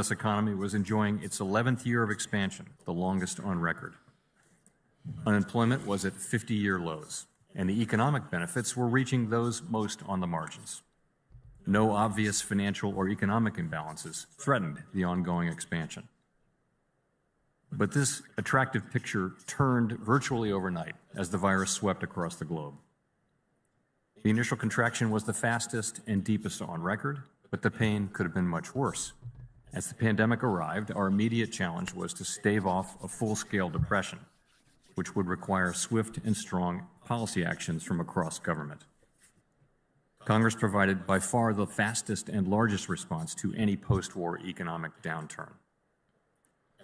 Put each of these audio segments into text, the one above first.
U.S. economy was enjoying its 11th year of expansion, the longest on record. Unemployment was at 50-year lows, and the economic benefits were reaching those most on the margins. No obvious financial or economic imbalances threatened the ongoing expansion. But this attractive picture turned virtually overnight as the virus swept across the globe. The initial contraction was the fastest and deepest on record, but the pain could have been much worse. As the pandemic arrived, our immediate challenge was to stave off a full-scale depression, which would require swift and strong policy actions from across government. Congress provided by far the fastest and largest response to any post-war economic downturn.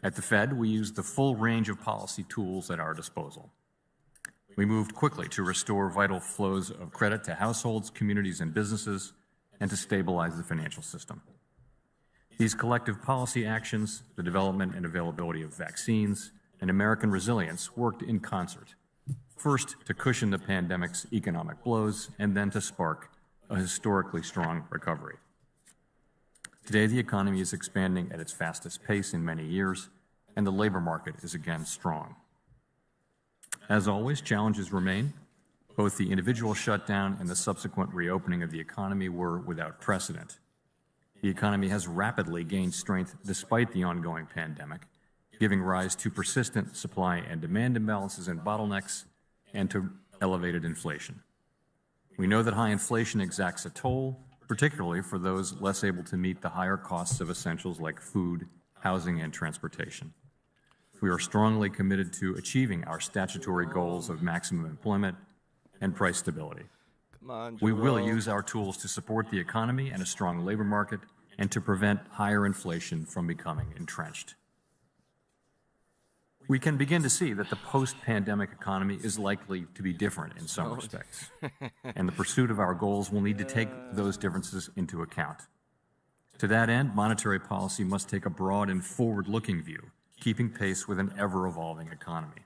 At the Fed, we used the full range of policy tools at our disposal. We moved quickly to restore vital flows of credit to households, communities, and businesses, and to stabilize the financial system. These collective policy actions, the development and availability of vaccines, and American resilience worked in concert, first to cushion the pandemic's economic blows, and then to spark a historically strong recovery. Today, the economy is expanding at its fastest pace in many years, and the labor market is again strong. As always, challenges remain. Both the individual shutdown and the subsequent reopening of the economy were without precedent. The economy has rapidly gained strength despite the ongoing pandemic, giving rise to persistent supply and demand imbalances and bottlenecks, and to elevated inflation. We know that high inflation exacts a toll, particularly for those less able to meet the higher costs of essentials like food, housing, and transportation. We are strongly committed to achieving our statutory goals of maximum employment and price stability. We will use our tools to support the economy and a strong labor market and to prevent higher inflation from becoming entrenched. We can begin to see that the post-pandemic economy is likely to be different in some respects, and the pursuit of our goals will need to take those differences into account. To that end, monetary policy must take a broad and forward-looking view, keeping pace with an ever-evolving economy.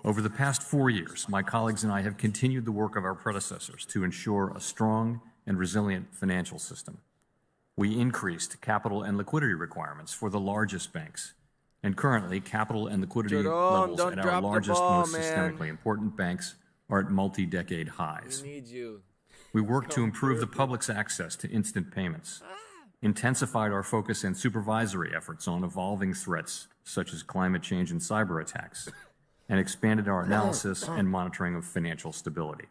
Over the past 4 years, my colleagues and I have continued the work of our predecessors to ensure a strong and resilient financial system. We increased capital and liquidity requirements for the largest banks, and currently, capital and liquidity levels at our largest, most systemically important banks are at multi-decade highs. We need you. We worked to improve the public's access to instant payments, intensified our focus and supervisory efforts on evolving threats such as climate change and cyber attacks, and expanded our analysis and monitoring of financial stability.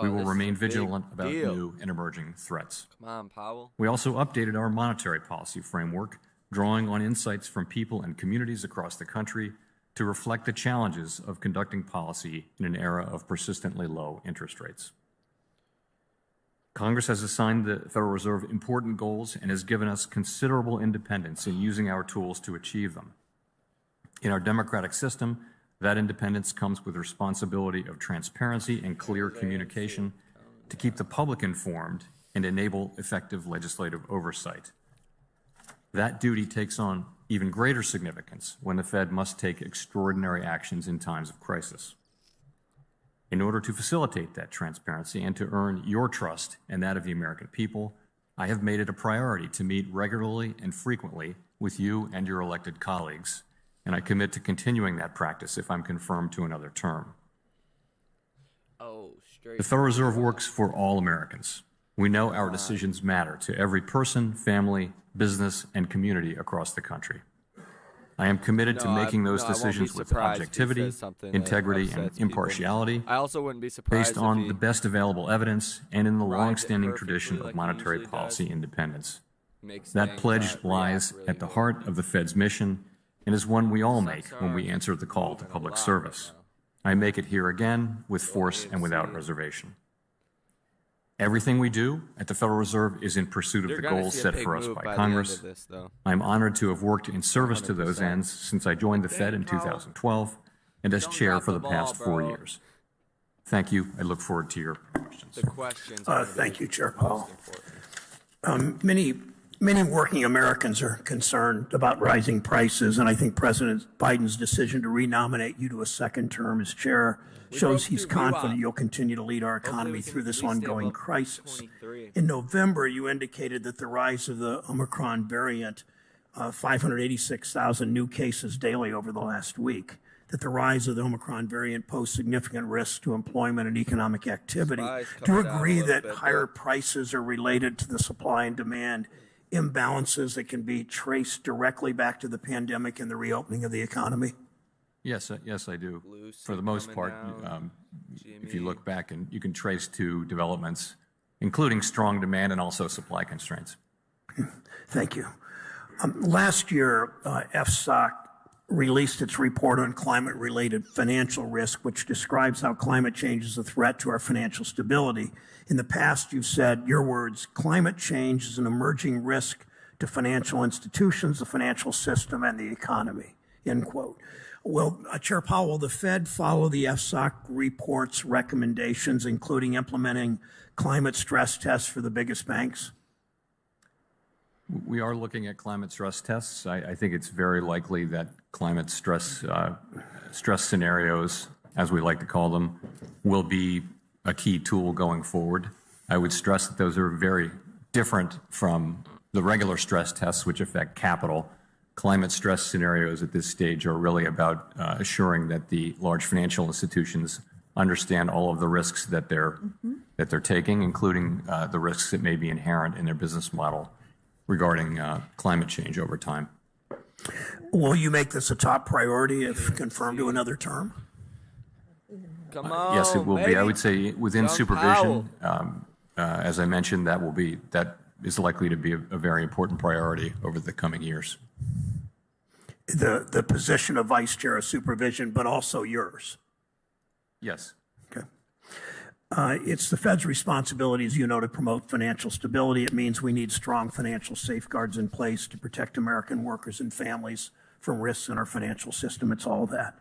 We will remain vigilant about new and emerging threats. Come on, Powell. We also updated our monetary policy framework, drawing on insights from people and communities across the country to reflect the challenges of conducting policy in an era of persistently low interest rates. Congress has assigned the Federal Reserve important goals and has given us considerable independence in using our tools to achieve them. In our democratic system, that independence comes with responsibility of transparency and clear communication to keep the public informed and enable effective legislative oversight. That duty takes on even greater significance when the Fed must take extraordinary actions in times of crisis. In order to facilitate that transparency and to earn your trust and that of the American people, I have made it a priority to meet regularly and frequently with you and your elected colleagues, and I commit to continuing that practice if I'm confirmed to another term. The Federal Reserve works for all Americans. We know our decisions matter to every person, family, business, and community across the country. I am committed to making those decisions with objectivity, integrity, and impartiality, I also wouldn't be surprised based on the best available evidence and in the long-standing tradition of monetary policy independence. That pledge lies at the heart of the Fed's mission and is one we all make when we answer the call to public service. I make it here again with force and without reservation. Everything we do at the Federal Reserve is in pursuit of the goals set for us by Congress. I'm honored to have worked in service to those ends since I joined the Fed in 2012 and as chair for the past 4 years. Thank you. I look forward to your questions. Thank you, Chair Powell. Many Many working Americans are concerned about rising prices, and I think President Biden's decision to renominate you to a second term as chair shows he's confident you'll continue to lead our economy through this ongoing crisis. In November, you indicated that the rise of the Omicron variant, 586,000 new cases daily over the last week, that the rise of the Omicron variant posed significant risks to employment and economic activity. Do you agree that higher prices are related to the supply and demand imbalances that can be traced directly back to the pandemic and the reopening of the economy? Yes, yes, I do. For the most part, if you look back, and you can trace to developments, including strong demand and also supply constraints. Thank you. Last year, FSOC released its report on climate-related financial risk, which describes how climate change is a threat to our financial stability. In the past, you've said, your words, climate change is an emerging risk to financial institutions, the financial system, and the economy, end quote. Will Chair Powell, will the Fed follow the FSOC report's recommendations, including implementing climate stress tests for the biggest banks? We are looking at climate stress tests. I think it's very likely that climate stress scenarios, as we like to call them, will be a key tool going forward. I would stress that those are very different from the regular stress tests, which affect capital. Climate stress scenarios at this stage are really about assuring that the large financial institutions understand all of the risks that they're taking, including the risks that may be inherent in their business model regarding climate change over time. Will you make this a top priority if confirmed to another term? Come on, yes, it will baby. be. I would say within supervision, as I mentioned, that is likely to be a very important priority over the coming years. The position of vice chair of supervision, but also yours. Yes. Okay. It's the Fed's responsibility, as you know, to promote financial stability. It means we need strong financial safeguards in place to protect American workers and families from risks in our financial system. It's all that.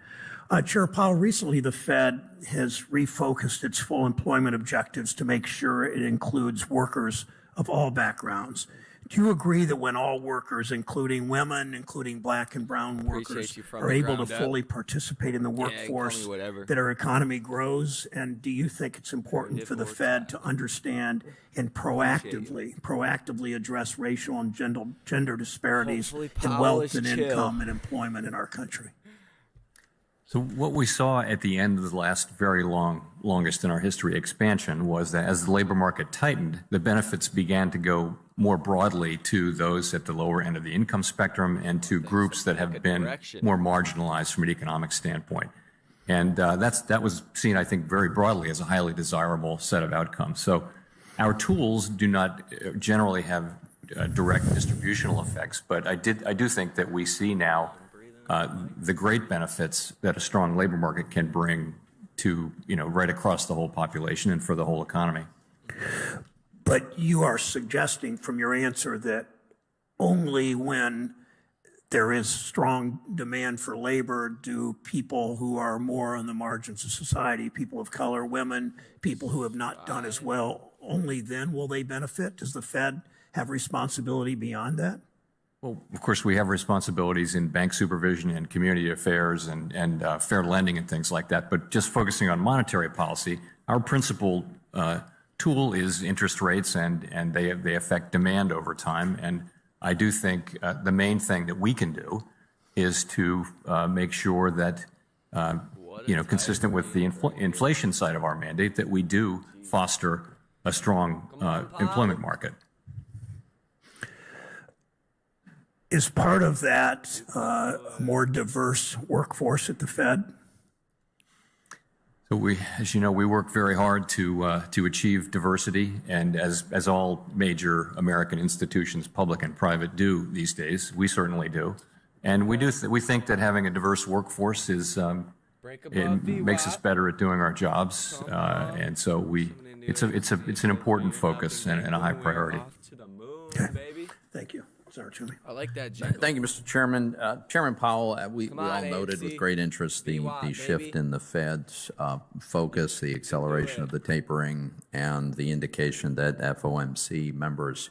Chair Powell, recently the Fed has refocused its full employment objectives to make sure it includes workers of all backgrounds. Do you agree that when all workers, including women, including black and brown workers, are able to fully participate in the workforce, that our economy grows? And do you think it's important for the Fed to understand and proactively address racial and gender disparities in wealth and income and employment in our country? So what we saw at the end of the last longest in our history expansion was that as the labor market tightened, the benefits began to go more broadly to those at the lower end of the income spectrum and to groups that have been more marginalized from an economic standpoint. And that was seen, I think, very broadly as a highly desirable set of outcomes. So our tools do not generally have direct distributional effects, but I do think that we see now the great benefits that a strong labor market can bring to, right across the whole population and for the whole economy. But you are suggesting from your answer that only when there is strong demand for labor do people who are more on the margins of society, people of color, women, people who have not done as well, only then will they benefit? Does the Fed have responsibility beyond that? Well, of course, we have responsibilities in bank supervision and community affairs and fair lending and things like that. But just focusing on monetary policy, our principal tool is interest rates, and they affect demand over time. And I do think the main thing that we can do is to make sure that, consistent with the inflation side of our mandate, that we do foster a strong employment market. Is part of that a more diverse workforce at the Fed? So as you know, we work very hard to achieve diversity, and as all major American institutions, public and private, do these days, we certainly do, and we think that having a diverse workforce makes us better at doing our jobs, and so it's an important focus and a high priority. Okay. Thank you. I like that, Jim. Thank you, Mr. Chairman. Chairman Powell, we all noted with great interest the shift in the Fed's focus, the acceleration of the tapering, and the indication that FOMC members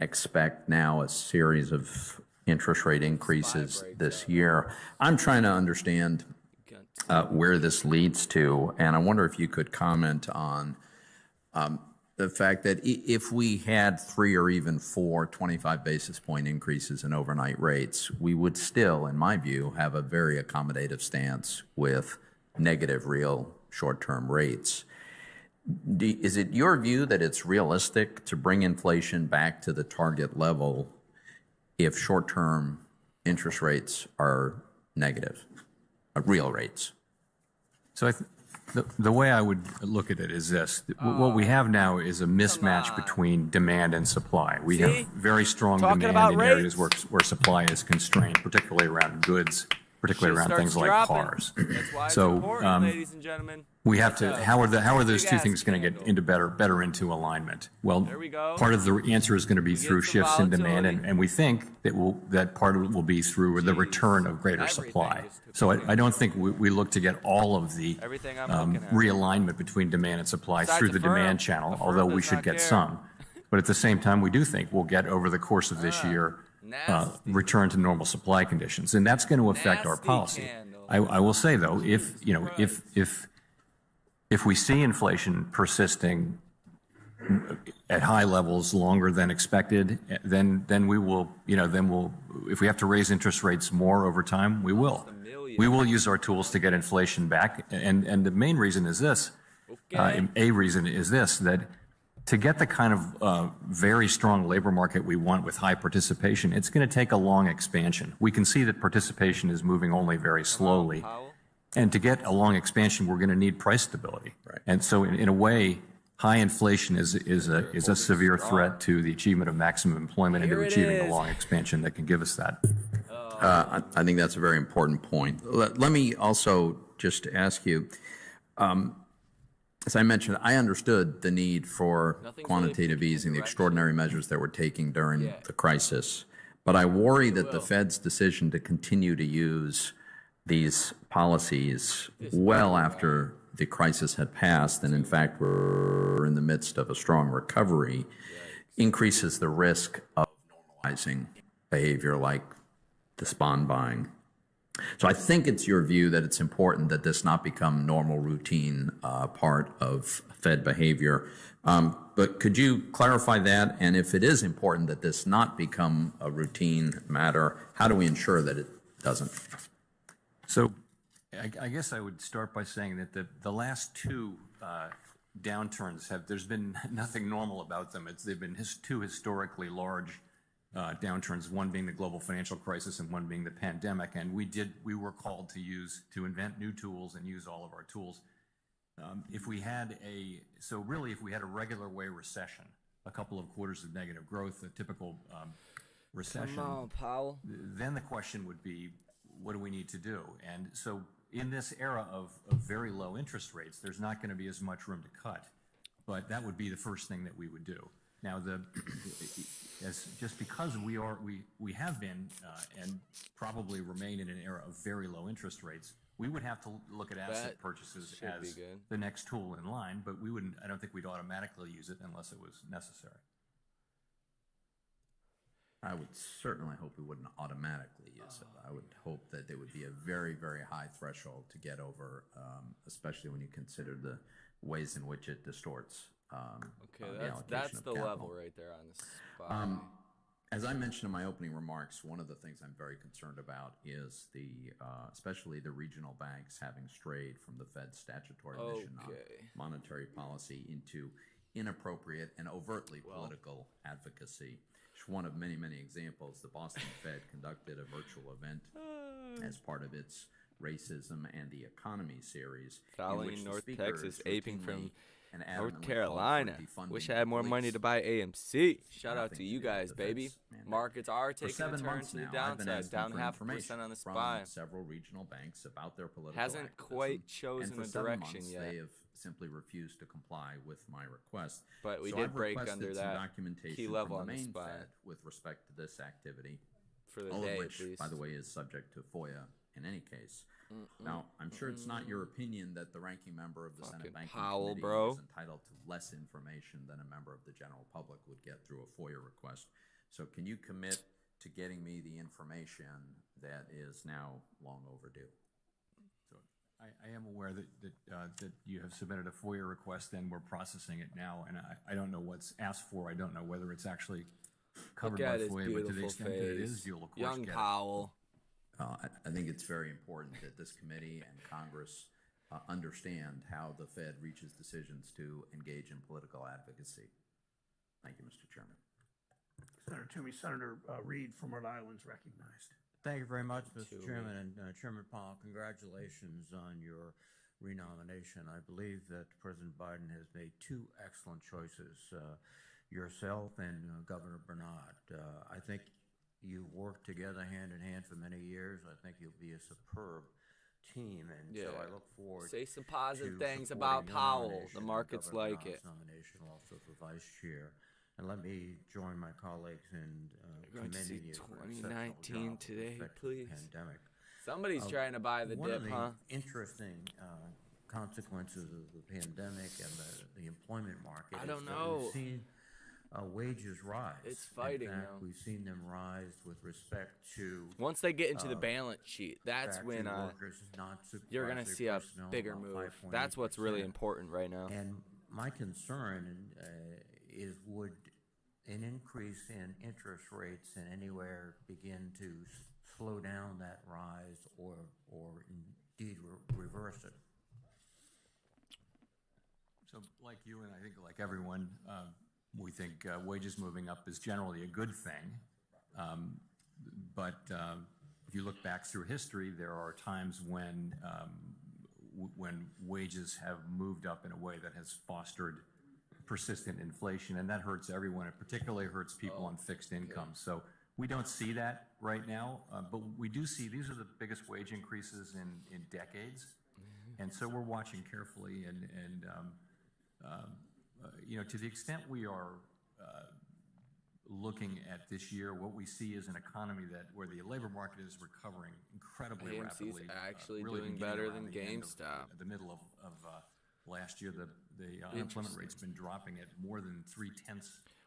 expect now a series of interest rate increases this year. I'm trying to understand where this leads to, and I wonder if you could comment on the fact that if we had 3 or even 4 25 basis point increases in overnight rates, we would still, in my view, have a very accommodative stance with negative real short-term rates. Is it your view that it's realistic to bring inflation back to the target level if short-term interest rates are negative, real rates? So the way I would look at it is this. What we have now is a mismatch between demand and supply. We have very strong demand in areas where supply is constrained, particularly around goods, particularly around things like cars. That's why So, it's important, ladies and gentlemen. We have to. How are those two things going to get into better into alignment? Well, part of the answer is going to be through shifts in demand, and we think that part of it will be through the return of greater supply. So I don't think we look to get all of the realignment between demand and supply through the demand channel, although we should get some. But at the same time, we do think we'll get over the course of this year return to normal supply conditions, and that's going to affect our policy. I will say though, if we see inflation persisting at high levels longer than expected, then we will, if we have to raise interest rates more over time, we will. We will use our tools to get inflation back, and the main reason is this. A reason is this, that to get the kind of very strong labor market we want with high participation, it's going to take a long expansion. We can see that participation is moving only very slowly. And to get a long expansion, we're going to need price stability. Right. And so in a way, high inflation is a severe threat to the achievement of maximum employment and to achieving the long expansion that can give us that. I think that's a very important point. Let me also just ask you, as I mentioned, I understood the need for quantitative easing, the extraordinary measures that we're taking during the crisis. But I worry that the Fed's decision to continue to use these policies well after the crisis had passed, and in fact we're in the midst of a strong recovery, increases the risk of normalizing behavior like this bond buying. So I think it's your view that it's important that this not become normal routine part of Fed behavior. But could you clarify that? And if it is important that this not become a routine matter, how do we ensure that it doesn't? So I guess I would start by saying that the last 2 downturns there's been nothing normal about them. They've been 2 historically large downturns, one being the global financial crisis and one being the pandemic. And we were called to invent new tools and use all of our tools. If we had a regular way recession, a couple of quarters of negative growth, a typical recession, Come on, Powell. then the question would be, what do we need to do? And so in this era of very low interest rates, there's not going to be as much room to cut, but that would be the first thing that we would do. Now, just because we have been and probably remain in an era of very low interest rates, we would have to look at asset purchases as the next tool in line, but I don't think we'd automatically use it unless it was necessary. I would certainly hope we wouldn't automatically use it. I would hope that there would be a very, very high threshold to get over, especially when you consider the ways in which it distorts the allocation that's of the capital. level right there on this spot. As I mentioned in my opening remarks, one of the things I'm very concerned about is especially the regional banks having strayed from the Fed's statutory mission on monetary policy into inappropriate and overtly political advocacy. Just one of many, many examples. The Boston Fed conducted a virtual event as part of its Racism and the Economy series. Following North Texas, aping from North Carolina. Wish I had more money to buy AMC. Shout out to you guys, baby. Markets are taking a turn to the downside, down 0.5% on the SPY. Several regional banks about their political Hasn't quite chosen a direction yet. They have simply refused to comply with my request. But we did break under that key level on the SPY with respect to this activity, for the all day, of which, at least. by the way, is subject to FOIA in any case. Now, I'm sure it's not your opinion that the ranking member of the Senate Banking Powell, Committee bro. is entitled to less information than a member of the general public would get through a FOIA request. So can you commit to getting me the information that is now long overdue? So I am aware that you have submitted a FOIA request and we're processing it now, and I don't know what's asked for. I don't know whether it's actually covered by FOIA, but to the extent that it is, you'll of course Young get Powell. I think it's very important that this committee and Congress understand how the Fed reaches decisions to engage in political advocacy. Thank you, Mr. Chairman. Senator Toomey. Senator Reed from Rhode Island is recognized. Thank you very much, Mr. Chairman. And Chairman Powell, congratulations on your renomination. I believe that President Biden has made two excellent choices, yourself and Governor Bernard. I think you worked together hand in hand for many years. I think you'll be a superb team, and so I look forward. Say some positive to things about supporting your Powell. nomination The markets and Governor like it. Bernard's nomination also for vice chair. And let me join my colleagues in commending you for an exceptional 2019 job today, with respect to please. the pandemic. Somebody's trying to buy the One dip, of the huh? interesting consequences of the pandemic and the employment market I don't is that know. we've seen wages rise. It's fighting, In fact, though. we've seen them rise with respect to Once they get into the balance sheet, that's factory when workers, not you're going to supervisory see a personnel, bigger about move. 5.8%. That's what's really important right now. And my concern is, would an increase in interest rates in anywhere begin to slow down that rise or indeed reverse it? So like you and I think like everyone, we think wages moving up is generally a good thing. But if you look back through history, there are times when wages have moved up in a way that has fostered persistent inflation, and that hurts everyone. It particularly hurts people on fixed incomes. So we don't see that right now, but we do see these are the biggest wage increases in decades, and so we're watching carefully. And you know, to the extent we are looking at this year, what we see is an economy where the labor market is recovering incredibly AMC's rapidly. actually really doing beginning better around than the end GameStop. the middle of last year, the unemployment rate's been dropping at more than 0.3%.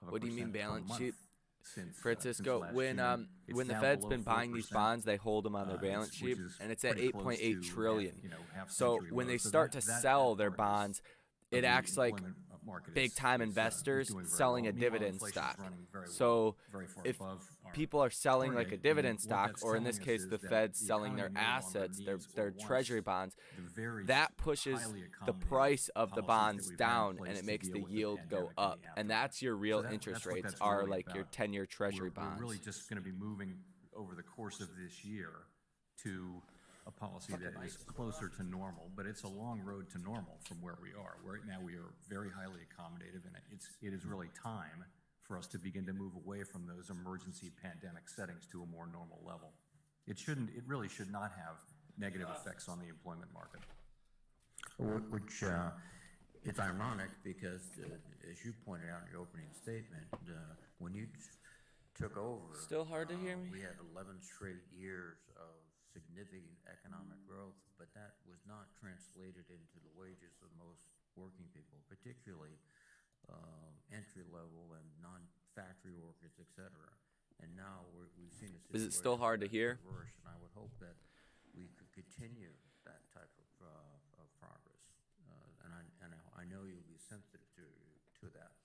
What do you mean balance sheet? Since Francisco, last when June. It's when the down Fed's below been buying these 4%, bonds, they hold them on their balance which sheet, is and it's at pretty close 8.8 to trillion. half So century when low. they So start to that sell their part bonds, of it the acts like employment market big time is investors doing very selling well. a Meanwhile, dividend inflation's stock. running very So well, very far if above our people are selling core like a rate, dividend what stock, that's or in telling this us case, is the that Fed's the selling their economy no longer assets, needs their or wants treasury bonds, the very that pushes highly the accommodative price of the policies that bonds we've had in down, place and it to makes deal the with the yield go pandemic and up. the And aftermath. that's your real So interest that's what rates that's are really like your about. 10-year treasury We're bonds. really just going to be moving over the course of this year to a policy that is closer to normal, but it's a long road to normal from where we are. Right now we are very highly accommodative, and it is really time for us to begin to move away from those emergency pandemic settings to a more normal level. It really should not have negative effects on the employment market. Which it's ironic because, as you pointed out in your opening statement, when you took over, Still hard to hear me? we had 11 straight years of significant economic growth, but that was not translated into the wages of most working people, particularly entry-level and non-factory workers, et cetera. And now we've seen a situation. Is it still hard to hear? Reverse, and I would hope that we could continue that type of progress. And I know you'll be sensitive to that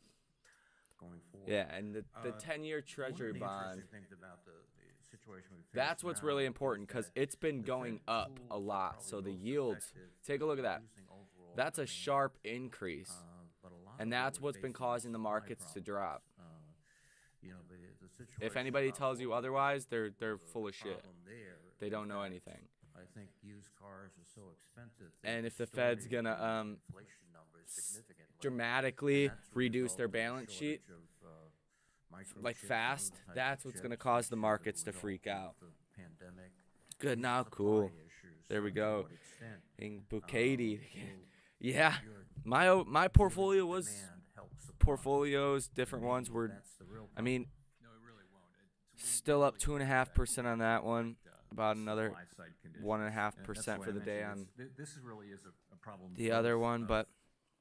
going forward. Yeah, and the 10-year treasury One of the bond. interesting things about the situation we face That's what's now really is important because that it's been the going Fed up tools a are lot. probably So the most yields, effective take a look at that. reducing overall That's a demand. sharp increase. But a lot And of what that's we're what's been facing causing is the supply markets to drop. problems. You know, the situation If anybody about tells you what otherwise, the they're full of shit. problem there They is don't know that anything. I think used cars are so expensive. And if the distorted Fed's gonna the inflation numbers significantly. dramatically And that's a reduce result their of a balance sheet, shortage of, like microchips and fast, other types that's of what's gonna chips, cause the which is a markets to result freak of out. the pandemic. Good now, Supply cool. issues. There we So to go. what extent, Being Bukady will again. Yeah, your my portfolio was demand help supply? portfolios, different Maybe ones were. that's the real I mean, No, it really won't. still up 2.5% on that one. About another Supply-side conditions. 1.5% And for the that's day why I on mentioned this really is a problem. the other both one, of but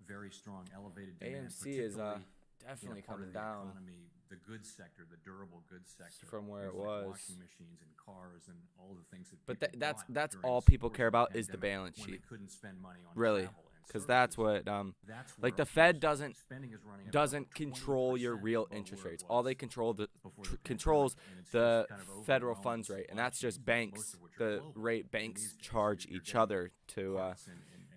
very strong elevated demand, AMC is particularly in a definitely part coming of the down. economy the goods sector, the durable goods sector, from where it things like was. washing machines and cars and all the things that. But people bought that's during all the people course care of the about is the pandemic balance when they sheet. couldn't spend money on Really, travel and because that's services. what That's like where the Fed our doesn't doesn't control your real interest rates. All they controls controls the federal funds rate, and that's just banks, the rate banks charge each other to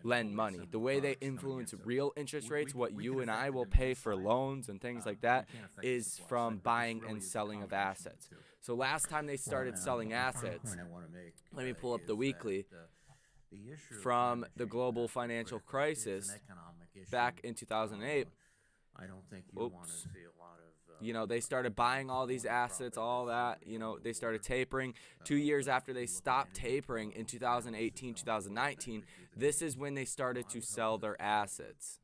lend money. The way they influence real interest rates, what you and I will pay for loans and things like that, is from buying and selling of assets. So last time they started selling assets, let me pull up the weekly, from the global financial crisis back in 2008. I don't think you want to see a lot of. You know, they started buying all these assets, all that. You know, they started tapering. 2 years after they stopped tapering in 2018, 2019, this is when they started to sell their assets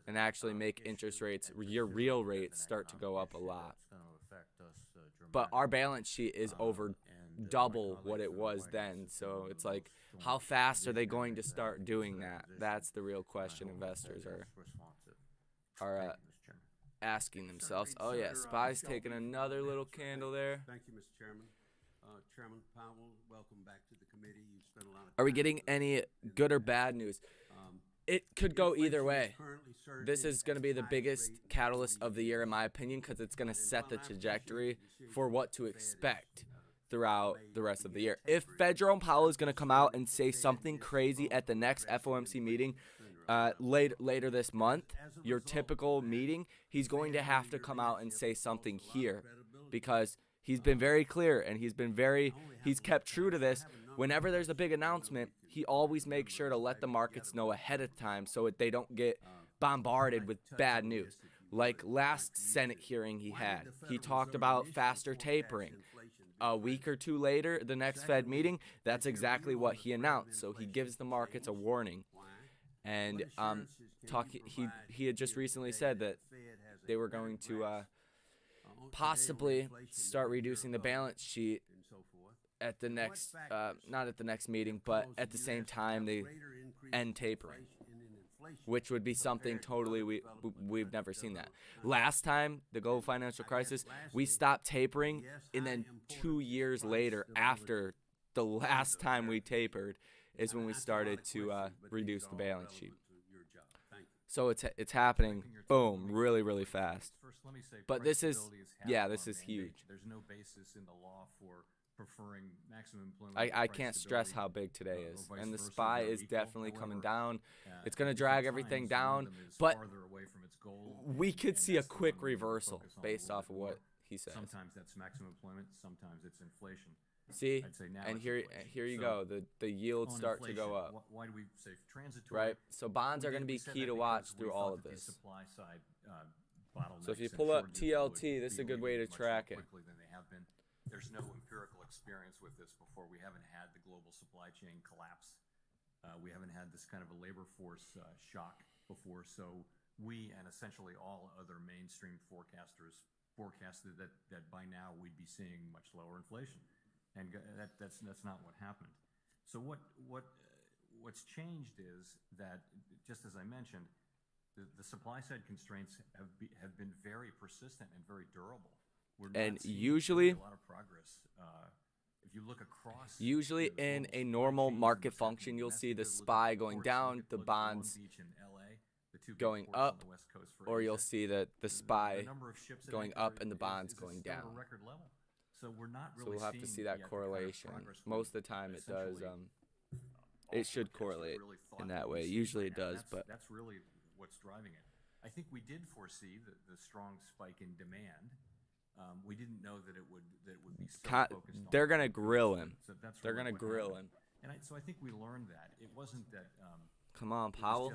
and actually make interest rates, your real rates, start to go up a lot. But our balance sheet is over double what it was then. So it's like, how fast are they going to start doing that? That's the real question investors are asking themselves. Oh yeah, SPY's taking another little candle there. Thank you, Mr. Chairman. Chairman Powell, welcome back to the committee. You've spent a lot of Are we getting any good or bad news? It could go either way. This is going to be the biggest catalyst of the year, in my opinion, because it's going to set the trajectory for what to expect throughout the rest of the year. If Jerome Powell is going to come out and say something crazy at the next FOMC meeting later this month, your typical meeting, he's going to have to come out and say something here, because he's been very clear and he's kept true to this. Whenever there's a big announcement, he always makes sure to let the markets know ahead of time so they don't get bombarded with bad news. Like last Senate hearing he talked about faster tapering. A week or two later, the next Fed meeting, that's exactly what he announced. So he gives the markets a warning. And he had just recently said that they were going to possibly start reducing the balance sheet at the next, not at the next meeting, but at the same time they end tapering, which would be something totally we've never seen that. Last time, the global financial crisis, we stopped tapering, and then 2 years later, after the last time we tapered, is when we started to reduce the balance sheet. So it's happening, boom, really, really fast. But this is huge. There's no basis in the law for preferring maximum employment. I can't stress how big today is, and the SPY is definitely coming down. It's going to drag everything down, but we could see a quick reversal based off of what he says. Sometimes that's maximum employment, sometimes it's inflation. See, and here you go. The yields start to go up. Why do we say transitory? Right. So bonds are going to be key to watch through all of this. So if you pull up TLT, this is a good way to track it. There's no empirical experience with this before. We haven't had the global supply chain collapse. We haven't had this kind of a labor force shock before. So we and essentially all other mainstream forecasters forecasted that by now we'd be seeing much lower inflation. And that's not what happened. So what's changed is that, just as I mentioned, the supply side constraints have been very persistent and very durable. And usually, a lot of progress. If you look across, usually in a normal market function, you'll see the SPY going down, the bonds going up, or you'll see that the SPY going up and the bonds going down. So we're not really. So we'll have to see that correlation. Most of the time, it does. It should correlate in that way. Usually, it does, but that's really what's driving it. I think we did foresee the strong spike in demand. We didn't know that it would be so focused on. They're gonna grill him. So that's They're really gonna what grill happened. him. And so I think we learned that it wasn't that. Come on, it was Powell.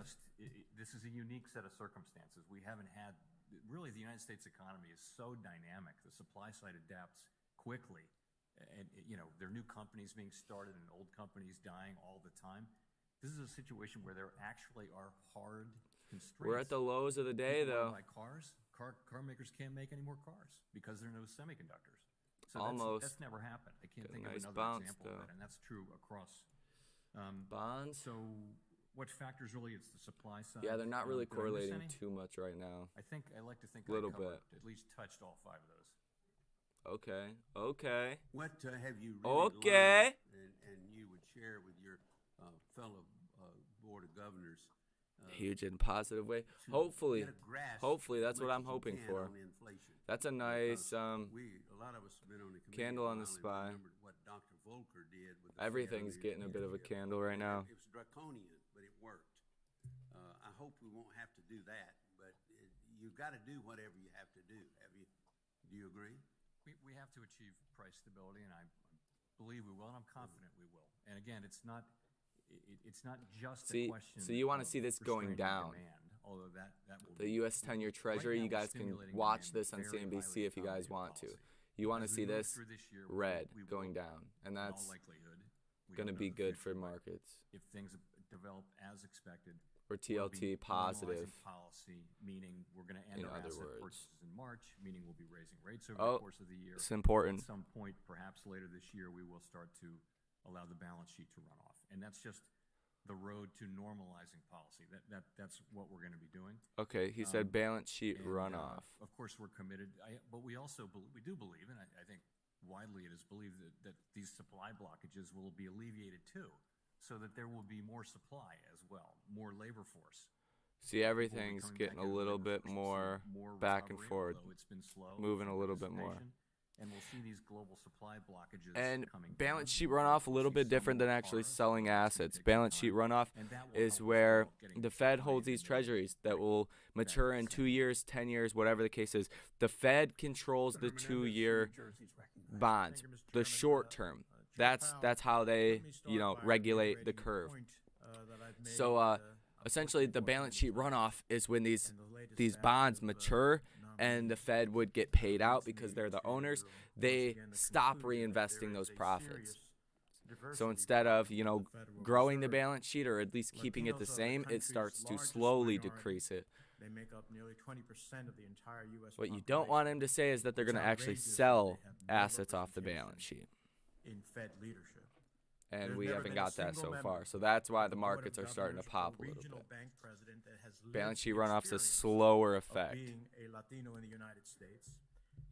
this is a unique set of circumstances. We haven't had. Really, the United States economy is so dynamic. The supply side adapts quickly, and there are new companies being started and old companies dying all the time. This is a situation where there actually are hard constraints. We're at the lows of the day, though. Buy cars. Car makers can't make any more cars because there are no semiconductors. So Almost. That's never happened. I can't think nice of another bounce, example though. of that, and that's true across Bonds. So what factors really? It's the supply side. Yeah, they're not really Did I miss correlating any? too much right now. I like to think Little I covered, bit. at least touched all 5 of those. Okay. Okay. What have you really Okay. learned, and you would share with your fellow board of governors? Huge in a positive way. to Hopefully. get a grasp Hopefully, as that's what much I'm as you hoping can for. on inflation. That's a nice A lot of us have been on the committee candle a on the while and spine. remembered what Dr. Volcker did with the Everything's Fed getting a bit of a years. candle right now. It was draconian, but it worked. I hope we won't have to do that, but you've got to do whatever you have to do. Do you agree? We have to achieve price stability, and I believe we will, and I'm confident we will. And again, it's not just a question. So you want to of see this going restraining down. demand, although that will The be. U.S. 10-year Treasury, now you we're guys can stimulating watch demand this on with very CNBC highly if you guys accommodative want to. policy. You want to As we see move this through this year, red we will, going down, and in all that's likelihood, we going to don't know be the good future, for but markets. if things develop as expected, Or we'll be TLT positive. normalizing policy, meaning we're going to end In our other asset words. purchases in March, meaning we'll be raising rates over Oh, the course of the year. it's important. At some point, perhaps later this year, we will start to allow the balance sheet to run off, and that's just the road to normalizing policy. That's what we're going to be doing. Okay, he said balance sheet And, runoff. of course, we're committed, but we also we do believe, and I think widely it is believed that these supply blockages will be alleviated too, so that there will be more supply as well, more labor force. See, People will be everything's coming getting back a into little labor bit force. more We'll see back and recovery, forth, although it's been slow moving from a little bit more. participation, and we'll see these global supply blockages And coming balance down. sheet runoff a little We'll see bit some different than more actually cars, selling it's gonna assets. take some Balance sheet time, runoff and that will is help where develop getting the Fed supply holds in these the treasuries that right will mature in 2 years, 10 years, whatever the case is. The Fed controls the 2-year bonds, the short term. That's how they, regulate the curve. So essentially, the balance sheet runoff is when these bonds mature and the Fed would get paid out because they're the owners. They stop reinvesting those profits. So instead of, growing the balance sheet or at least keeping it the same, it starts to slowly decrease it. They make up nearly 20% of the entire U.S. What you don't want him to say is that they're going to actually sell assets off the balance sheet. in Fed leadership. And There's we never haven't been a got that single so member far. So that's why of the Board of markets are starting to Governors pop a or little regional bit. bank president that has lived Balance sheet the runoff's a experience slower of effect. being a Latino in the United States.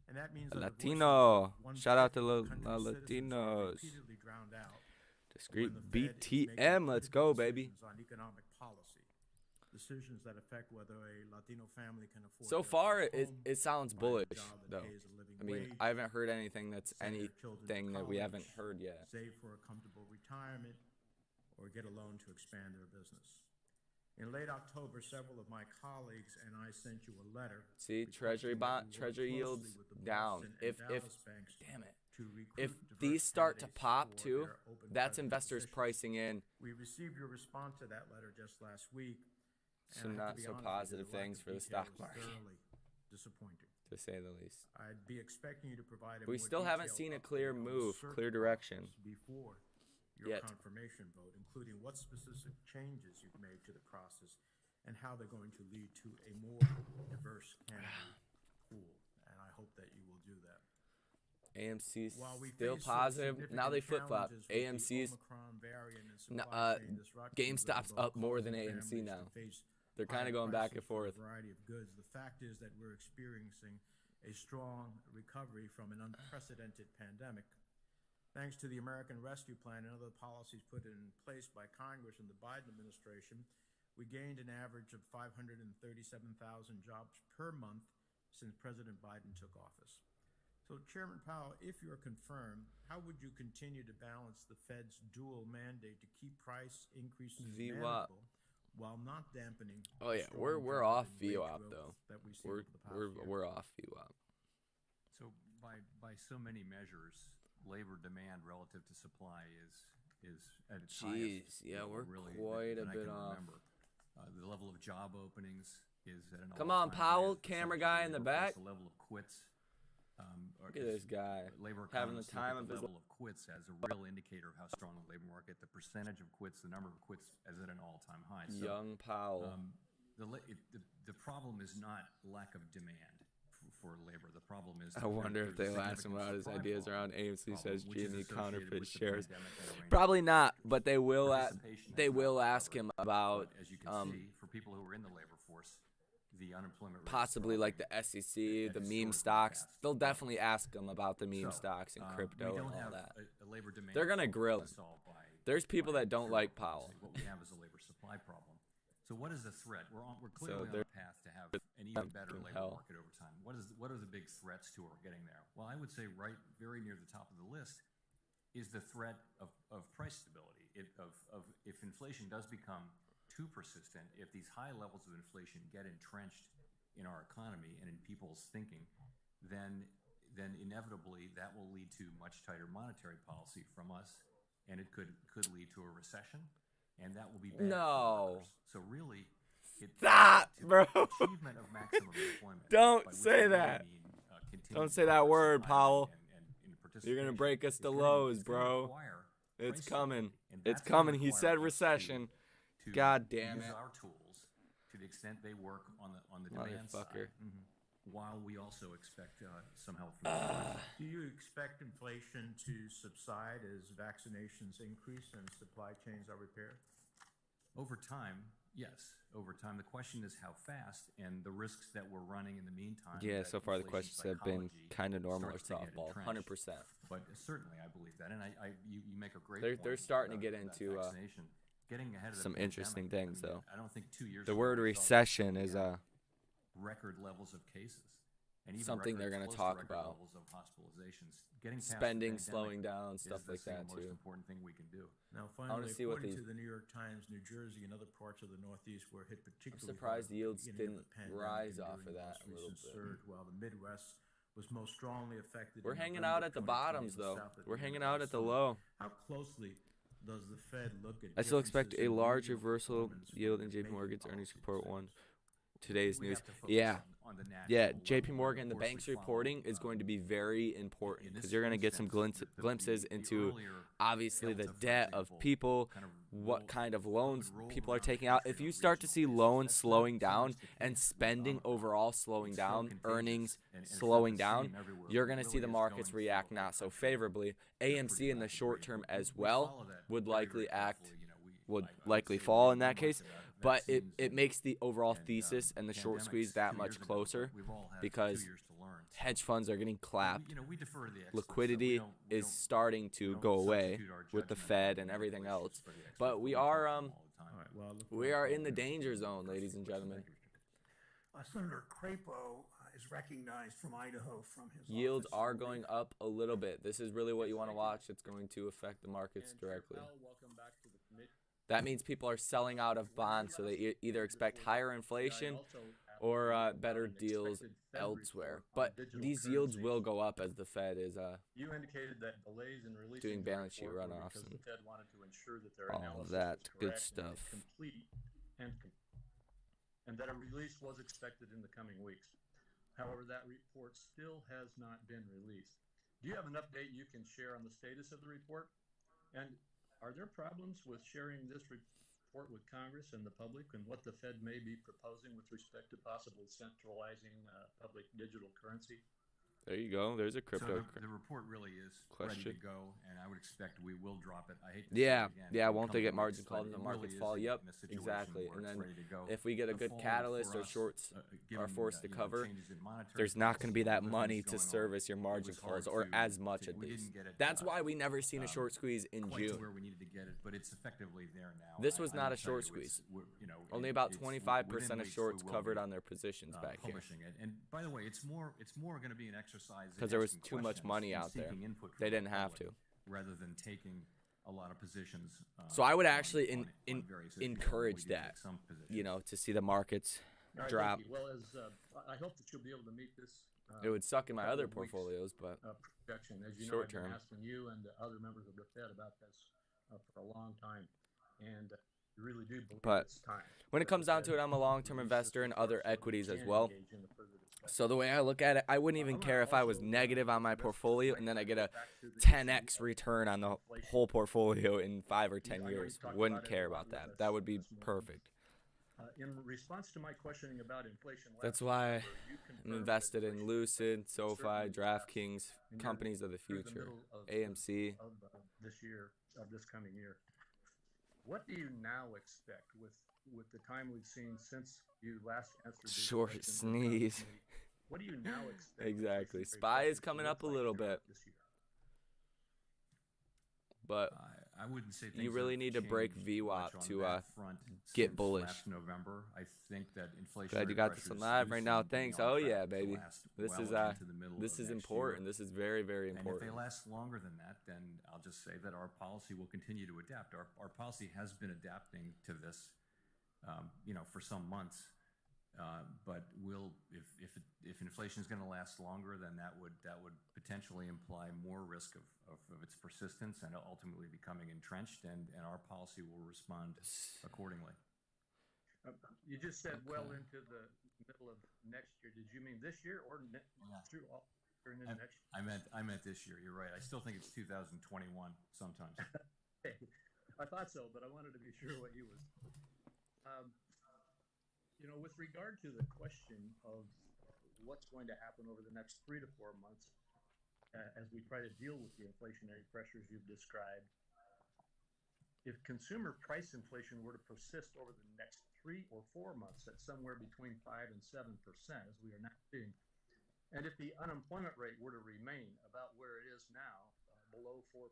And that means A that the voices Latino. of one Shout out to fifth of the country's citizens are Latinos. repeatedly drowned out Discrete when the Fed is making BTM. Let's go, critical baby. decisions on economic policy. Decisions that affect whether a Latino family can afford So their far, first it, home, it sounds find a bullish, job that though. pays a living I mean, wage, I haven't heard anything that's send their children to anything that we haven't college, heard yet. save for a comfortable retirement, or get a loan to expand their business. In late October, several of my colleagues and I sent you a letter. See, Treasury requesting that bond, we work Treasury closely yields with the down. Boston and If Dallas banks damn it, to recruit if diverse these start to candidates pop for too, their open that's president investors positions. pricing in We received your response to that letter just last week. and some I have to not be so honest with you, positive the lack things of for the detail stock was market, thoroughly disappointing. to say the least. I'd be expecting you to provide a We more still haven't detailed seen a update clear on the move, search clear direction process before your yet. confirmation vote, including what specific changes you've made to the process and how they're going to lead to a more diverse candidate pool. And I hope that you will do that. AMC's While we still face some positive. Now they significant flip flop. challenges with the AMC's Omicron variant and supply chain disruptions that GameStop's are both up more than causing AMC families now. to face They're kind higher of going back prices and for a forth. variety of goods. The fact is that we're experiencing a strong recovery from an unprecedented pandemic. Thanks to the American Rescue Plan and other policies put in place by Congress and the Biden administration, we gained an average of 537,000 jobs per month since President Biden took office. So, Chairman Powell, if you're confirmed, how would you continue to balance the Fed's dual mandate to keep price increases VWAP. manageable while not dampening? Oh yeah, strong we're jobs off and wage VWAP growth though. that we've seen We're over the past we're year? we're off VWAP. So by so many measures, labor demand relative to supply is at its highest. Jeez, yeah, we're really, quite that a I bit can off. remember. The level of job openings is at an Come on, all-time Powell, highest camera percentage guy of in the labor force. back. The level of quits. Look at this guy Labor having the economists look time at of the his level of quits as a real indicator of how strong the labor market. The percentage of quits, the number of quits, is at an all-time high. young Powell. The problem is not lack of demand for labor. The problem is I wonder if they'll ask him about his ideas around AMC says Jimmy counterfeit shares. Probably Probably not, but they will. Ask him about as you can see, for people who are in the labor force, the unemployment rate possibly like the SEC, the meme stocks. They'll definitely ask him about the meme stocks and crypto and all that. A labor demand They're gonna grill him. solved by There's people that don't like Powell. what we have is a labor supply problem. So what is the threat? We're So clearly on they're- a path to have an even better labor hell. market over time. What are the big threats to our getting there? Well, I would say right very near the top of the list is the threat of price stability. If inflation does become too persistent, if these high levels of inflation get entrenched in our economy and in people's thinking, then inevitably that will lead to much tighter monetary policy from us, and it could lead to a recession, and that will be bad for workers. So really, Stop, bro. Achievement of maximum employment. Don't by which say I that. mean, continued Don't say that word, hiring Powell. and You're gonna participation break us is to gonna- lows, it's gonna bro. require It's price coming. stability, and It's that's gonna coming. He require said us recession. to God damn use it. our tools to the extent they work on the demand Motherfucker. side, while we also expect some help from the government. Do you expect inflation to subside as vaccinations increase and supply chains are repaired? Over time, yes. Over time, the question is how fast, and the risks that we're running in the meantime. Yeah, that so far the inflation questions have been psychology kind of normal or starts to get softball. entrenched. 100%. But certainly, I believe that, and you make a great They're point starting to about get that into, vaccination. Getting ahead of the some interesting pandemic, things, I mean, though. I don't think 2 years The ago word we saw recession is record levels of cases, and even something they're going gonna to talk record about. levels of hospitalizations. Getting past the spending pandemic slowing down, is stuff the like that single most too. important thing we can do. Now, wanna finally, see what according the- to the New York Times, New Jersey and other parts of the Northeast were hit particularly surprised hard the at yields beginning of didn't the pandemic rise and off during of the that most a little recent bit. surge, while the Midwest was most strongly affected. We're in hanging November out at the 2020 bottoms, and the though. South at We're the hanging end of out the at the summer. low. How closely does the Fed look at I still expect differences a in large regional reversal performance yield from in the JP major Morgan's earnings policy report decisions? one. Today's We news. have to focus Yeah. on the national Yeah, level, JP where, Morgan, of the course, bank's we follow, reporting is going to be very important in because this you're going to get some instance, glimpses the into earlier obviously the delta, for debt example, of people, kind of what roll- kind of would loans roll people are around taking the out. country If on you a start to regional see basis. loans That's slowing not so down much the case and with spending Omicron. overall slowing It's so down, contagious earnings and it's slowing not down, seen everywhere, you're but going it to see really the is markets going react throughout the not so country favorably. at a pretty AMC in the rapid short rate. term We- as we well follow that would very, likely very act carefully. You know, would I would likely say fall we in that know case, much about but it vaccines makes the overall and, thesis and the short pandemics squeeze that 2 much years ago, but closer we've all had because 2 years to learn. So, hedge funds are getting clapped. you know, we defer to the experts. Liquidity We is don't- starting we to don't go away substitute our with the judgment Fed on and medical everything issues else. for the experts, But we talk are to them all the time. All right, well, I look we forward are to in the your danger personal zone, ladies and questions. gentlemen. Thank you. Senator Crapo is recognized from Idaho from his Yields office. are going up a little bit. This is really what you want to watch. It's going to affect the markets directly. Welcome back to the committee. That means people are selling out of bonds, so they either expect higher inflation or better deals elsewhere. But these yields will go up as the Fed is You indicated that delays in releasing doing the balance sheet report were runoffs because and the Fed wanted to ensure that their all of analysis that was good correct stuff. complete, and that a release was expected in the coming weeks. However, that report still has not been released. Do you have an update you can share on the status of the report? And are there problems with sharing this report with Congress and the public, and what the Fed may be proposing with respect to possibly centralizing public digital currency? there you go. There's a crypto. So the report really is question. ready to go, and I would expect we will drop it. I hate to Yeah, say it again, yeah. in a Won't they couple get margin weeks, called but and the it markets really fall? is Yep, in a situation exactly. where And it's then ready to go. if we get a The good fall catalyst for or us, shorts given, are forced to you know, cover, changes in monetary there's not going to be policy, that other money things to going on, service your it margin was hard calls, or to- as much at we least. didn't get it, That's why we never seen a short squeeze in quite to June. where we needed to get it, but it's effectively there now. This was I not will a short tell you, squeeze. you know, Only it- about it's 25% within of weeks shorts we will covered be, on their positions back here. publishing it. And by the way, it's more going to be an exercise in Because there was asking too much questions money and out there. seeking input from They the didn't have public, to. rather than taking a lot of positions. So I would on- actually on various issues, encourage we do take that, some positions. you know, to see the markets All right, drop. thank you. Well, as I hope that you'll be able to meet this. It would suck in my couple other of weeks, portfolios, but projection. As you know, short I've been term. asking you and other members of the Fed about this for a long time, and you really do believe But it's time. when it comes down to it, I'm a long-term investor in other equities as well. So the way I look at it, I wouldn't even care if I was negative on my portfolio and then I get a 10x return on the whole portfolio in 5 or 10 years. Wouldn't care about that. That would be perfect. In response to my questioning about inflation last That's why November, you I'm confirmed invested that in inflation Lucid, would SoFi, certainly pass DraftKings, in your, companies of the through the future, middle AMC. of this year, of this coming year. What do you now expect with the time we've seen since you last answered these Short questions? sneeze. What do you now expect? Exactly. inflationary SPY is pressures to coming look up a like little throughout bit, this year? but I wouldn't say things you really have need to break changed VWAP much on to that front get since bullish. last November. I think that inflationary Glad you got this pressures on live do right seem now. to be Thanks. on Oh track yeah, to baby. last This well is into the middle this of is next important. year. This is very, very And if important. they last longer than that, then I'll just say that our policy will continue to adapt. Our policy has been adapting to this, for some months. But if inflation is going to last longer, then that would potentially imply more risk of its persistence and ultimately becoming entrenched, and our policy will respond accordingly. You just said well into the middle of next year. Did you mean this year or through all during the next year? I meant this year. You're right. I still think it's 2021 sometimes. Okay. I thought so, but I wanted to be sure what you was. With regard to the question of what's going to happen over the next 3 to 4 months, as we try to deal with the inflationary pressures you've described, if consumer price inflation were to persist over the next 3 or 4 months at somewhere between 5 and 7%, as we are now seeing, and if the unemployment rate were to remain about where it is now, below 4%,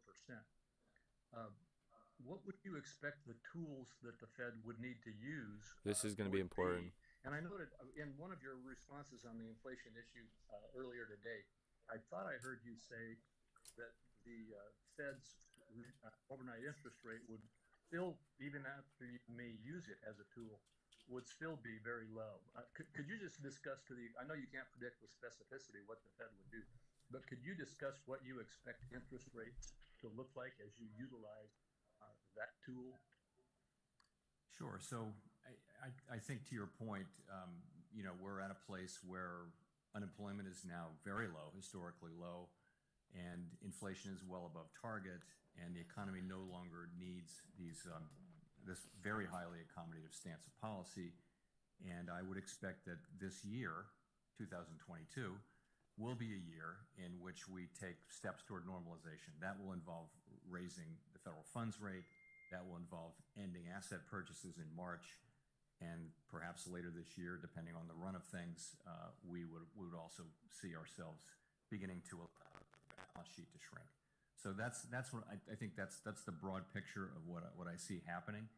what would you expect the tools that the Fed would need to use? This is going to be important. And I noted in one of your responses on the inflation issue earlier today, I thought I heard you say that the Fed's overnight interest rate would still, even after you may use it as a tool, would still be very low. Could you just discuss I know you can't predict with specificity what the Fed would do, but could you discuss what you expect interest rates to look like as you utilize that tool? Sure. So I think to your point, we're at a place where unemployment is now very low, historically low, and inflation is well above target, and the economy no longer needs this very highly accommodative stance of policy. And I would expect that this year, 2022, will be a year in which we take steps toward normalization. That will involve raising the federal funds rate. That will involve ending asset purchases in March, and perhaps later this year, depending on the run of things, we would also see ourselves beginning to allow the balance sheet to shrink. So that's what I think that's the broad picture of what I see happening.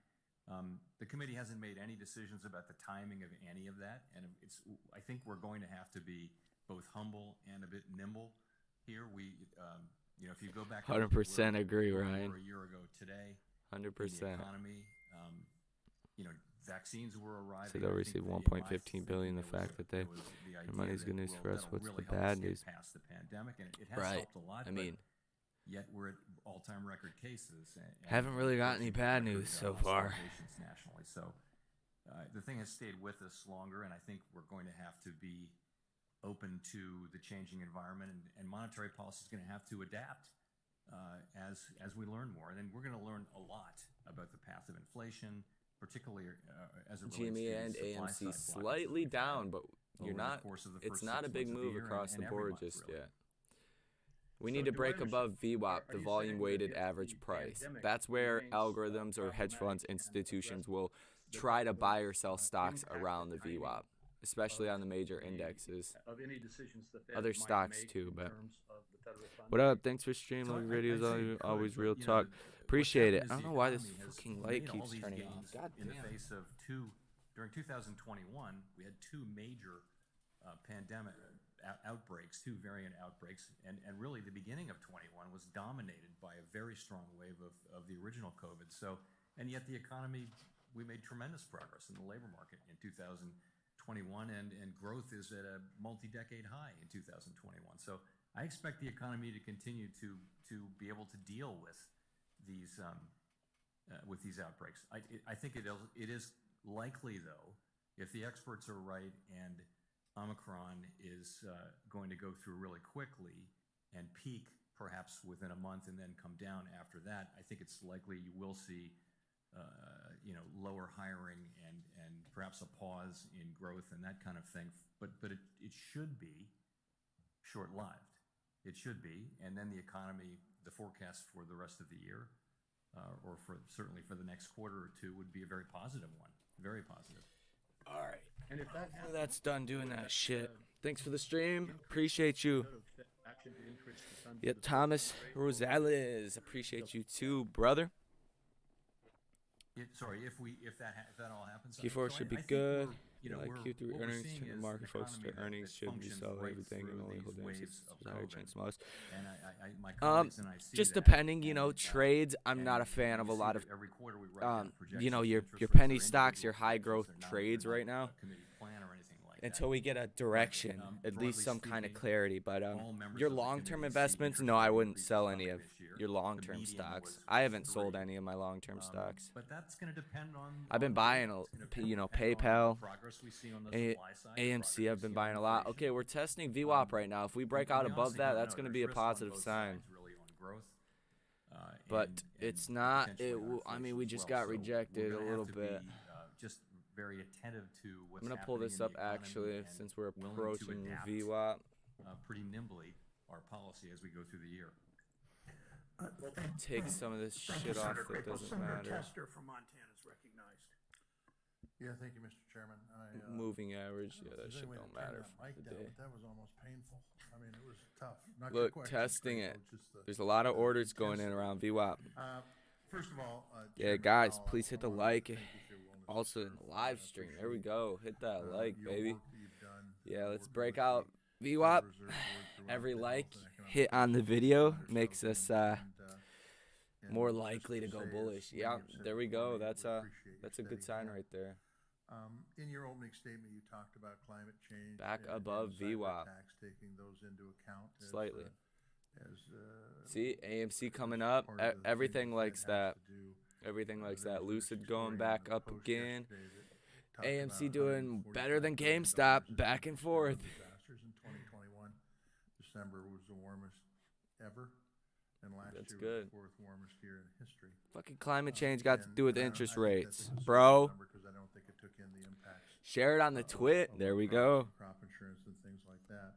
The committee hasn't made any decisions about the timing of any of that, and I think we're going to have to be both humble and a bit nimble here. If you go back, 100% agree, Ryan. Over a year ago today, 100%. The economy, vaccines were arriving. So they'll receive 1.15 billion. The fact that their money's good news for us. What's the bad news? Past the pandemic, and it has helped a lot. I mean, yet we're at all-time record cases. Haven't really got any bad news so far. Nationally, so the thing has stayed with us longer, and I think we're going to have to be open to the changing environment, and monetary policy is going to have to adapt as we learn more. And then we're going to learn a lot about the path of inflation, particularly as it relates GME to and the supply AMC side slightly down, but over the course of the it's first not 6 a big months of the move year across and the every board month, just really. yet. We need to break above VWAP, the you volume weighted saying that if average the price. pandemic That's where remains algorithms or hedge funds, problematic and institutions aggressive, will that try to would, buy or sell stocks impact around the the timing VWAP, especially on the major the- indexes. of any decisions the Fed Other might stocks make too, in but terms of the federal funds what up? rate. Thanks for streaming. So Love I'd your say videos. it could, Always but, real what's talk. Appreciate it. happened I is don't the know why this economy has fucking light made all keeps these turning gains off. God in the damn. face of during 2021, we had two major pandemic outbreaks, two variant outbreaks, and really the beginning of 21 was dominated by a very strong wave of the original COVID. So, and yet the economy, we made tremendous progress in the labor market in 2021, and growth is at a multi-decade high in 2021. So I expect the economy to continue to be able to deal with these outbreaks. I think it is likely, though, if the experts are right and Omicron is going to go through really quickly and peak perhaps within a month and then come down after that, I think it's likely you will see lower hiring and perhaps a pause in growth and that kind of thing. But it should be short-lived. It should be, and then the economy, the forecast for the rest of the year, or certainly for the next quarter or two, would be a very positive one. Very positive. All right. And if that's done doing that shit. Thanks for the stream. Appreciate you. Yeah, Thomas Rosales. Appreciate you too, brother. If that all happens, Q4 should be good. Q3 earnings turn the market focus to earnings should be solid. Everything and only hold higher chance most. Just depending, trades. I'm not a fan of a lot of, your penny stocks, your high growth trades right now. Until we get a direction, at least some kind of clarity. But your long-term investments, no, I wouldn't sell any of your long-term stocks. I haven't sold any of my long-term stocks. But that's going to depend on. I've been buying, PayPal, AMC. I've been buying a lot. Okay, we're testing VWAP right now. If we break out above that, that's going to be a positive sign. But it's not. We just got rejected a little bit. Just very attentive to what's happening. I'm going to pull this up actually, since we're approaching VWAP. Pretty nimbly our policy as we go through the year. Take some of this shit off that doesn't matter. Tester from Montana is recognized. Yeah, thank you, Mr. Chairman. Moving average, that shit don't matter for the day. That was almost painful. I mean, it was tough. Look, testing it. There's a lot of orders going in around VWAP. First of all, yeah, guys, please hit the like. Also in the live stream. There we go. Hit that like, baby. Yeah, let's break out VWAP. Every like hit on the video makes us more likely to go bullish. Yeah, there we go. That's a good sign right there. In your opening statement, you talked about climate change. Back above VWAP. Taking those into account slightly. See, AMC coming up. Everything likes that. Everything likes that. Lucid going back up again. AMC doing better than GameStop. Back and forth. In 2021, December was the warmest ever, and last That's year good. was the fourth warmest year in history. Fucking climate change got to do with interest rates, bro. Because I don't think it took in the impacts. Share it on the twit. There we go. Crop insurance and things like that.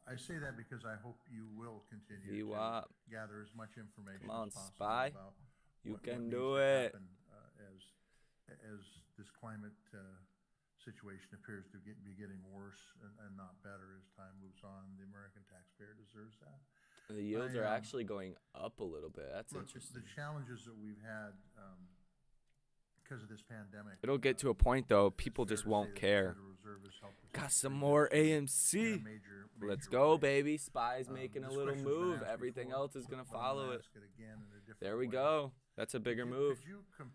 I say that because I hope you will continue to gather as much information Come on, as possible Spy. about You what can needs do to it. happen, as this climate situation appears to be getting worse and not better as time moves on. The American taxpayer deserves that. The yields are actually going up a little bit. That's look, interesting. The challenges that we've had because of this pandemic. It'll get to a point, though, people just won't care. Got some more AMC. Let's go, baby. Spy's making a little move. Everything else is going to follow it. There we go. That's a bigger move.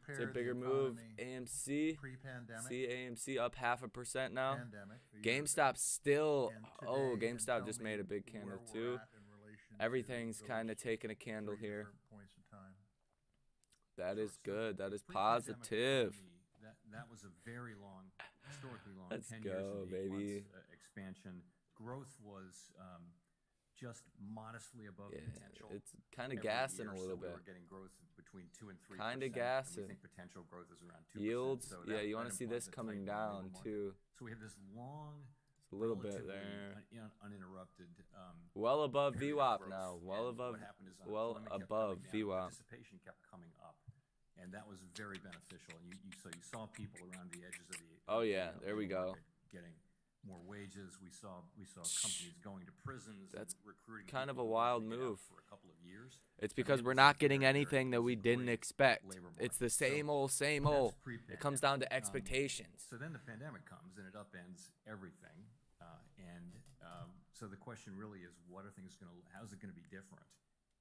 It's a bigger move. AMC. See AMC up 0.5% now. GameStop still. Oh, GameStop just made a big candle, too. Everything's kind of taking a candle here. That is good. That is positive. That was a very long, historically long, Let's 10 go, years and 8 baby. months expansion. Growth was just modestly above potential. It's kind of gassing a little bit. We're getting growth between 2 and 3%. Kind of gassing. We think potential growth is around 2%. Yields, so yeah, you want to see this coming down too. So we have this long, a little bit there, uninterrupted. Well above VWAP now. Well above VWAP. Participation kept coming up, and that was very beneficial. And you saw people around the edges of the. Oh yeah, there we go. Getting more wages. We saw companies going to prisons. That's recruiting. Kind of a wild move. For a couple of years. It's because we're not getting anything that we didn't expect. It's the same old, same old. It comes down to expectations. So then the pandemic comes and it upends everything. So the question really is, how's it going to be different?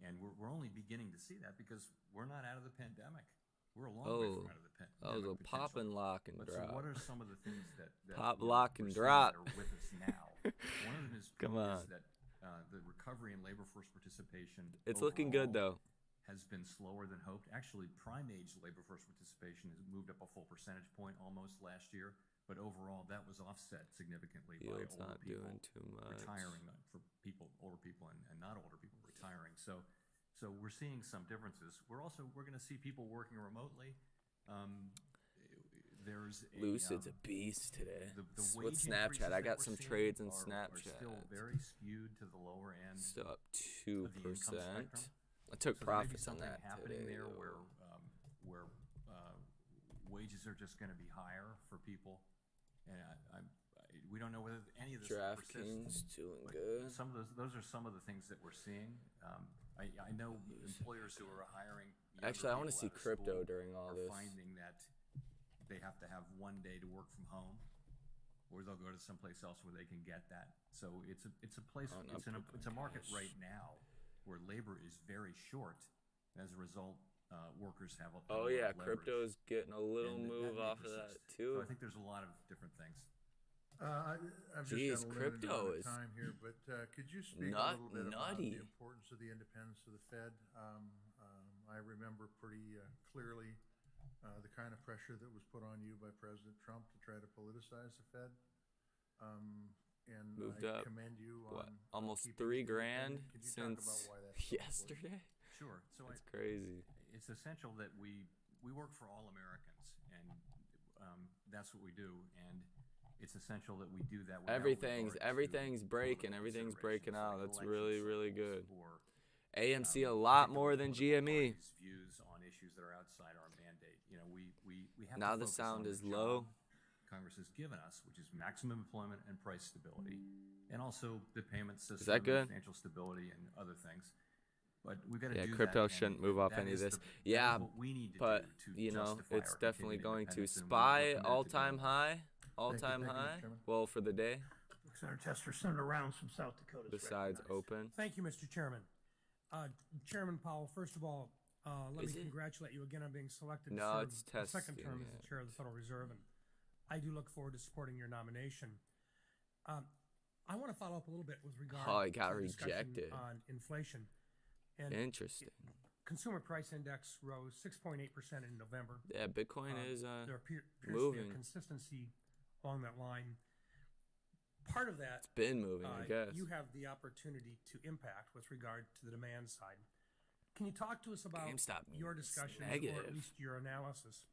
And we're only beginning to see that because we're not out of the pandemic. We're a long way from out of the pandemic. That was a pop and lock and drop. So what are some of the things that pop, lock, and drop that are with us now? One of them is, that the recovery in labor force participation. It's looking good though. Has been slower than hoped. Actually, prime age labor force participation has moved up a full percentage point almost last year. But overall, that was offset significantly by older people doing too much. Retiring, for older people and not older people retiring. So we're seeing some differences. We're going to see people working remotely, There's Lucid's a beast today. The With wage Snapchat, increases I that got we're some seeing trades in are Snapchat. still very skewed to the lower end. Still up of the income 2%. spectrum. I took So there may be profits on something that happening today. there though. where wages are just going to be higher for people, and we don't know whether any of this will DraftKings persist. doing But good. some of those are some of the things that we're seeing. I know employers who are hiring. Actually, I want to see crypto during all this. Finding that they have to have one day to work from home, or they'll go to someplace else where they can get that. So it's a place. Oh, It's a market right now where labor is very short. As a result, workers have a Oh lot yeah, of leverage. crypto's getting a little And move may off of persist. that too. So I think there's a lot of different things. I've Jeez, just got a limited crypto amount of is time here, but could you speak a little bit about nutty. the importance of the independence of the Fed? I remember pretty clearly the kind of pressure that was put on you by President Trump to try to politicize the Fed. And Moved I up, commend you What, on almost keeping $3 it grand independent. Could you talk about since why that's so important? yesterday? Sure. So It's crazy. it's essential that we work for all Americans, and that's what we do. And it's essential that we do that. Everything's breaking. Everything's breaking out. That's really, really good. AMC a lot more than GME. Views on issues that are outside our mandate. You know, we have Now to the focus sound on is the low. job Congress has given us, which is maximum employment and price stability, and also the payment system, that good? financial stability, and other things. But we've got to Yeah, do crypto that, shouldn't and move off that any of is this. that Yeah, is what we need to but do to you know, justify it's our definitely continued going to. independence, and SPY we're committed to all-time doing that. high. All-time Thank you, high. Mr. Chairman. Well, for the day. Senator Tester, Senator Rounds from South Dakota. is Besides recognized. open. Thank you, Mr. Chairman. Chairman Powell, first of all, let Is me it? congratulate you again on being selected No, to serve it's the second testing term as it. the chair of the Federal Reserve, and I do look forward to supporting your nomination. I want to follow up a little bit with regard Oh, it got to the discussion rejected. on inflation. And Interesting. Consumer price index rose 6.8% in November. Yeah, Bitcoin is There appears to be moving. a consistency along that line. Part of that, been moving, I guess. you have the opportunity to impact with regard to the demand side. Can you talk to us about GameStop your is discussions, or negative. at least your analysis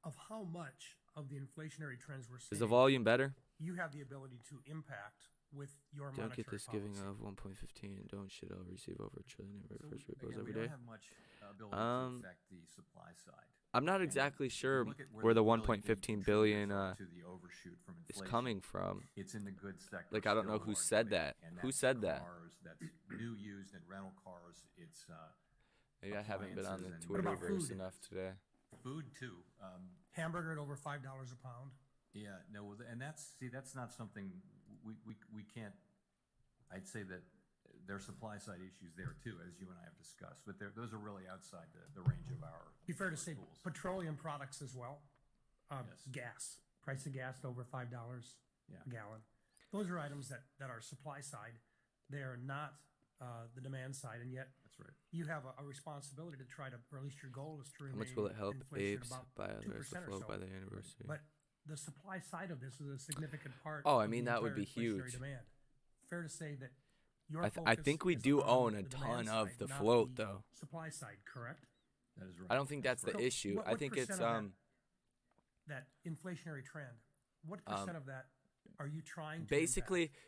of how much of the inflationary trends we're Is seeing the volume better? you have the ability to impact with your Don't monetary get this policy? giving of 1.15. Don't shit. I'll receive over $1 trillion in So first again, repos we every don't day. have much ability to affect the supply side. I'm not And exactly if you sure look at where the really big 1.15 billion contributors are to the overshoot from is inflation, coming from. it's in the goods sector. Like, I don't know still who said largely, that. and Who that's said that? Cars, that's new, used, and rental cars. It's Maybe I haven't been on the appliances and- Twitterverse food? enough today. food too. Hamburger at over $5 a pound. Yeah, no, and that's not something we can't. I'd say that there are supply side issues there too, as you and I have discussed, but those are really outside the range of our. Be fair to say tools. petroleum products as well. Yes. Gas. Price of gas over $5 Yeah. a gallon. Those are items that are supply side. They are not the demand side, and yet That's right. you have a responsibility to try to, or at least your goal is to How remain much will it help inflation apes about by 2% others to or float so. by the anniversary? But the supply side of this is a significant part. Oh, I of mean, the that would entire be inflationary huge. Demand. Fair to say that your I focus think we is do on own a the demand ton of side, the not float, the though. Supply side, correct? That is right. I don't think that's the So issue. I what think it's percent of that inflationary trend. What percent of that are you trying to basically impact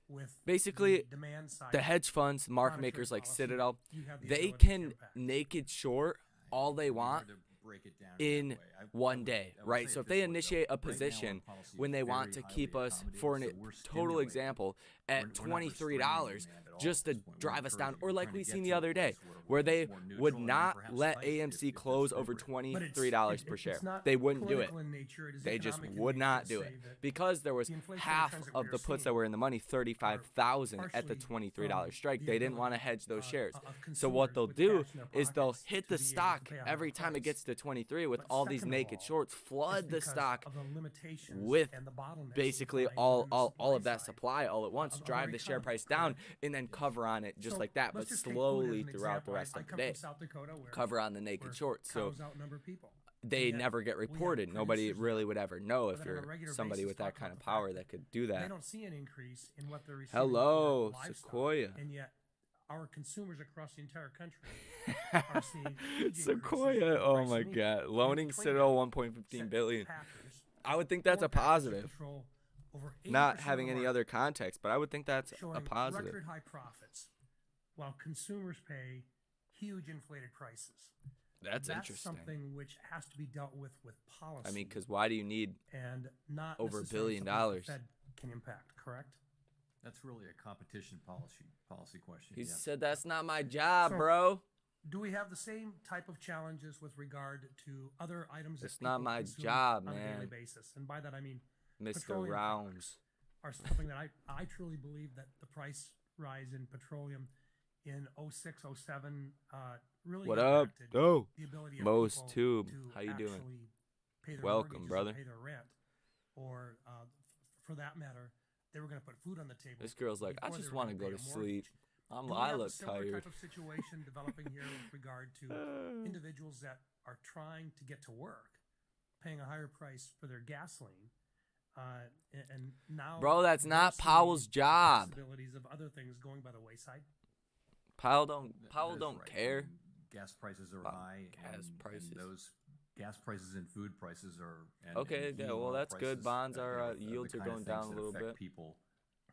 with basically the demand side? the hedge funds, market monetary makers like policy Citadel, you have the they ability to can impact? naked short all they want To break it down in that way. I one would- day, I would right? say So it if they this way, though. initiate a Right now, our position policy when is they very want to highly keep us, accommodative, for a so we're total stimulating. example, We're at not $23 restraining demand at all just at to this point. We're drive us down, encouraging- or we're like trying to we get seen to the a other day, place where where we're they more neutral would and not perhaps let spike AMC if close it's over appropriate. But it's- $23 per it's share. not They wouldn't do it. political in nature, it is They just economic in would nature not to do say it that because there was the inflationary half trends that of we the are puts that seeing were in the money, 35,000 at the partially $23 from strike. the They didn't want to ability, hedge those of shares. So what consumers they'll with do cash in their is they'll pockets hit to the be able to stock pay a every higher time it price. gets to 23 with But all these second of naked all, shorts, it's flood the because stock of the limitations with and the bottlenecks basically we find all on the all of supply that side supply all at once, of our drive the share economy, price down, correct? and then cover on it just So like that, but let's just take food as slowly an throughout the example. rest I of the come day. from South Dakota where Cover on the naked where shorts. So cows outnumber people. they And yet never get we have reported. Nobody producers really would ever know if that on a you're regular somebody basis with that talk kind about of the power fact that could do They that. don't see an increase in what they're receiving Hello, for livestock, Sequoia. and yet our consumers across the entire country are seeing huge Sequoia, increases in oh price my of meat. God, And loaning between Citadel that, 1.15 billion. Packers, I would think that's a four packers positive. control over 80% Not having of the any market, other context, but I would think that's a showing positive. record high profits, while consumers pay huge inflated prices. That's interesting. Something which has to be dealt with policy. I mean, because why do you need and not over $1 billion? something that the Fed can impact, correct? That's really a competition policy question. He yes. said that's not my job, So, bro. Do we have the same type of challenges with regard to other items It's that not people my consume job, on a daily man. basis? And by that I mean Mr. petroleum Rounds. products are something that I truly believe that the price rise in petroleum in 06, 07 really What up? impacted Oh, the ability of Mo's people Tube. to How you doing? actually pay their Welcome, mortgages brother. and pay their rent, or for that matter, they were going to put food on the table. This girl's like, I before they just were want to gonna go pay to a mortgage. sleep. Do we I have a look similar tired. type of situation developing here with regard to individuals that are trying to get to work, paying a higher price for their gasoline, and now, Bro, that's they're not seeing Powell's the job. possibilities of other things going by the wayside? Powell That is don't right. care. Gas prices are About high. gas prices. And those gas prices and food prices are. And, Okay, and yeah, heating well, oil that's good. prices, Bonds you are, know, yields the are kind of going things down a that little affect bit. people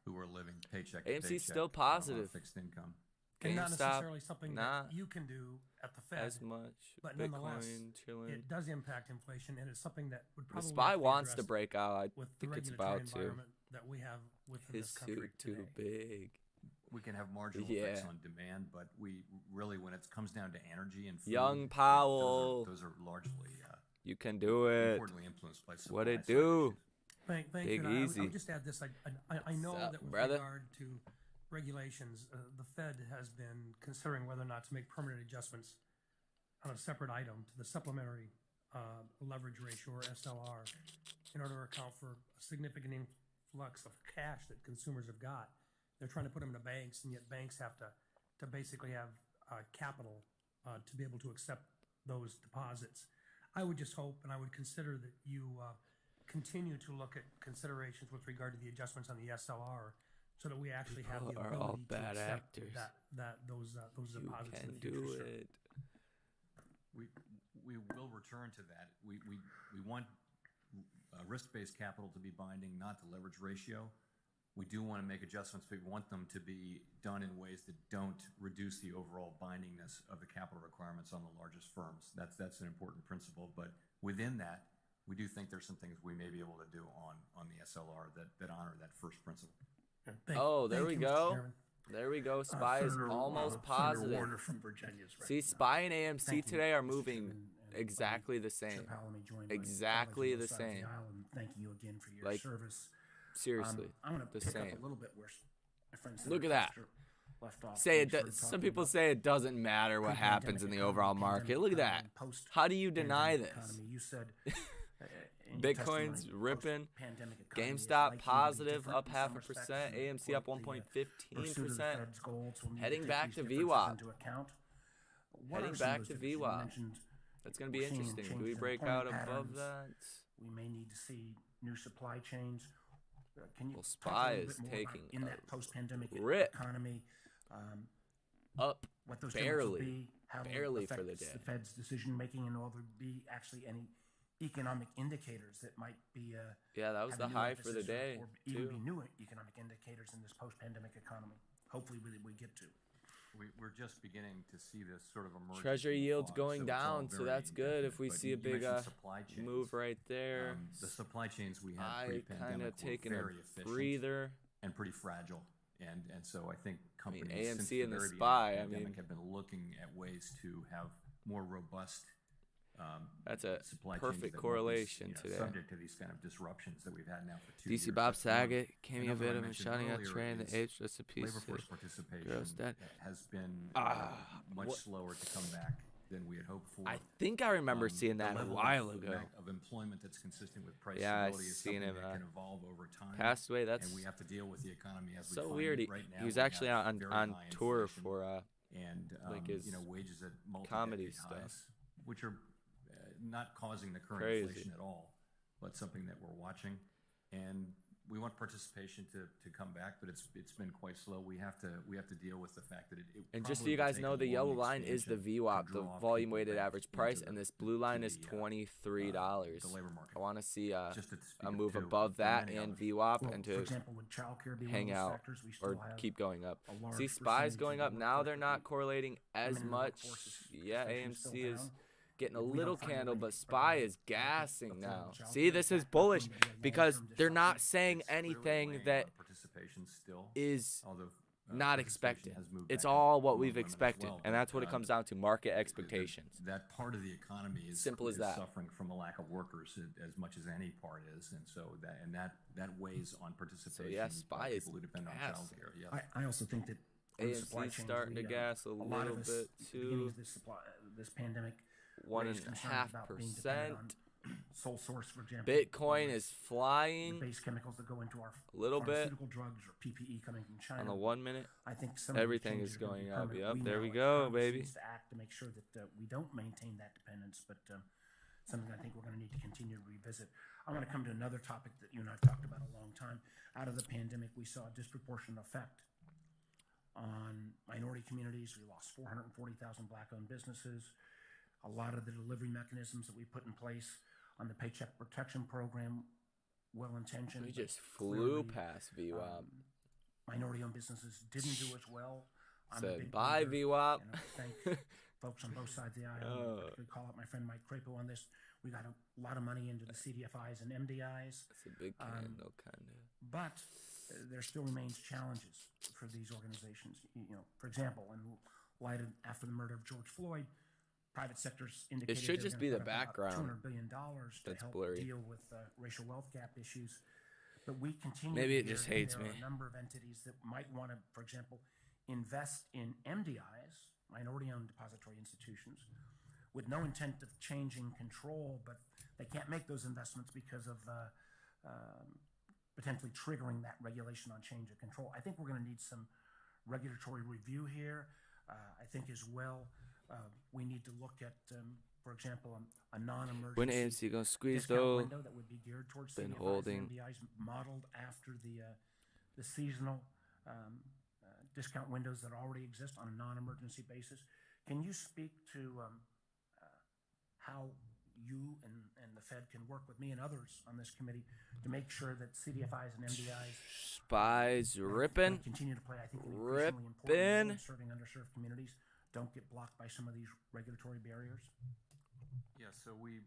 who are living paycheck to AMC's paycheck still on a positive. fixed income. And not GameStop, necessarily something not that you can do at the Fed, as much. but nonetheless, Bitcoin chilling. it does impact inflation, and it's something that would The probably SPY have to be wants to addressed break out. I with the think it's regulatory about to. environment that we have within His this country suit too today. big. We can have marginal effects on demand, but we really, when it comes down to energy and food, Young Powell. those are largely You can do it. importantly influenced by supply What it side do? issues. Thank Big you. And I easy. would just add this. I know What's up, that with brother? regard to regulations, the Fed has been considering whether or not to make permanent adjustments on a separate item to the supplementary leverage ratio, or SLR, in order to account for a significant influx of cash that consumers have got. They're trying to put them into banks, and yet banks have to basically have capital to be able to accept those deposits. I would just hope, and I would consider that you continue to look at considerations with regard to the adjustments on the SLR, so that we actually have the People are all ability to bad accept actors. those You deposits in can the do future. it. We will return to that. We want risk-based capital to be binding, not the leverage ratio. We do want to make adjustments, but we want them to be done in ways that don't reduce the overall bindingness of the capital requirements on the largest firms. That's an important principle. But within that, we do think there's some things we may be able to do on the SLR that honor that first principle. There we Mr. go. Chairman. There we go. SPY is almost Senator positive. Warner from Virginia is See, SPY and AMC today are moving exactly the same. Exactly the same. Thank you again for your Like, service. seriously, I'm going to the pick same. up a little bit where my friend Look Senator at that. Foster left off. Say when it. he started Some talking people about say it doesn't matter what pre-pandemic happens in the economy, overall market. pandemic Look at that. economy, post- How do you deny pandemic this? economy. You said in your Bitcoin's testimony, ripping. post-pandemic economy is GameStop likely to be positive, different up in half some a respects, percent. and, AMC quote, up 1.15%. pursuit of the Fed's goals will need Heading to take back these to differences VWAP. into account. What Heading are some of back those to differences? You VWAP. mentioned That's going to be we're seeing interesting. Do we changes in break employment out above patterns. that? We may need to see new supply chains. Can you Well, talk a SPY little is bit more taking about in a that post-pandemic rip. economy, Up what those differences will barely. be, how it Barely for affects the day. the Fed's decision-making, and will there be actually any economic indicators that might be Yeah, that was have the a new high for the emphasis day, or even too. be new economic indicators in this post-pandemic economy? Hopefully we get to. We're just beginning to see this sort of emerge. Treasury from the yields fog, going so it's all down, so very that's good. If definite. we But see a you big mentioned supply chains. move right there, The supply chains we had I pre-pandemic kind were of taking very a efficient breather. and pretty fragile. And so I think companies AMC since the and the very SPY, beginning of the I pandemic mean- have been looking at ways to have more robust That's a supply chains perfect that won't be, correlation today. subject to these kind of disruptions that we've had now for 2 years. DC Bob That's one. Saget, Cameo Another I Vitamin, mentioned shouting out earlier Trey, is the H, just a piece labor of force participation gross debt. has been much what- slower to come back than we had hoped for. I think I remember seeing The that a level while of, ago. of employment that's consistent with price Yeah, I stability is seen something him, that can evolve over time. Passed away. That's and we have to deal with the economy as we so find weird. it right now. He was we actually have on very on high tour inflation for and like his wages at comedy multi-decade stuff. highs, which are not causing the current Crazy. inflation at all, but something that we're watching. And we want participation to come back, but it's been quite slow. We have to deal with the fact that it And just so probably you will guys take know, a the long yellow line is the expansion to VWAP, the draw volume people weighted back average into price, and this blue line is the $23. labor market. I want to see Just to a speak move to above that many and others. VWAP Well, and for to example, would childcare be hang one of those out sectors? We still or have keep going up. a large See, SPY's percentage going of up the now. They're workforce not that correlating as women in the much. workforce is Yeah, especially still AMC is down. getting a If we don't little find a candle, way but to SPY provide is adequate gassing now. affordable childcare, See, this is that bullish will be a because long-term they're not disruption. saying It's clearly anything weighing that on participation still, is although not participation expected. has moved It's back up all what among we've women as expected, well, and but, that's what it comes down to: market expectations. That part of the economy is Simple as is that. suffering from a lack of workers as much as any part is, and so that weighs on participation. yeah, by SPY is people who depend on gas. childcare. Yes. I also think that on the supply AMC's chain, starting to gas a lot little of us, bit at the beginning too. of this pandemic, raised concerns about being dependent on 1.5%. sole source, for example. Bitcoin whether is it's the flying base chemicals that go into our a little bit pharmaceutical drugs or PPE coming from China. on the 1 minute. I think some of these Everything changes is are gonna be going up. permanent. Yep, there know we as go, Congress baby. needs to act to make sure that we don't maintain that dependence, but something I think we're going to need to continue to revisit. I want to come to another topic that you and I've talked about a long time. Out of the pandemic, we saw a disproportionate effect on minority communities. We lost 440,000 black-owned businesses. A lot of the delivery mechanisms that we put in place on the Paycheck Protection Program, well-intentioned. We but just flew clearly, past VWAP. Minority-owned businesses didn't do as well. I'm a Said big bye, believer, VWAP. and I thank folks on both sides of the aisle. I could call out my friend Mike Crapo on this. We got a lot of money into the CDFIs and MDIs. It's a big candle, kind of. But there still remains challenges for these organizations. For example, in light of after the murder of George Floyd, private sectors indicated should they're just gonna be the put up about background. $200 billion to That's help blurry. deal with racial wealth gap issues. But we continue. Maybe to it hear just that hates there me. are a number of entities that might want to, for example, invest in MDIs, minority-owned depository institutions, with no intent of changing control, but they can't make those investments because of potentially triggering that regulation on change of control. I think we're going to need some regulatory review here. I think as well, we need to look at, for example, a non-emergency When AMC gonna squeeze discount though? window that would be geared towards Been CDFIs holding. and MDIs, modeled after the seasonal discount windows that already exist on a non-emergency basis. Can you speak to how you and the Fed can work with me and others on this committee to make sure that CDFIs and MDIs SPY's ripping. continue to play, I think, an increasingly important role Ripping. in serving underserved communities, don't get blocked by some of these regulatory barriers? Yeah, so we've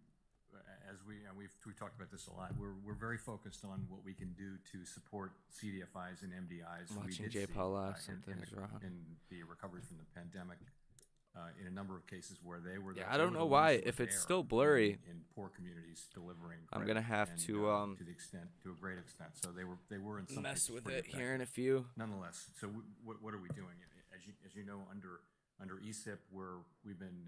talked about this a lot. We're very focused on what we can do to support CDFIs and MDIs. I'm We watching did J. see, Powell laugh. in Something's wrong. in the recovery from the pandemic, in a number of cases where they were. Yeah, I don't know why. If it's still blurry, in poor communities delivering, I'm gonna have and, to to a great extent. So they were in some mess cases with pretty it here in a effective. few. Nonetheless, so what are we doing? As you know, under ESIP, we've been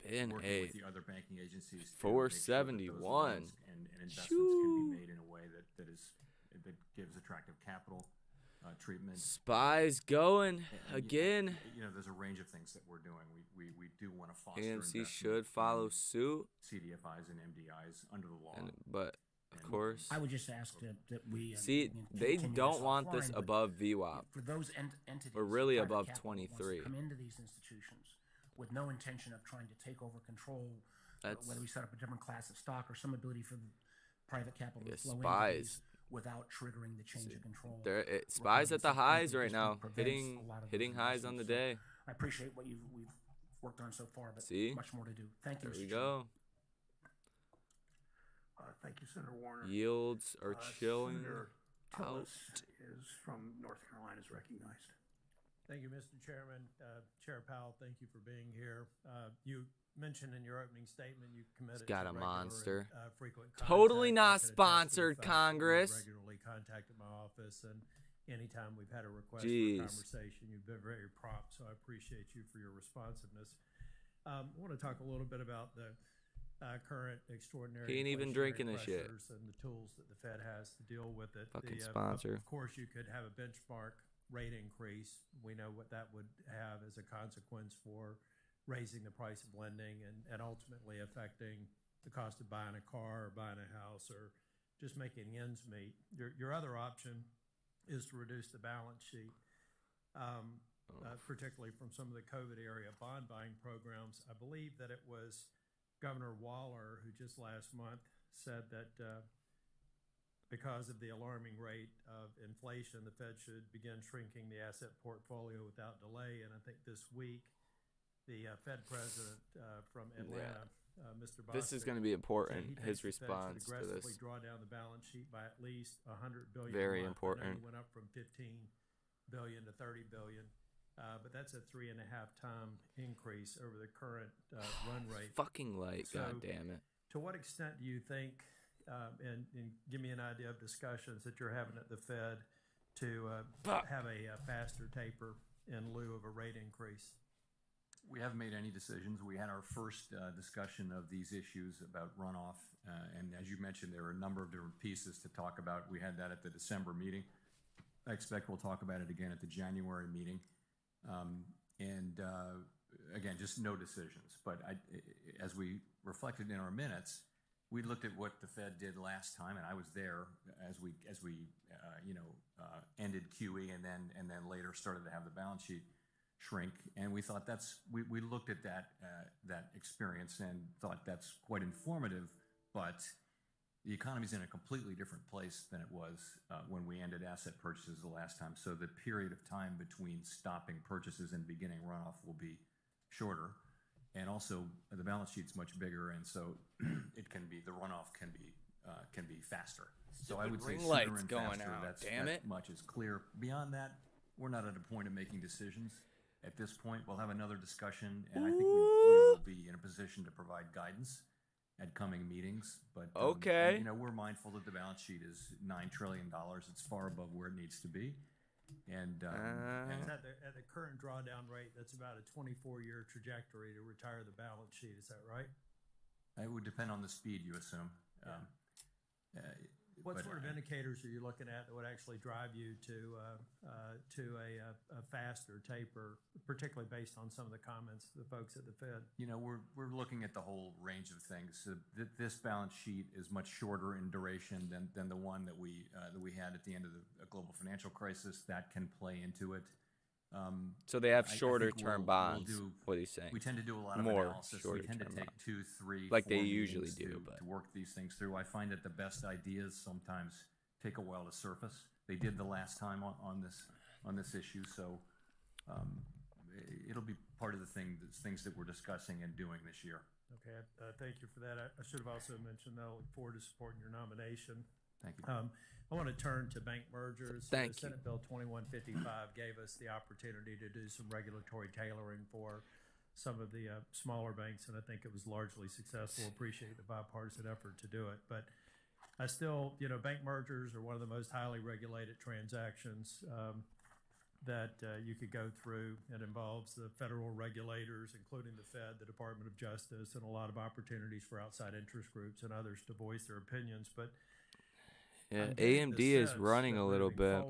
Been working with a the other banking agencies to make sure that those 471. loans and investments can be made in a way that gives attractive capital treatment. SPY's going And, again. there's a range of things that we're doing. We do want to foster AMC investment should follow in suit, CDFIs and MDIs under the law. but of course, I would just ask that we see, we they continue don't this want this offline, but above VWAP. for those entities, Or really private above capital that wants to 23. come into these institutions with no intention of trying to take over control, That's- whether we set up a different class of stock or some ability for the private capital to Yeah, flow into SPYs. these without triggering the change of control. SPY's at the requirements that highs frankly right just now, prevents a lot of hitting those highs on the investments. day. So I appreciate what we've worked on so far, but See? much more to do. Thank you, There we Mr. Chairman. go. Thank you, Senator Warner. Yields are chilling Senator out. Tillis is from North Carolina, is recognized. Thank you, Mr. Chairman. Chair Powell, thank you for being here. You mentioned in your opening statement you committed got to a regular monster. and, frequent Totally contact. not I can attest to the sponsored, fact that you've Congress. regularly contacted my office, and anytime we've had a request Jeez. for a conversation, you've been very prompt, so I appreciate you for your responsiveness. I want to talk a little bit about the current extraordinary He ain't even inflationary drinking this shit. pressures and the tools that the Fed has to deal with it. Fucking sponsor. Of course, you could have a benchmark rate increase. We know what that would have as a consequence for raising the price of lending and ultimately affecting the cost of buying a car or buying a house or just making ends meet. Your other option is to reduce the balance sheet, particularly from some of the COVID area bond buying programs. I believe that it was Governor Waller who just last month said that because of the alarming rate of inflation, the Fed should begin shrinking the asset portfolio without delay. And I think this week, the Fed president from Atlanta, Mr. Bostic, this is going to be important. His response to aggressively this. draw down the balance sheet by at least $100 billion. Very a month. important. I know you went up from $15 billion to $30 billion, but that's a 3.5 time increase over the current run rate. Fucking light, so, God damn it. To what extent do you think, and give me an idea of discussions that you're having at the Fed to have a faster taper in lieu of a rate increase? We haven't made any decisions. We had our first discussion of these issues about runoff, and as you mentioned, there are a number of different pieces to talk about. We had that at the December meeting. I expect we'll talk about it again at the January meeting. Again, just no decisions. But as we reflected in our minutes, we looked at what the Fed did last time, and I was there as we ended QE and then later started to have the balance sheet shrink, and we thought we looked at that experience and thought that's quite informative, but the economy's in a completely different place than it was when we ended asset purchases the last time. So the period of time between stopping purchases and beginning runoff will be shorter. And also, the balance sheet's much bigger, and so the runoff can be faster. So I would say sooner and faster. That much is clear. Beyond that, we're not at a point of making decisions at this point. We'll have another discussion, and I think we will be in a position to provide guidance at coming meetings. But we're mindful that the balance sheet is $9 trillion. It's far above where it needs to be. And at the current drawdown rate, that's about a 24-year trajectory to retire the balance sheet. Is that right? It would depend on the speed, you assume. What sort of indicators are you looking at that would actually drive you to a faster taper, particularly based on some of the comments of the folks at the Fed? We're looking at the whole range of things. This balance sheet is much shorter in duration than the one that we had at the end of the global financial crisis. That can play into it. So they have shorter-term bonds. What are you saying? We tend to do a lot of more analysis. We tend to take 2, 3, like 4 they usually meetings do, to work these things through. I find that the best ideas sometimes take a while to surface. They did the last time on this issue, so it'll be part of the things that we're discussing and doing this year. Okay, thank you for that. I should have also mentioned that I look forward to supporting your nomination. Thank you. I want to turn to bank mergers. Thank you. Senate Bill 2155 gave us the opportunity to do some regulatory tailoring for some of the smaller banks, and I think it was largely successful. Appreciate the bipartisan effort to do it. But I still, bank mergers are one of the most highly regulated transactions that you could go through. It involves the federal regulators, including the Fed, the Department of Justice, and a lot of opportunities for outside interest groups and others to voice their opinions. But yeah, AMD is running a little bit.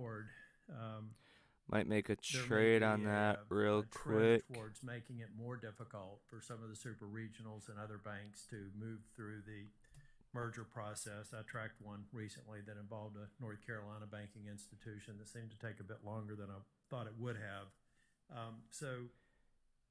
Might make a trade on that real quick. Towards making it more difficult for some of the super regionals and other banks to move through the merger process. I tracked one recently that involved a North Carolina banking institution that seemed to take a bit longer than I thought it would have. So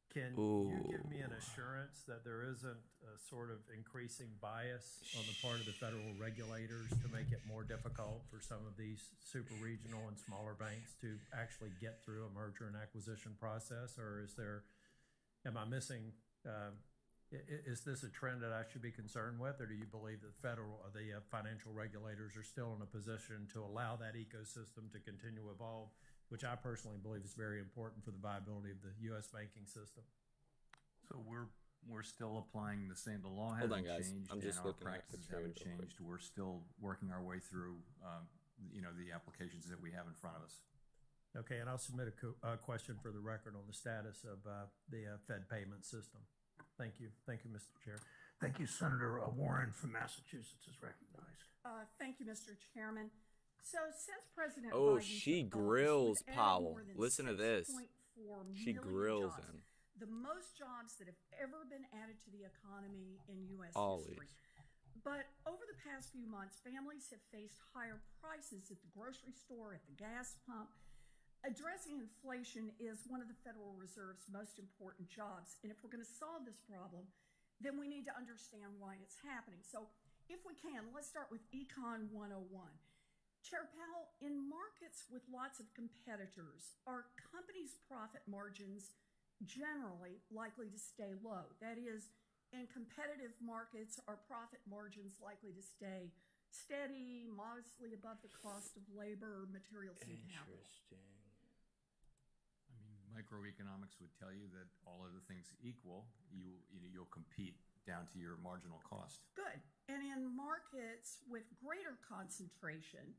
can you give me an assurance that there isn't a sort of increasing bias on the part of the federal regulators to make it more difficult for some of these super regional and smaller banks to actually get through a merger and acquisition process? Or am I missing, is this a trend that I should be concerned with? Or do you believe that the financial regulators are still in a position to allow that ecosystem to continue to evolve, which I personally believe is very important for the viability of the U.S. banking system? So we're still applying the same. The law hasn't changed, I'm just and our looking at the practices trade haven't changed. We're still working our way through, the applications that we have in front of us. Okay, and I'll submit a question for the record on the status of the Fed payment system. Thank you. Thank you, Mr. Chair. Thank you. Senator Warren from Massachusetts is recognized. Thank you, Mr. Chairman. So since President Oh, Biden she took office, grills we've added Powell. more than Listen to this. 6.4 She million grills jobs, him. the most jobs that have ever been added to the economy in U.S. Always. history. But over the past few months, families have faced higher prices at the grocery store, at the gas pump. Addressing inflation is one of the Federal Reserve's most important jobs. And if we're going to solve this problem, then we need to understand why it's happening. So if we can, let's start with Econ 101. Chair Powell, in markets with lots of competitors, are companies' profit margins generally likely to stay low? That is, in competitive markets, are profit margins likely to stay steady, modestly above the cost of labor, materials, and capital? Interesting. I mean, microeconomics would tell you that all other things equal, you'll compete down to your marginal cost. Good. And in markets with greater concentration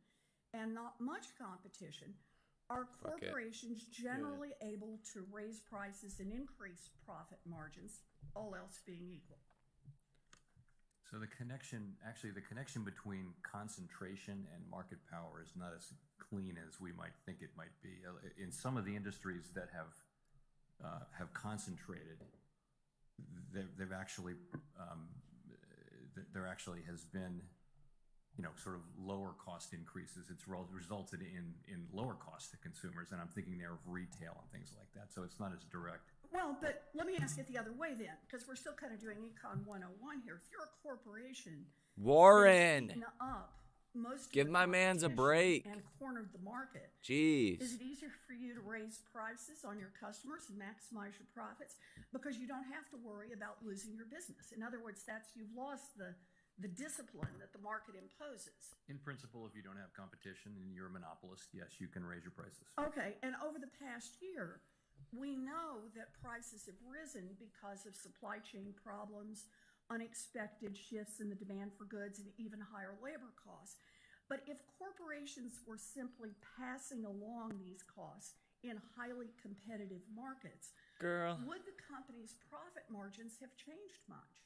and not much competition, are corporations generally able to raise prices and increase profit margins, all else being equal? So the connection between concentration and market power is not as clean as we might think it might be. In some of the industries that have concentrated, there actually has been, sort of lower cost increases. It's resulted in lower cost to consumers, and I'm thinking there of retail and things like that. So it's not as direct. Well, but let me ask it the other way then, because we're still kind of doing Econ 101 here. If you're a corporation, Warren, up most give my man's a break. And cornered the market. Jeez. Is it easier for you to raise prices on your customers and maximize your profits because you don't have to worry about losing your business? In other words, you've lost the discipline that the market imposes. In principle, if you don't have competition and you're a monopolist, yes, you can raise your prices. Okay, and over the past year, we know that prices have risen because of supply chain problems, unexpected shifts in the demand for goods, and even higher labor costs. But if corporations were simply passing along these costs in highly competitive markets, would the company's profit margins have changed much?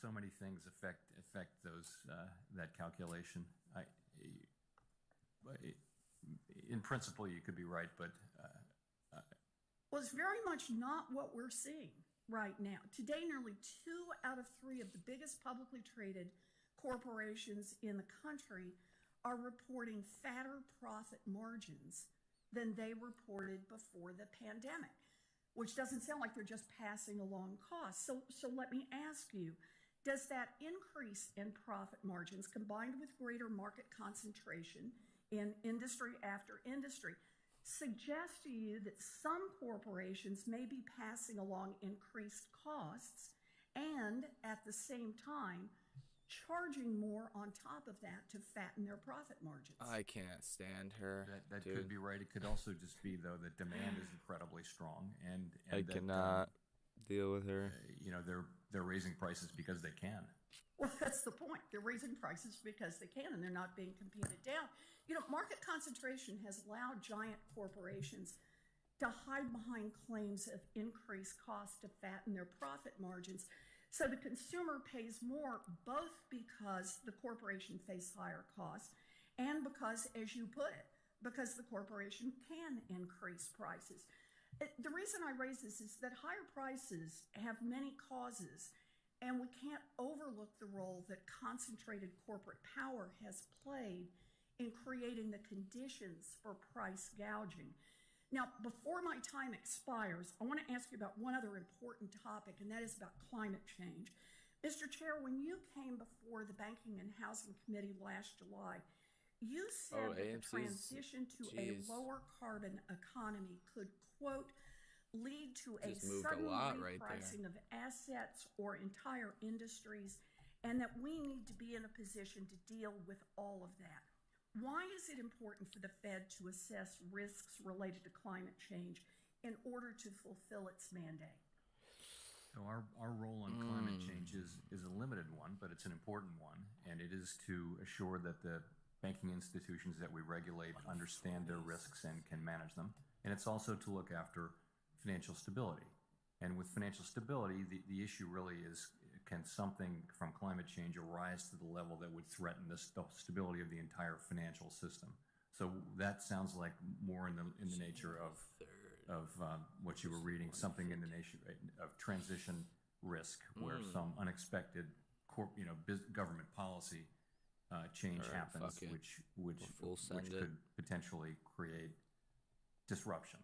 So many things affect that calculation. In principle, you could be right, but well, it's very much not what we're seeing right now. Today, nearly 2 out of 3 of the biggest publicly traded corporations in the country are reporting fatter profit margins than they reported before the pandemic, which doesn't sound like they're just passing along costs. So let me ask you, does that increase in profit margins combined with greater market concentration in industry after industry suggest to you that some corporations may be passing along increased costs and at the same time charging more on top of that to fatten their profit margins? I can't stand her. That could be right. It could also just be, though, that demand is incredibly strong, and I cannot deal with her. They're raising prices because they can. Well, that's the point. They're raising prices because they can, and they're not being competed down. Market concentration has allowed giant corporations to hide behind claims of increased costs to fatten their profit margins. So the consumer pays more, both because the corporation faces higher costs and because, as you put it, because the corporation can increase prices. The reason I raise this is that higher prices have many causes, and we can't overlook the role that concentrated corporate power has played in creating the conditions for price gouging. Now, before my time expires, I want to ask you about one other important topic, and that is about climate change. Mr. Chair, when you came before the Banking and Housing Committee last July, you said that the transition to a lower carbon economy could, quote, lead to a sudden repricing of assets or entire industries, and that we need to be in a position to deal with all of that. Why is it important for the Fed to assess risks related to climate change in order to fulfill its mandate? So our role on climate change is a limited one, but it's an important one, and it is to assure that the banking institutions that we regulate understand their risks and can manage them. And it's also to look after financial stability. And with financial stability, the issue really is, can something from climate change arise to the level that would threaten the stability of the entire financial system? So that sounds like more in the nature of what you were reading, something in the nature of transition risk, where some unexpected government policy change happens, which could potentially create disruption.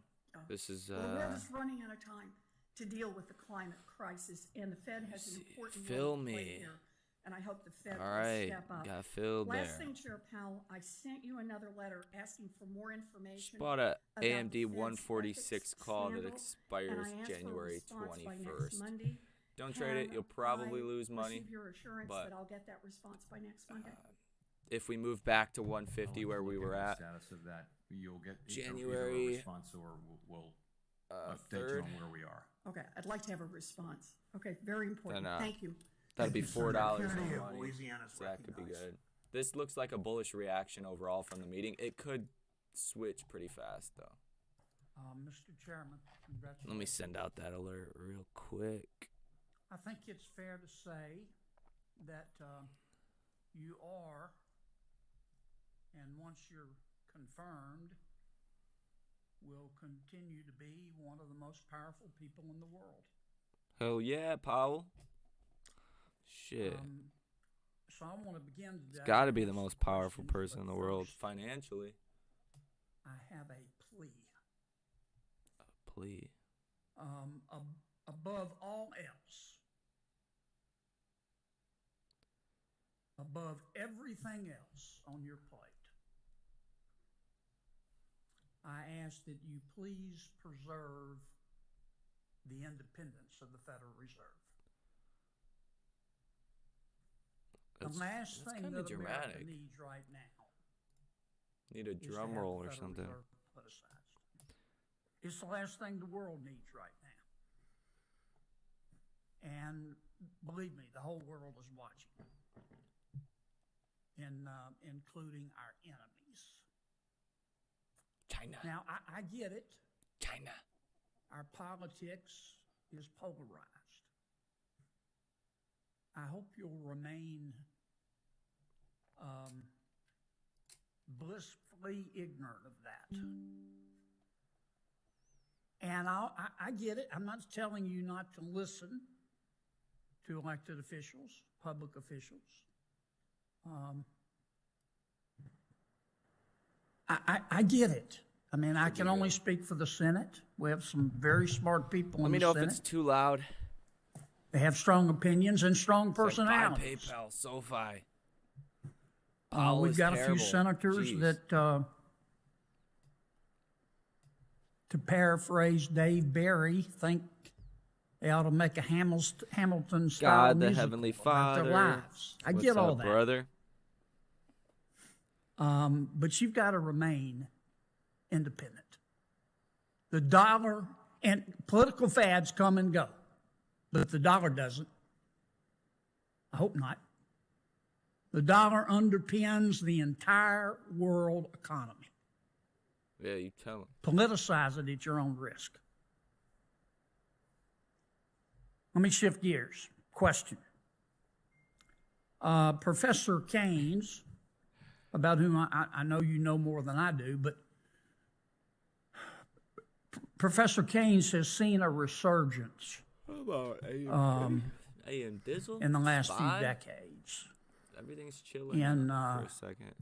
This is Well, we're just running out of time to deal with the climate crisis, and the Fed has an important role to play here. And I hope the Fed will step up. Got filled Last there. thing, Chair Powell, I sent you another letter asking for more information. Bought a about AMD the Fed's 146 ethics call that scandal, expires and I asked for a January response by next 21st. Monday. Don't trade it. You'll probably lose money. Receive your assurance but that I'll get that response by next Monday. if we move back to 150 where we were at, status of that, you'll get January, either a response or we'll update you on where we are. Okay, I'd like to have a response. Okay, very important. Thank you. That'd be $4 on money. Louisiana's So that could be good. This looks like a bullish reaction overall from the meeting. It could switch pretty fast, though. Mr. Chairman, congratulations. Let me send out that alert real quick. I think it's fair to say that you are, and once you're confirmed, will continue to be one of the most powerful people in the world. Hell yeah, Powell. Shit. So I want to begin today. It's got to be the most powerful person in the world financially. I have a plea. A plea. Above all else, above everything else on your plate, I ask that you please preserve the independence of the Federal Reserve. The last thing that America needs right now. Need a drum roll or something. It's the last thing the world needs right now. And believe me, the whole world is watching, including our enemies. China. Now, I get it. China. Our politics is polarized. I hope you'll remain blissfully ignorant of that. And I get it. I'm not telling you not to listen to elected officials, public officials. I get it. I mean, I can only speak for the Senate. We have some very smart people in the Senate. Let me know if it's too loud. They have strong opinions and strong personalities. Like PayPal, SoFi. We've got a few senators that, to paraphrase Dave Barry, think they ought to make a Hamilton-style God, the musical Heavenly about Father. their lives. I get all that, brother. But you've got to remain independent. The dollar and political fads come and go, but the dollar doesn't. I hope not. The dollar underpins the entire world economy. Yeah, you tell them. Politicize it at your own risk. Let me shift gears. Question. Professor Keynes, about whom I know you know more than I do, but Professor Keynes has seen a resurgence How about AM Dizzle? in the last few decades. Everything's chilling for a second.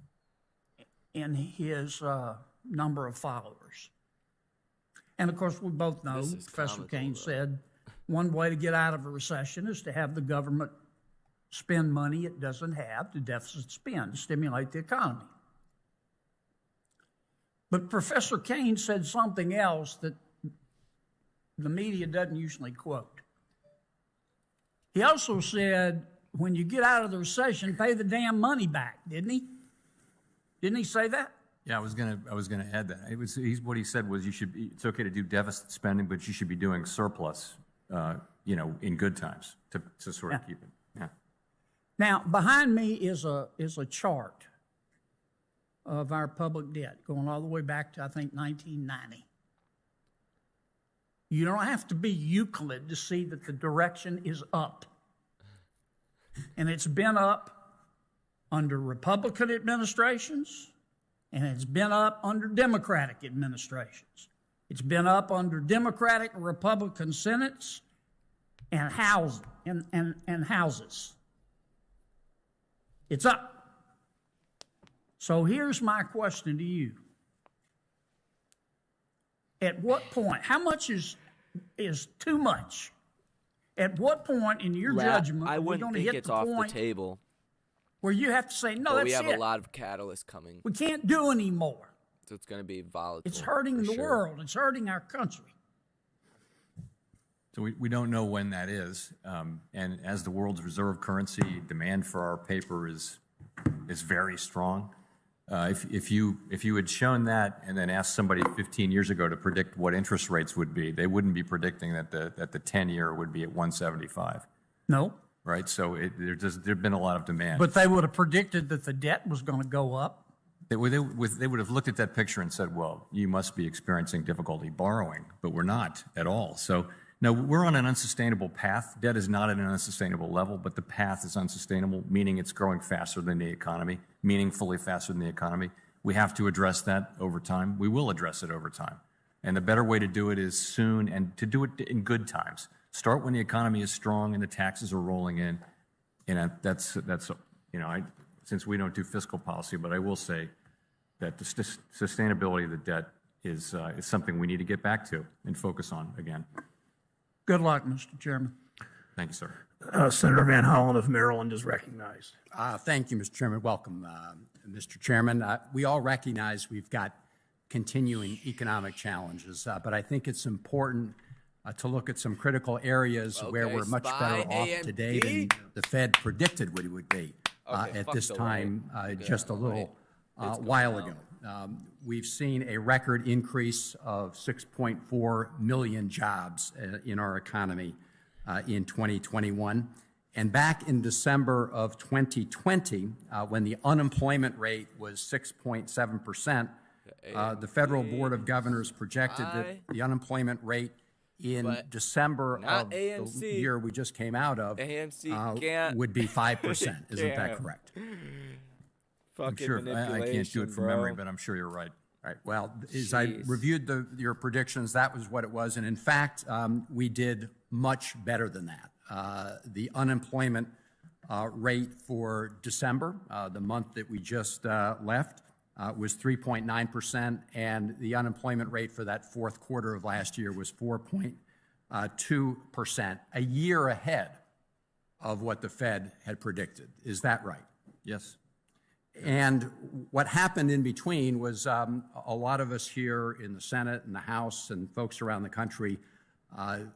In his number of followers. And of course, we both know, Professor Keynes said, one way to get out of a recession is to have the government spend money it doesn't have, to deficit spend, to stimulate the economy. But Professor Keynes said something else that the media doesn't usually quote. He also said, when you get out of the recession, pay the damn money back, didn't he? Didn't he say that? Yeah, I was gonna add that. What he said was it's okay to do deficit spending, but you should be doing surplus, in good times to sort of keep it. Yeah. Now, behind me is a chart of our public debt going all the way back to, I think, 1990. You don't have to be Euclid to see that the direction is up. And it's been up under Republican administrations, and it's been up under Democratic administrations. It's been up under Democratic and Republican Senates and houses. It's up. So here's my question to you. At what point, how much is too much? At what point in your judgment are we going to hit the point off the table where you have to say, no, but that's we have it. a lot of catalysts coming. We can't do anymore. So it's going to be volatile. It's hurting the world. It's hurting our country. So we don't know when that is. And as the world's reserve currency, demand for our paper is very strong. If you had shown that and then asked somebody 15 years ago to predict what interest rates would be, they wouldn't be predicting that the 10-year would be at 175. No. Right? So there'd been a lot of demand. But they would have predicted that the debt was going to go up. They would have looked at that picture and said, well, you must be experiencing difficulty borrowing, but we're not at all. So no, we're on an unsustainable path. Debt is not at an unsustainable level, but the path is unsustainable, meaning it's growing faster than the economy, meaningfully faster than the economy. We have to address that over time. We will address it over time. And the better way to do it is soon and to do it in good times. Start when the economy is strong and the taxes are rolling in. And that's since we don't do fiscal policy, but I will say that the sustainability of the debt is something we need to get back to and focus on again. Good luck, Mr. Chairman. Thank you, sir. Senator Van Hollen of Maryland is recognized. Thank you, Mr. Chairman. Welcome, Mr. Chairman. We all recognize we've got continuing economic challenges, but I think it's important to look at some critical areas where we're much better off today than the Fed predicted we would be at this time just a little while ago. We've seen a record increase of 6.4 million jobs in our economy in 2021. And back in December of 2020, when the unemployment rate was 6.7%, the Federal Board of Governors projected that the unemployment rate in December of the year we just came out of would be 5%. Isn't that correct? I'm sure I can't do it from memory, but I'm sure you're right. All right. Well, as I reviewed your predictions, that was what it was. And in fact, we did much better than that. The unemployment rate for December, the month that we just left, was 3.9%, and the unemployment rate for that fourth quarter of last year was 4.2%, a year ahead of what the Fed had predicted. Is that right? Yes. And what happened in between was a lot of us here in the Senate and the House and folks around the country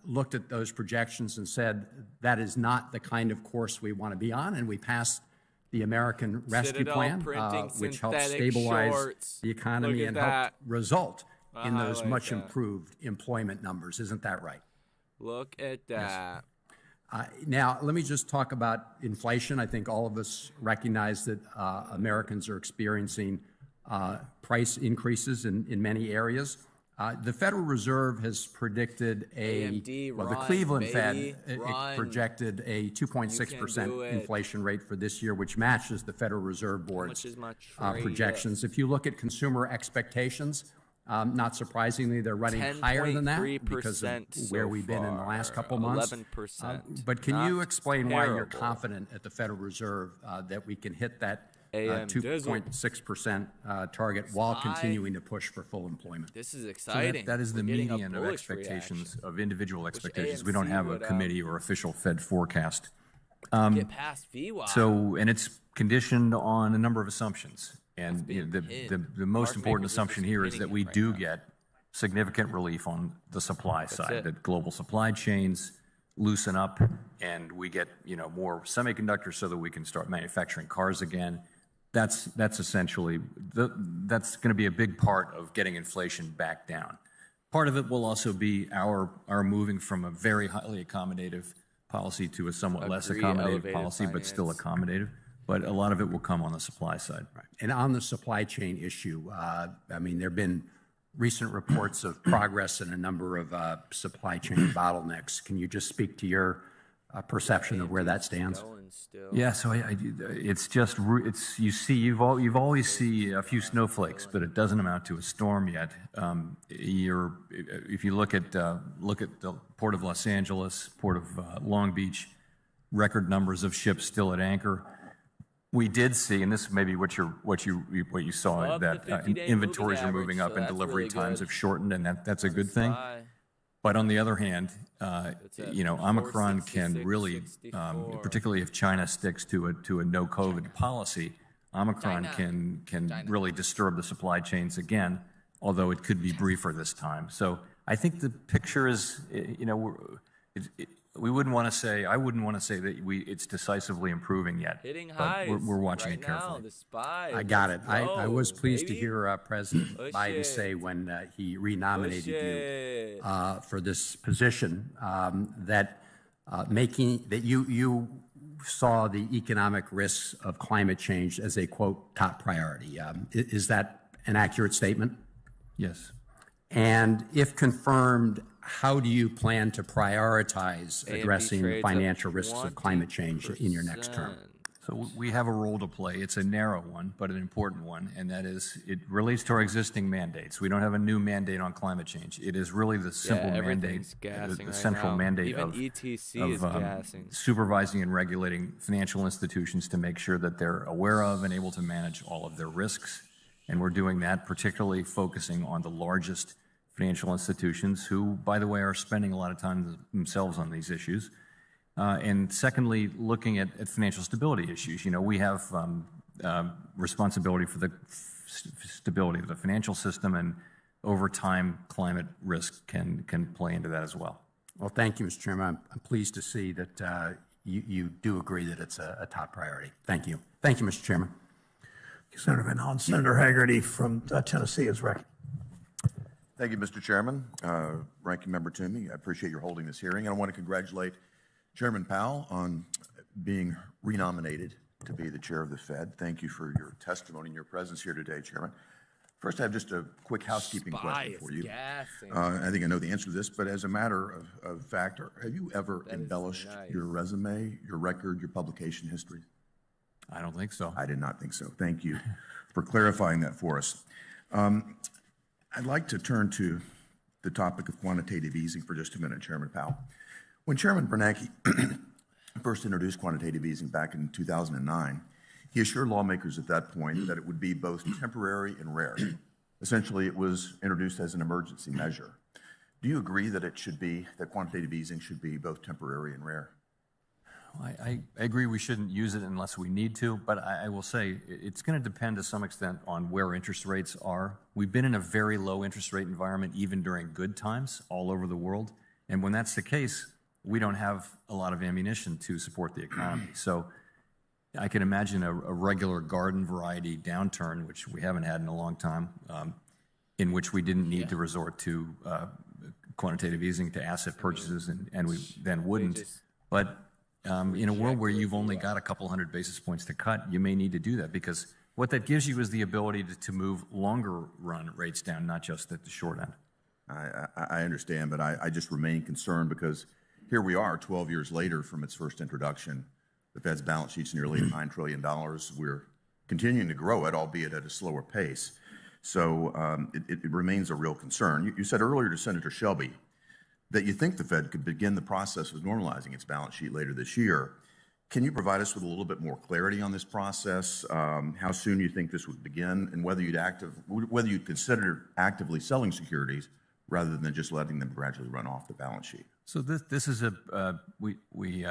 looked at those projections and said, that is not the kind of course we want to be on, and we passed the American Rescue Plan, which helped stabilize the economy and helped result in those much improved employment numbers. Isn't that right? Look at that. Now, let me just talk about inflation. I think all of us recognize that Americans are experiencing price increases in many areas. The Federal Reserve has predicted the Cleveland Fed projected a 2.6% inflation rate for this year, which matches the Federal Reserve Board's projections. If you look at consumer expectations, not surprisingly, they're running higher than that because of where we've been in the last couple months. 11%. But can you explain why you're confident at the Federal Reserve that we can hit that 2.6% target while continuing to push for full employment? This is exciting. So that is the median of expectations, of individual expectations. We don't have a committee or official Fed forecast. Get past VWAP. So, and it's conditioned on a number of assumptions. And the most important assumption here is that we do get significant relief on the supply side, that global supply chains loosen up and we get more semiconductors so that we can start manufacturing cars again. That's essentially, that's going to be a big part of getting inflation back down. Part of it will also be our moving from a very highly accommodative policy to a somewhat less accommodative policy, but still accommodative. But a lot of it will come on the supply side. Right. And on the supply chain issue, I mean, there have been recent reports of progress in a number of supply chain bottlenecks. Can you just speak to your perception of where that stands? Yeah, so you've always see a few snowflakes, but it doesn't amount to a storm yet. If you look at the Port of Los Angeles, Port of Long Beach, record numbers of ships still at anchor. We did see, and this may be what you saw, Above that the 50-day inventories moving are moving average, up so and that's delivery really times good. have shortened, and that's a good thing. SPY. But on the other hand, It's at Omicron can 466, really, 64. particularly if China sticks to a no COVID policy, Omicron China. can really disturb the supply chains again, although it could be briefer this time. So I think the picture is, we wouldn't want to say, I wouldn't want to say that it's decisively improving yet. Hitting but highs. we're watching right it carefully. Now, the SPY. I got it. I was pleased to baby. hear President Push Biden it. say when he renominated Push it. you for this position that you saw the economic risks of climate change as a, quote, top priority. Is that an accurate statement? Yes. And if confirmed, how do you plan to prioritize addressing the financial risks of climate change in your next term? So we have a role to play. It's a narrow one, but an important one, and that is it relates to our existing mandates. We don't have a new mandate on climate change. It is really the simple mandate, the central mandate Even of, ETC of is gassing. supervising and regulating financial institutions to make sure that they're aware of and able to manage all of their risks. And we're doing that particularly focusing on the largest financial institutions who, by the way, are spending a lot of time themselves on these issues. And secondly, looking at financial stability issues. We have responsibility for the stability of the financial system, and over time, climate risk can play into that as well. Well, thank you, Mr. Chairman. I'm pleased to see that you do agree that it's a top priority. Thank you. Thank you, Mr. Chairman. Senator Van Hollen. Senator Haggerty from Tennessee is recognized. Thank you, Mr. Chairman. Ranking Member Toomey, I appreciate your holding this hearing. And I want to congratulate Chairman Powell on being renominated to be the chair of the Fed. Thank you for your testimony and your presence here today, Chairman. First, I have just a quick housekeeping question for you. I think I know the answer to this, but as a matter of fact, have you ever embellished your resume, your record, your publication history? I don't think so. I did not think so. Thank you for clarifying that for us. I'd like to turn to the topic of quantitative easing for just a minute, Chairman Powell. When Chairman Bernanke first introduced quantitative easing back in 2009, he assured lawmakers at that point that it would be both temporary and rare. Essentially, it was introduced as an emergency measure. Do you agree that that quantitative easing should be both temporary and rare? I agree we shouldn't use it unless we need to, but I will say it's going to depend to some extent on where interest rates are. We've been in a very low interest rate environment even during good times all over the world, and when that's the case, we don't have a lot of ammunition to support the economy. So I can imagine a regular garden variety downturn, which we haven't had in a long time, in which we didn't need to resort to quantitative easing to asset purchases, and we then wouldn't. But in a world where you've only got a couple hundred basis points to cut, you may need to do that, because what that gives you is the ability to move longer run rates down, not just at the short end. I understand, but I just remain concerned because here we are 12 years later from its first introduction. The Fed's balance sheet's nearly $9 trillion. We're continuing to grow it, albeit at a slower pace. So it remains a real concern. You said earlier to Senator Shelby that you think the Fed could begin the process of normalizing its balance sheet later this year. Can you provide us with a little bit more clarity on this process, how soon you think this would begin, and whether you'd consider actively selling securities rather than just letting them gradually run off the balance sheet? So this is we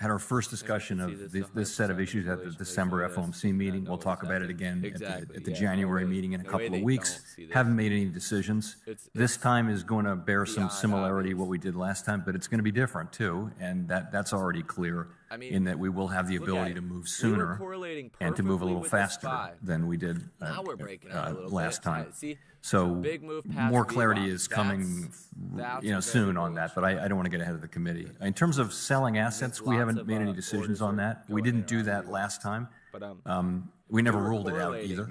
had our first discussion of this set of issues at the December FOMC meeting. We'll talk about it again at the January meeting in a couple of weeks. Haven't made any decisions. This time is going to bear some similarity to what we did last time, but it's going to be different too, and that's already clear in that we will have the ability to move sooner and to move a little faster than we did last time. So more clarity is coming soon on that, but I don't want to get ahead of the committee. In terms of selling assets, we haven't made any decisions on that. We didn't do that last time. We never ruled it out either.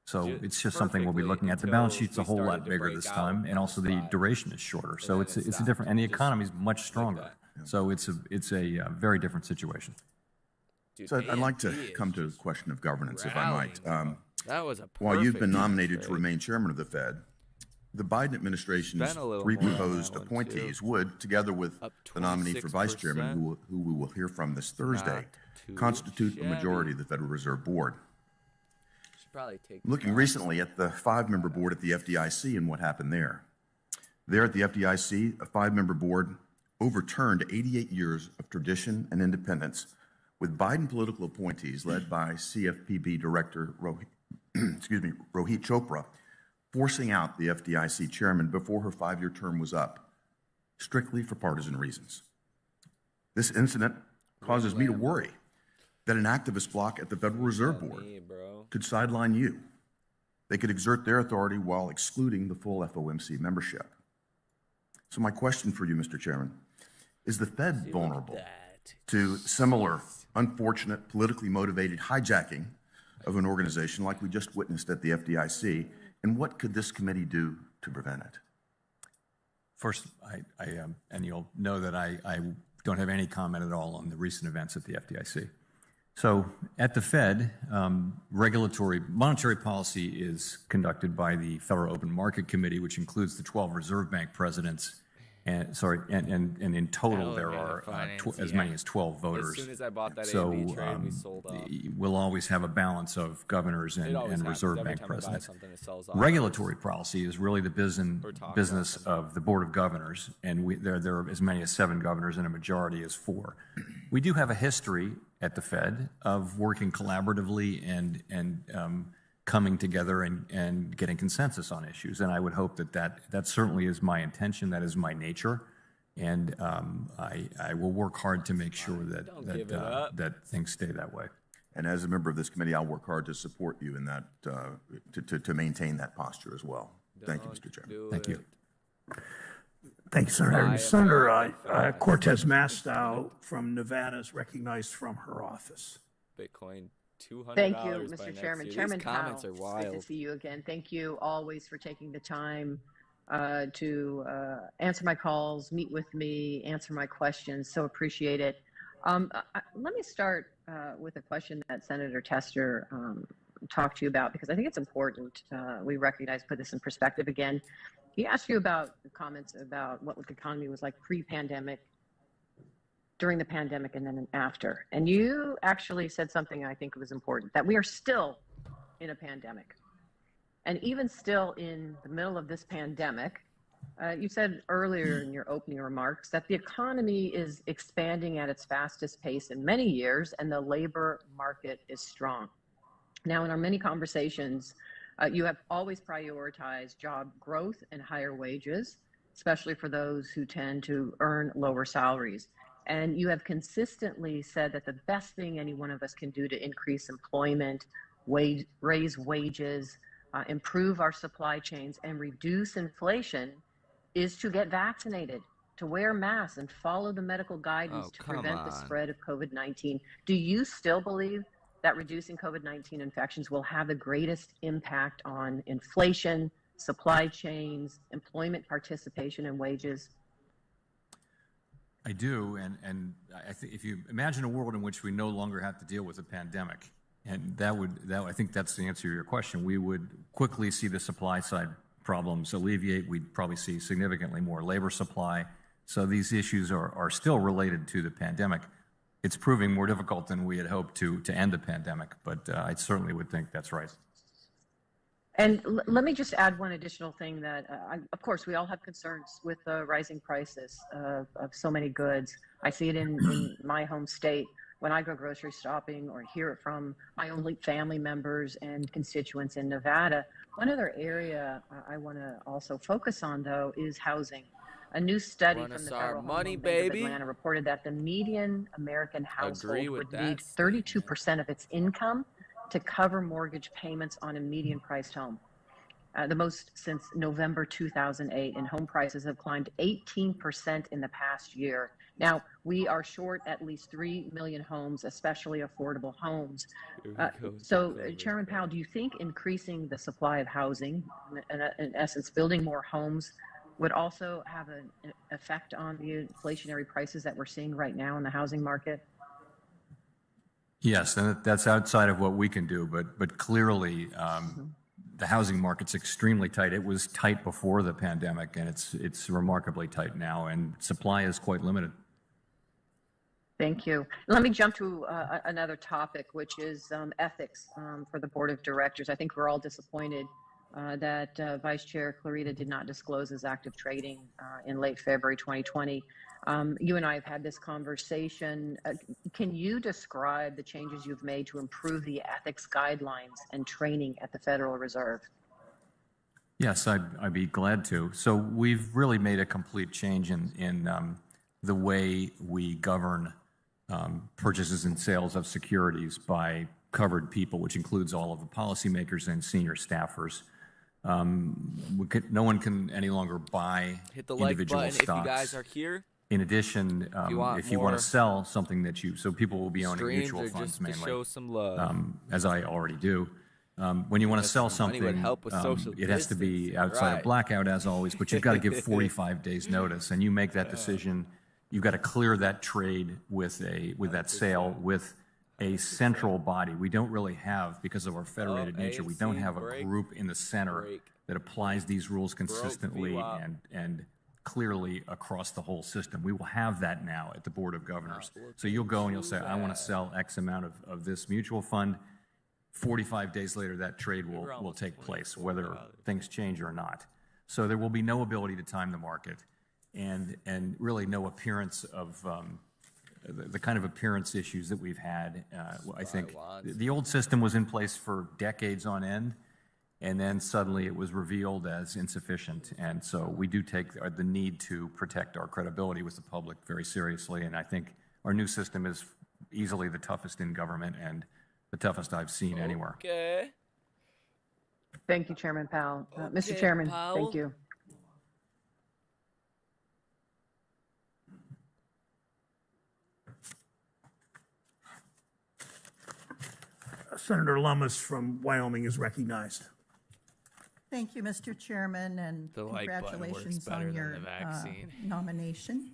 So it's just something we'll be looking at. The balance sheet's a whole lot bigger this time, and also the duration is shorter. So it's a different, and the economy is much stronger. So it's a very different situation. So I'd like to come to a question of governance, if I might. While you've been nominated to remain chairman of the Fed, The Biden administration's Spent a little three more on proposed that one, appointees too. would, together with Up the nominee for vice 26%. chairman, who we will hear from this Thursday, Not too constitute a shabby. majority of the Federal Reserve Board. Should probably take Looking recently at the five-member board at the FDIC and what happened there. There at the FDIC, a five-member board overturned 88 years of tradition and independence with Biden political appointees led by CFPB Director Rohit Chopra, forcing out the FDIC chairman before her five-year term was up, strictly for partisan reasons. This incident causes me to worry that an activist bloc at the Federal Reserve Board could sideline you. They could exert their authority while excluding the full FOMC membership. So my question for you, Mr. Chairman, is the Fed vulnerable to similar unfortunate, politically motivated hijacking of an organization like we just witnessed at the FDIC? And what could this committee do to prevent it? First, and you'll know that I don't have any comment at all on the recent events at the FDIC. So at the Fed, monetary policy is conducted by the Federal Open Market Committee, which includes the 12 Reserve Bank presidents. And in total, there are as many as 12 voters. As soon as I bought that so A&B trade, we sold off. We'll always have a balance of governors and Reserve Bank presidents. Regulatory policy is really the business of the Board of Governors, and there are as many as 7 governors and a majority is 4. We do have a history at the Fed of working collaboratively and coming together and getting consensus on issues. And I would hope that certainly is my intention, that is my nature. And I will work hard to make sure that things stay that way. And as a member of this committee, I'll work hard to support you in that, to maintain that posture as well. Thank you, Mr. Chairman. Thank you. Thank you, Senator. Senator Cortez Masto from Nevada is recognized from her office. Bitcoin. Thank you, Mr. Chairman. Chairman Powell, comments are wild. Good to see you again. Thank you always for taking the time to answer my calls, meet with me, answer my questions. So appreciate it. Let me start with a question that Senator Tester talked to you about, because I think it's important. We recognize, put this in perspective again. He asked you about comments about what the economy was like pre-pandemic, during the pandemic, and then after. And you actually said something I think was important, that we are still in a pandemic. And even still in the middle of this pandemic, you said earlier in your opening remarks that the economy is expanding at its fastest pace in many years and the labor market is strong. Now, in our many conversations, you have always prioritized job growth and higher wages, especially for those who tend to earn lower salaries. And you have consistently said that the best thing any one of us can do to increase employment, raise wages, improve our supply chains, and reduce inflation is to get vaccinated, to wear masks, and follow the medical guidance to prevent the spread of COVID-19. Do you still believe that reducing COVID-19 infections will have the greatest impact on inflation, supply chains, employment participation, and wages? I do, and I think if you imagine a world in which we no longer have to deal with a pandemic, and I think that's the answer to your question, we would quickly see the supply side problems alleviate. We'd probably see significantly more labor supply. So these issues are still related to the pandemic. It's proving more difficult than we had hoped to end the pandemic, but I certainly would think that's right. And let me just add one additional thing that, of course, we all have concerns with the rising prices of so many goods. I see it in my home state when I go grocery shopping or hear it from my own family members and constituents in Nevada. One other area I want to also focus on, though, is housing. A new study from the Federal Home Loan Bank of Atlanta reported that the median American household would need 32% of its income to cover mortgage payments on a median-priced home, the most since November 2008, and home prices have climbed 18% in the past year. Now, we are short at least 3 million homes, especially affordable homes. So, Chairman Powell, do you think increasing the supply of housing, in essence, building more homes, would also have an effect on the inflationary prices that we're seeing right now in the housing market? Yes, and that's outside of what we can do, but clearly the housing market's extremely tight. It was tight before the pandemic, and it's remarkably tight now, and supply is quite limited. Thank you. Let me jump to another topic, which is ethics for the board of directors. I think we're all disappointed that Vice Chair Clarita did not disclose his active trading in late February 2020. You and I have had this conversation. Can you describe the changes you've made to improve the ethics guidelines and training at the Federal Reserve? Yes, I'd be glad to. So we've really made a complete change in the way we govern purchases and sales of securities by covered people, which includes all of the policymakers and senior staffers. No one can any longer buy Hit the individual like button stocks. if you guys are here. In addition, if you want to sell something that so people will be owning Streams mutual or funds just mainly, to show some love. as I already do. When you want to sell some money would something, help with social it has to be distancing, outside right. of blackout as always, but you've got to give 45 days notice, and you make that decision. You've got to clear that trade with that sale with a central body. We don't really have, because of our federated nature, we don't have a group in the center that applies these rules consistently and clearly across the whole system. We will have that now at the Board of Governors. So you'll go and you'll say, I want to sell X amount of this mutual fund. 45 days later, that trade will take place, whether things change or not. So there will be no ability to time the market and really no appearance of the kind of appearance issues that we've had. I think the old system was in place for decades on end, and then suddenly it was revealed as insufficient. And so we do take the need to protect our credibility with the public very seriously, and I think our new system is easily the toughest in government and the toughest I've seen anywhere. Okay. Thank you, Chairman Powell. Mr. Okay, Chairman, Powell. thank you. Senator Lummis from Wyoming is recognized. Thank you, Mr. Chairman, and The like button works congratulations better on than your the vaccine. nomination.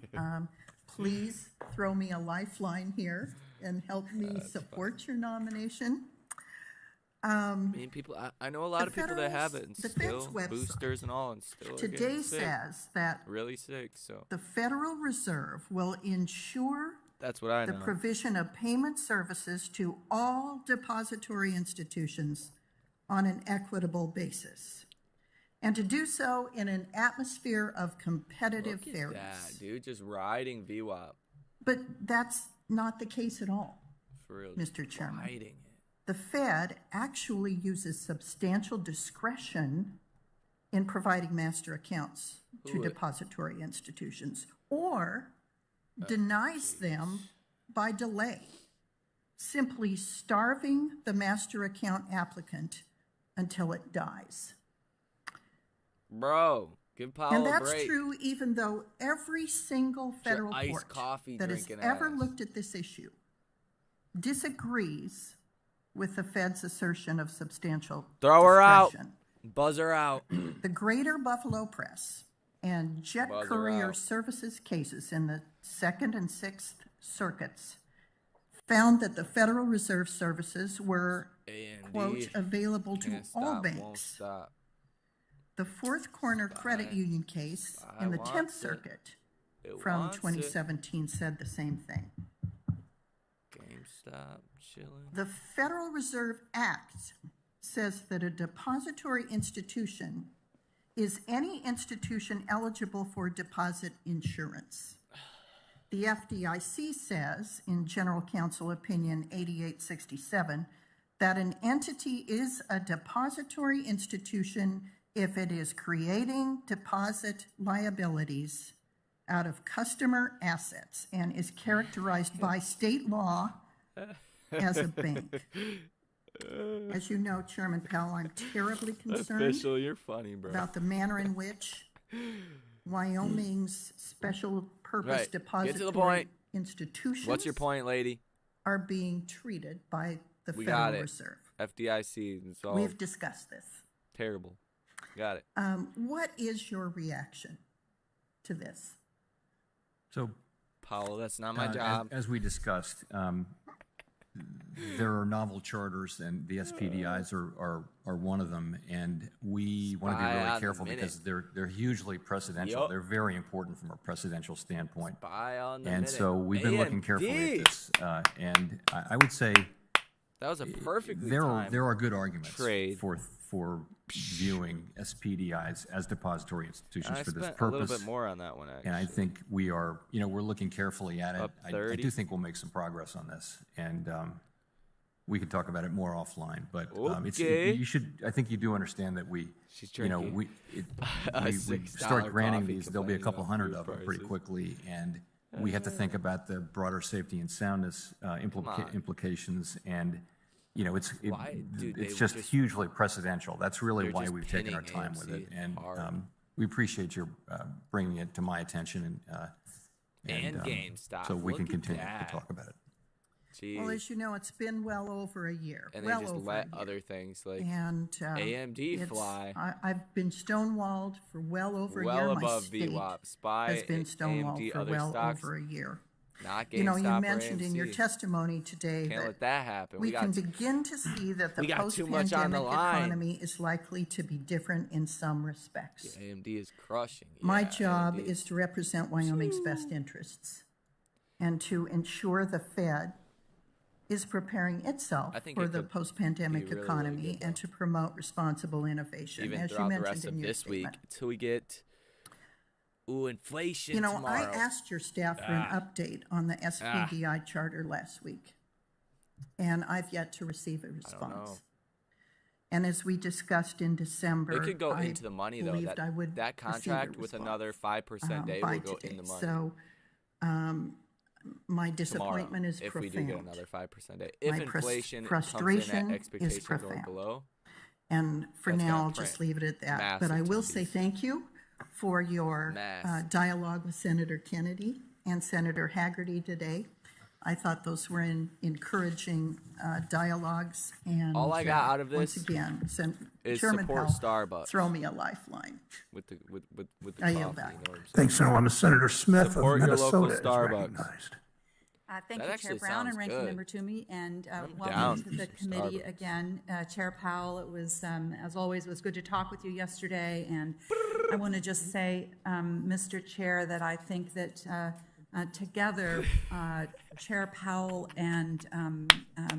Please throw me a lifeline here and help me support your nomination. I mean, people. I know a lot of people that have it and the still Fed's website boosters and all, and still are today getting sick. says that Really sick. So the Federal Reserve will ensure that's what I the know. provision of payment services to all depository institutions on an equitable basis, and to do so in an atmosphere of competitive Look at fairness. that, dude, just riding VWAP. But that's not the case at all, For real, Mr. Chairman. riding it. The Fed actually uses substantial discretion in providing master accounts to depository institutions, or denies them by delay, simply starving the master account applicant until it dies. Bro, give Powell And a that's break. true even though every single federal iced court coffee that has drinking ever ass. looked at this issue disagrees with the Fed's assertion of substantial Throw her out. discretion. Buzz her out. The Greater Buffalo Press and Jet Buzz her Courier out. Services cases in the Second and Sixth Circuits found that the Federal Reserve services were, A&D. quote, available to Can't all stop, won't banks. stop. The Fourth Corner Credit Union case in the 10th wants it. Circuit It from wants it. 2017 said the same thing. GameStop, chilling. The Federal Reserve Act says that a depository institution is any institution eligible for deposit insurance. The FDIC says, in General Counsel Opinion 8867, that an entity is a depository institution if it is creating deposit liabilities out of customer assets and is characterized by state law as a bank. As you know, Chairman Powell, I'm terribly concerned Official, you're funny, bro. about the manner in which Wyoming's special purpose Right. Get to the depository point. institutions What's your point, lady? are being treated by the We got Federal it. Reserve. FDIC. It's all We've discussed this. terrible. Got it. What is your reaction to this? So, Powell, that's not my job. As we discussed, There are novel charters, and the SPDIs are one of them. And we want to be really careful because they're hugely precedential. Yep. They're very important from a precedential standpoint. And minute. So we've been looking carefully at this. And I would say that was a perfectly there timed are good arguments trade for viewing SPDIs as depository institutions for this spent purpose. a little bit more on that one, actually. And I think we're looking carefully at it. Up I 30. do think we'll make some progress on this, and we could talk about it more offline. But I think you do understand that we start granting these. There'll be a couple hundred of them pretty quickly, and we have to think about the broader safety and soundness implications. And it's just hugely precedential. That's really why we've taken our time with it, and we appreciate your bringing it to my attention, and GameStop. so we can continue to talk about it. Jeez. Well, as you know, it's been well over a year. And well they just over let a year. other things like AMD fly. I've been stonewalled for well over a year. Well My above state VWAP. SPY has been stonewalled AMD, for other well stocks, over a year. Not GameStop You mentioned or in your AMC. testimony today Can't let that happen. we can begin to see that the we got too much on the post-pandemic line. economy is likely to be different in some respects. Yeah, AMD is crushing. My job is to represent Wyoming's best interests and to ensure the Fed is preparing itself for the post-pandemic really economy and to promote responsible innovation, even as you throughout the mentioned rest of in your this week statement. until we get inflation tomorrow. I asked your staff for an update on the SPDI charter last week, and I've yet to receive a response. And as we discussed in December, it could go into the money though. That contract with another 5% day will go in the money. So my disappointment is if profound. we do get another 5% day. If My inflation frustration comes in at expectations is or profound. below, and for that's now, gonna I'll just print leave it at that. massive But I will TVs. say thank you for your dialogue with Senator Kennedy and Senator Haggerty today. I thought those were encouraging dialogues. And all I got out of once this again, is Chairman support Powell, Starbucks. throw me a lifeline. With the I coffee, yield back. you know what I'm saying? Thanks, Senator. Senator Smith Support of your local Minnesota is Starbucks. recognized. Thank That you, actually Chair Brown and sounds Ranking good. Member Toomey, and down welcome to the for committee Starbucks. again. Chair Powell, it was, as always, was good to talk with you yesterday, and I want to just say, Mr. Chair, that I think that together, Chair Powell and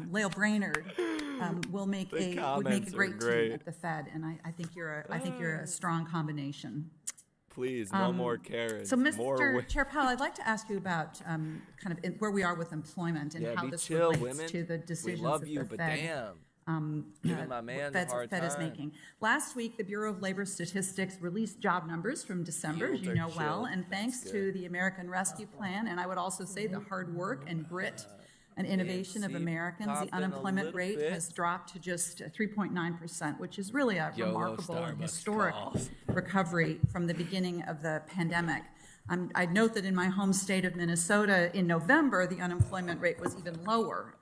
Lael Brainerd would make a great team at the Fed, and I think you're a strong combination. Please, no more Karens. So, more Mr. Chair Powell, I'd like to ask you about kind of where we are with employment and how be this chill, relates women. to the decisions we love that you, the but Fed, damn. Giving my man a hard Fed is time. making. Last week, the Bureau of Labor Statistics released job numbers from December, as you know well, and thanks to the American Rescue Plan, and I would also say the hard work and grit and innovation of Americans, the unemployment rate has dropped to just 3.9%, which is really a remarkable and historic recovery from the beginning of the pandemic. I'd note that in my home state of Minnesota, in November, the unemployment rate was even lower.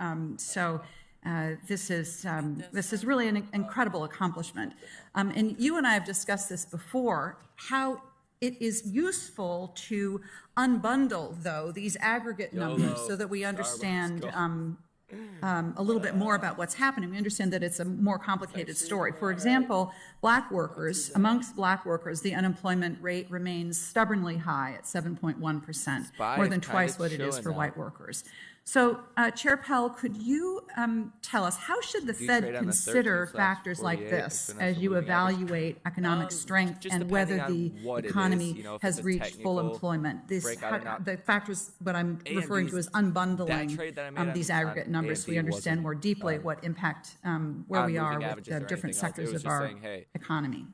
This is really an incredible accomplishment. And you and I have discussed this before, how it is useful to unbundle, though, these aggregate numbers so that we understand a little bit more about what's happening. We understand that it's a more complicated story. For example, amongst black workers, the unemployment rate remains stubbornly high at 7.1%, more than twice what it is for white workers. So, Chair Powell, could you tell us, how should the Fed consider factors like this as you evaluate economic strength and whether the economy has reached full employment? The factors, what I'm referring to is unbundling these aggregate numbers so we understand more deeply what impact where we are with the different sectors of our economy.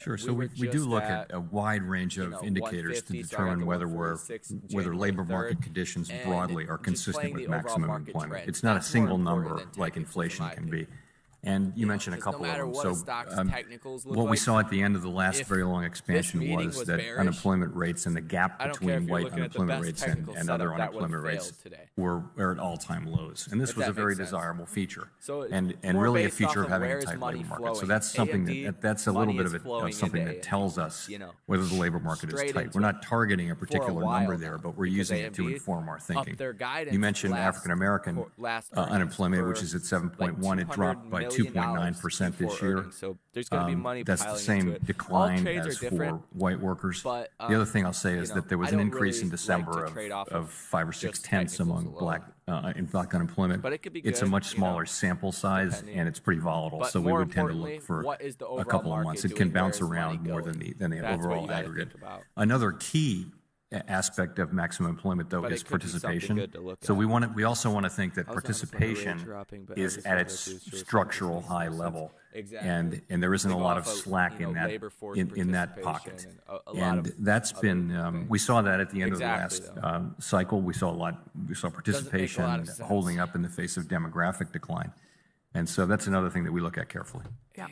Sure. So we do look at a wide range of indicators to determine whether labor market conditions broadly are consistent with maximum employment. It's not a single number like inflation can be. And you mentioned a couple of them. So what we saw at the end of the last very long expansion was that unemployment rates and the gap between white unemployment rates and other unemployment rates were at all-time lows. And this was a very desirable feature, and really a feature of having a tight labor market. So that's something that's a little bit of something that tells us whether the labor market is tight. We're not targeting a particular number there, but we're using it to inform our thinking. You mentioned African American unemployment, which is at 7.1. It dropped by 2.9% this year. So there's going to be money that's the piling same into it. decline as for white workers. But, the other thing I'll say is that there was an increase in December of 5 or 6 tenths among black unemployment. But it could be it's a good, much smaller sample size, and it's pretty volatile. But So we more would tend to importantly, look for what is the a overall couple of market months. It doing? can Where bounce is money around more going? than the That's what overall you gotta aggregate. think about. Another key aspect of maximum employment, though, But is it could be something participation. good to look So at. we also want to think that I was honestly participation really dropping, but I is just at wanted its to show some structural consistency. high level, Exactly. and there isn't They a go lot off of of, slack in that labor force in that pocket. participation and a lot And of that's been we saw that at the end Exactly, of the last cycle. We saw participation holding up in the face of demographic decline, and so that's another thing that we look at carefully. Yeah.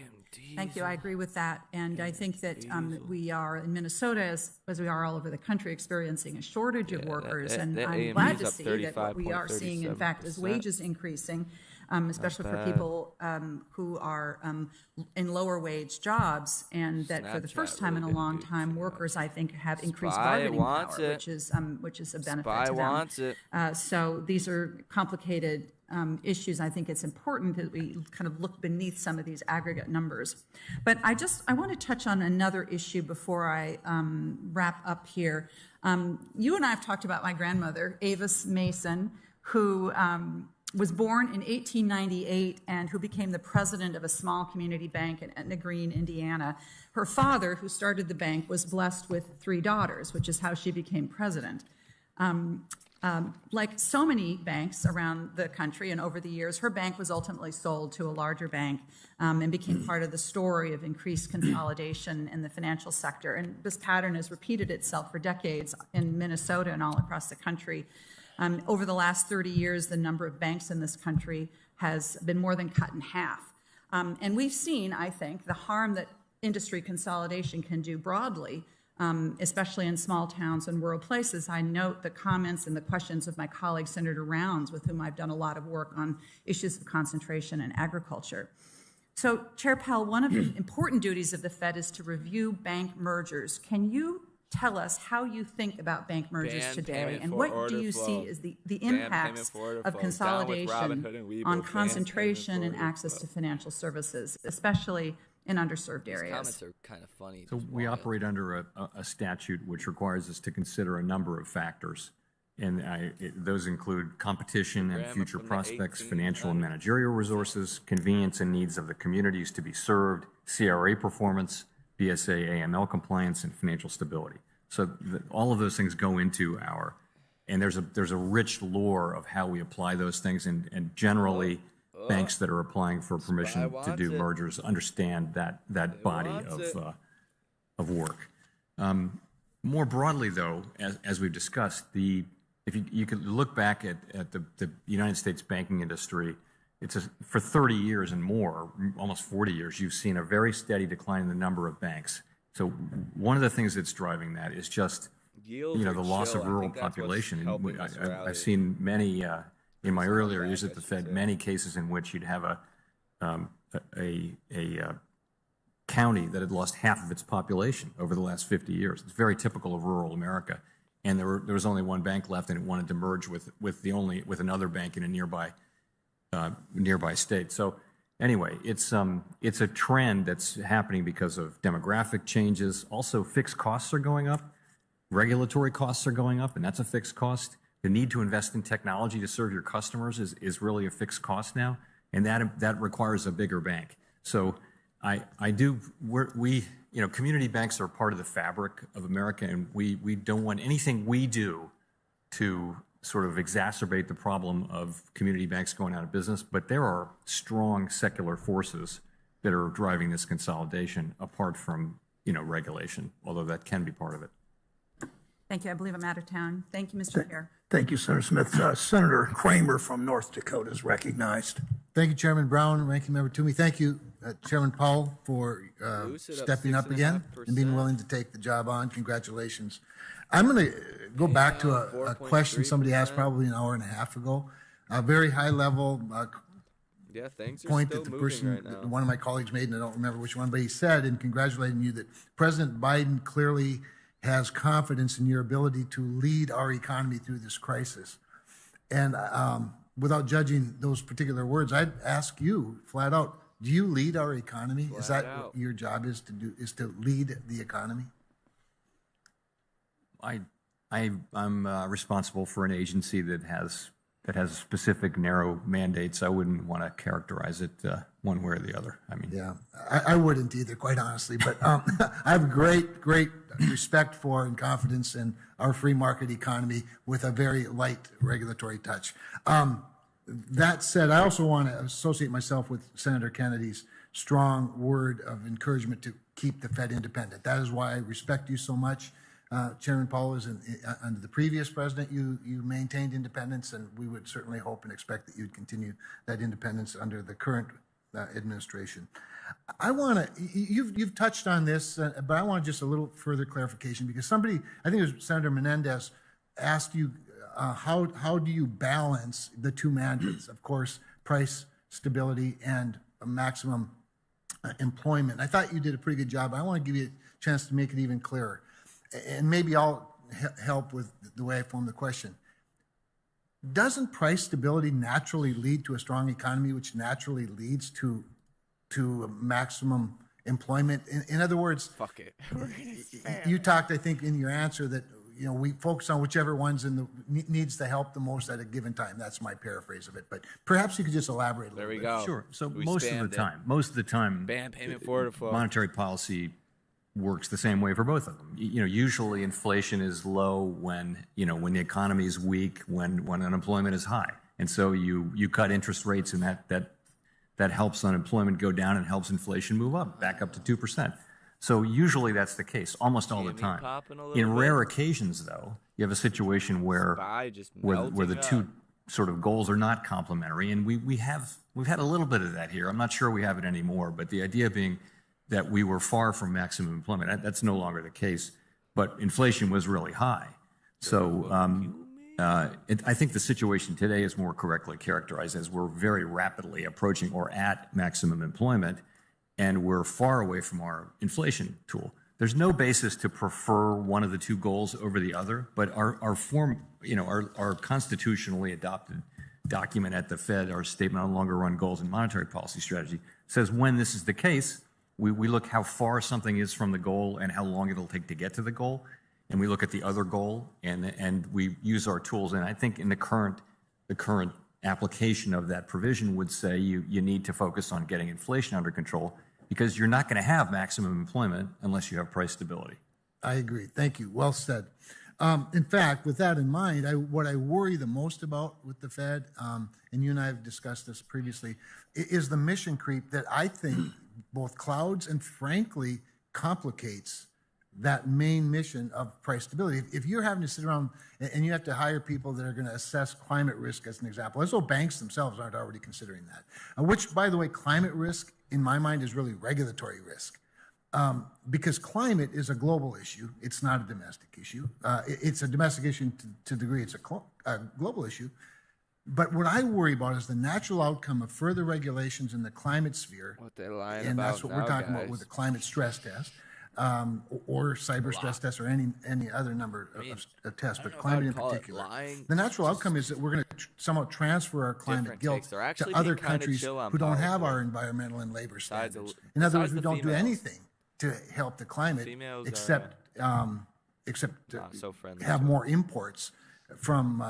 Thank you. I agree with that. And I think that we are in Minnesota, as we are all over the country, experiencing a shortage of workers. And I'm glad to see that what we are seeing, in fact, is wages increasing, especially for people who are in lower wage jobs. And that for the first time in a long time, workers, I think, have increased bargaining power, which is a benefit to them. So these are complicated issues. I think it's important that we kind of look beneath some of these aggregate numbers. But I want to touch on another issue before I wrap up here. You and I have talked about my grandmother, Avis Mason, who was born in 1898 and who became the president of a small community bank in Etna Green, Indiana. Her father, who started the bank, was blessed with 3 daughters, which is how she became president. Like so many banks around the country and over the years, her bank was ultimately sold to a larger bank and became part of the story of increased consolidation in the financial sector. And this pattern has repeated itself for decades in Minnesota and all across the country. Over the last 30 years, the number of banks in this country has been more than cut in half. And we've seen, I think, the harm that industry consolidation can do broadly, especially in small towns and rural places. I note the comments and the questions of my colleague, Senator Rounds, with whom I've done a lot of work on issues of concentration in agriculture. So, Chair Powell, one of the important duties of the Fed is to review bank mergers. Can you tell us how you think about bank mergers today, and what do you see as the impacts of consolidation on concentration and access to financial services, especially in underserved areas? Comments are kind of funny. So we operate under a statute which requires us to consider a number of factors, and those include competition and future prospects, financial and managerial resources, convenience and needs of the communities to be served, CRA performance, BSA AML compliance, and financial stability. So all of those things go into and there's a rich lore of how we apply those things, and generally banks that are applying for permission to do mergers understand that body of work. More broadly, though, as we've discussed, if you could look back at the United States banking industry, for 30 years and more, almost 40 years, you've seen a very steady decline in the number of banks. So one of the things that's driving that is just the loss of rural population. I've seen many in my earlier years at the Fed, many cases in which you'd have a county that had lost half of its population over the last 50 years. It's very typical of rural America, and there was only one bank left, and it wanted to merge with another bank in a nearby state. So anyway, it's a trend that's happening because of demographic changes. Also, fixed costs are going up, regulatory costs are going up, and that's a fixed cost. The need to invest in technology to serve your customers is really a fixed cost now, and that requires a bigger bank. So community banks are part of the fabric of America, and we don't want anything we do to sort of exacerbate the problem of community banks going out of business, but there are strong secular forces that are driving this consolidation apart from, regulation, although that can be part of it. Thank you. I believe I'm out of town. Thank you, Mr. Chair. Thank you, Senator Smith. Senator Kramer from North Dakota is recognized. Thank you, Chairman Brown, Ranking Member Toomey. Thank you, Chairman Powell, for stepping up again and being willing to take the job on. Congratulations. I'm going to go back to a question somebody asked probably an hour and a half ago. A very high level point that the person, one of my colleagues made, and I don't remember which one, but he said, in congratulating you, that President Biden clearly has confidence in your ability to lead our economy through this crisis. And without judging those particular words, I'd ask you flat out, do you lead our economy? Is that what your job is to do, is to lead the economy? I'm responsible for an agency that has specific narrow mandates. I wouldn't want to characterize it one way or the other. I mean, yeah, I wouldn't either, quite honestly. But I have great respect for and confidence in our free market economy with a very light regulatory touch. That said, I also want to associate myself with Senator Kennedy's strong word of encouragement to keep the Fed independent. That is why I respect you so much. Chairman Powell, under the previous president, you maintained independence, and we would certainly hope and expect that you'd continue that independence under the current administration. I want to, you've touched on this, but I want just a little further clarification, because somebody, I think it was Senator Menendez, asked you how do you balance the two mandates, of course, price stability and maximum employment. I thought you did a pretty good job. I want to give you a chance to make it even clearer. And maybe I'll help with the way I form the question. Doesn't price stability naturally lead to a strong economy, which naturally leads to maximum employment? In other words, fuck it. You talked, I think, in your answer that we focus on whichever one's needs the help the most at a given time. That's my paraphrase of it. But perhaps you could just elaborate a little bit. There we go. Sure. So most of the time, ban payment for it. Monetary policy works the same way for both of them. Usually inflation is low when the economy is weak, when unemployment is high. And so you cut interest rates, and that helps unemployment go down and helps inflation move up, back up to 2%. So usually that's the case almost all the time. In rare occasions, though, you have a situation where the two sort of goals are not complementary, and we've had a little bit of that here. I'm not sure we have it anymore, but the idea being that we were far from maximum employment. That's no longer the case, but inflation was really high. So I think the situation today is more correctly characterized as we're very rapidly approaching or at maximum employment, and we're far away from our inflation tool. There's no basis to prefer one of the two goals over the other, but our constitutionally adopted document at the Fed, our Statement on Longer Run Goals and Monetary Policy Strategy, says when this is the case, we look how far something is from the goal and how long it'll take to get to the goal, and we look at the other goal and we use our tools. And I think in the current application of that provision would say you need to focus on getting inflation under control, because you're not going to have maximum employment unless you have price stability. I agree. Thank you. Well said. In fact, with that in mind, what I worry the most about with the Fed, and you and I have discussed this previously, is the mission creep that I think both clouds and frankly complicates that main mission of price stability. If you're having to sit around and you have to hire people that are going to assess climate risk, as an example, as though banks themselves aren't already considering that, which, by the way, climate risk in my mind is really regulatory risk, because climate is a global issue. It's not a domestic issue. It's a domestic issue to the degree it's a global issue. But what I worry about is the natural outcome of further regulations in the climate sphere. What they're lying and about that's what we're talking about with the climate stress test, or cyber stress test, or any other number of tests, but climate in particular. The natural outcome is that we're going to somehow transfer our climate guilt to other countries who don't have our environmental and labor standards. In other words, we don't do anything to help the climate except have more imports from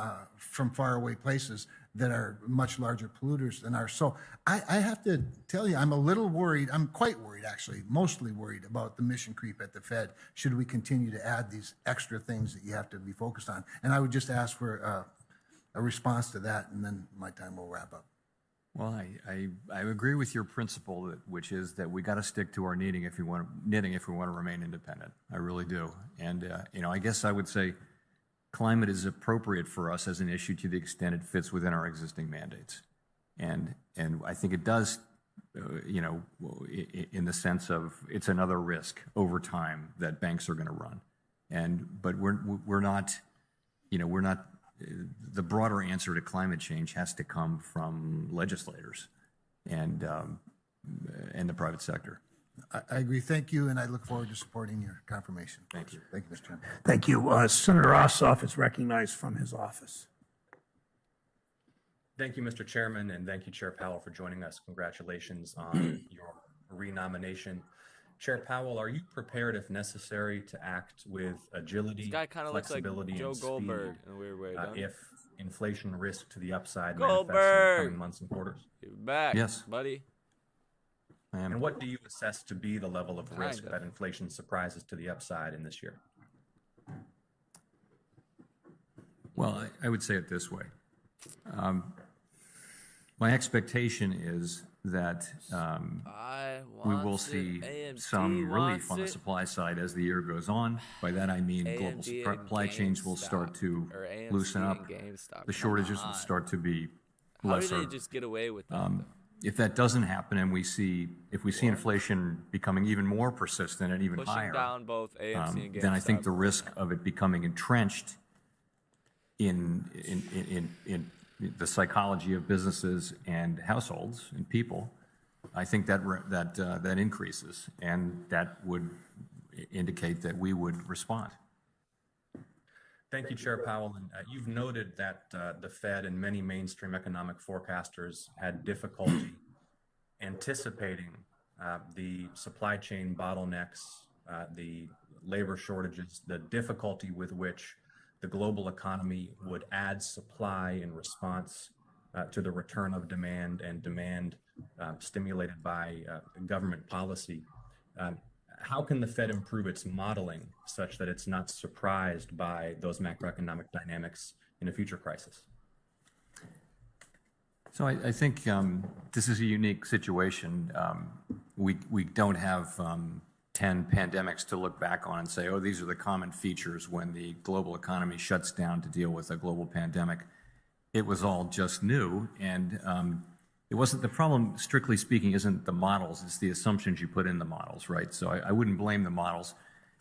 faraway places that are much larger polluters than ours. So I have to tell you, I'm a little worried. I'm quite worried, actually, mostly worried about the mission creep at the Fed, should we continue to add these extra things that you have to be focused on. And I would just ask for a response to that, and then my time will wrap up. Well, I agree with your principle, which is that we got to stick to our knitting if we want to remain independent. I really do. And I guess I would say climate is appropriate for us as an issue to the extent it fits within our existing mandates. And I think it does, in the sense of it's another risk over time that banks are going to run. But we're not, the broader answer to climate change has to come from legislators and the private sector. I agree. Thank you, and I look forward to supporting your confirmation. Thank you. Thank you, Mr. Chairman. Thank you. Senator Ossoff is recognized from his office. Thank you, Mr. Chairman, and thank you, Chair Powell, for joining us. Congratulations on your renomination. Chair Powell, are you prepared, if necessary, to act with agility, This guy kind of looks like flexibility, Joe and Goldberg speed in a weird way, doesn't he? if inflation risk to the upside manifests in the Goldberg! coming months and quarters? You're back, Yes. buddy. I am. And what do you assess to be the level of risk Kinda. that inflation surprises to the upside in this year? Well, I would say it this way. My expectation is that we will see some relief on the supply side as the year goes on. By that I mean global supply chains will start to loosen up. The shortages will start to be lesser. How do they just get away with that? If that doesn't happen and if we see inflation becoming even more persistent and even Pushing higher, down both AMC and then I think GameStop. the risk of it becoming entrenched in the psychology of businesses and households and people, I think that increases, and that would indicate that we would respond. Thank you, Chair Powell. And you've noted that the Fed and many mainstream economic forecasters had difficulty anticipating the supply chain bottlenecks, the labor shortages, the difficulty with which the global economy would add supply in response to the return of demand and demand stimulated by government policy. How can the Fed improve its modeling such that it's not surprised by those macroeconomic dynamics in a future crisis? So I think this is a unique situation. We don't have 10 pandemics to look back on and say, oh, these are the common features when the global economy shuts down to deal with a global pandemic. It was all just new, and it wasn't the problem, strictly speaking, isn't the models, it's the assumptions you put in the models, right? So I wouldn't blame the models.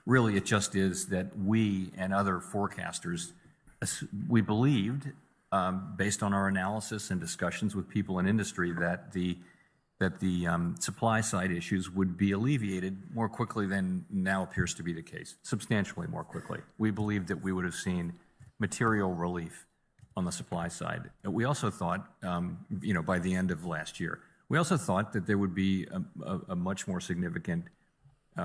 Really, it just is that we and other forecasters, we believed, based on our analysis and discussions with people in industry, that the supply side issues would be alleviated more quickly than now appears to be the case, substantially more quickly. We believed that we would have seen material relief on the supply side. We also thought, by the end of last year, we also thought that there would be a much more significant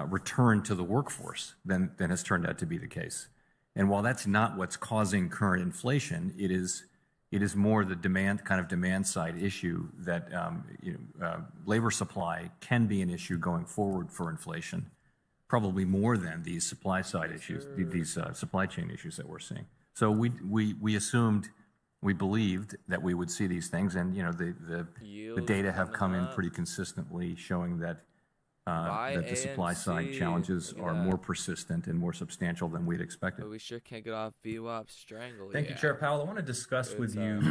return to the workforce than has turned out to be the case. And while that's not what's causing current inflation, it is more the demand side issue that labor supply can be an issue going forward for inflation, probably more than these supply side issues, these supply chain issues that we're seeing. So we assumed, we believed that we would see these things, and the data have come in pretty consistently showing that the supply side challenges are more persistent and more substantial than we'd expected. But we sure can't get off VWAP strangle. Thank you, Chair Powell. I want to discuss with you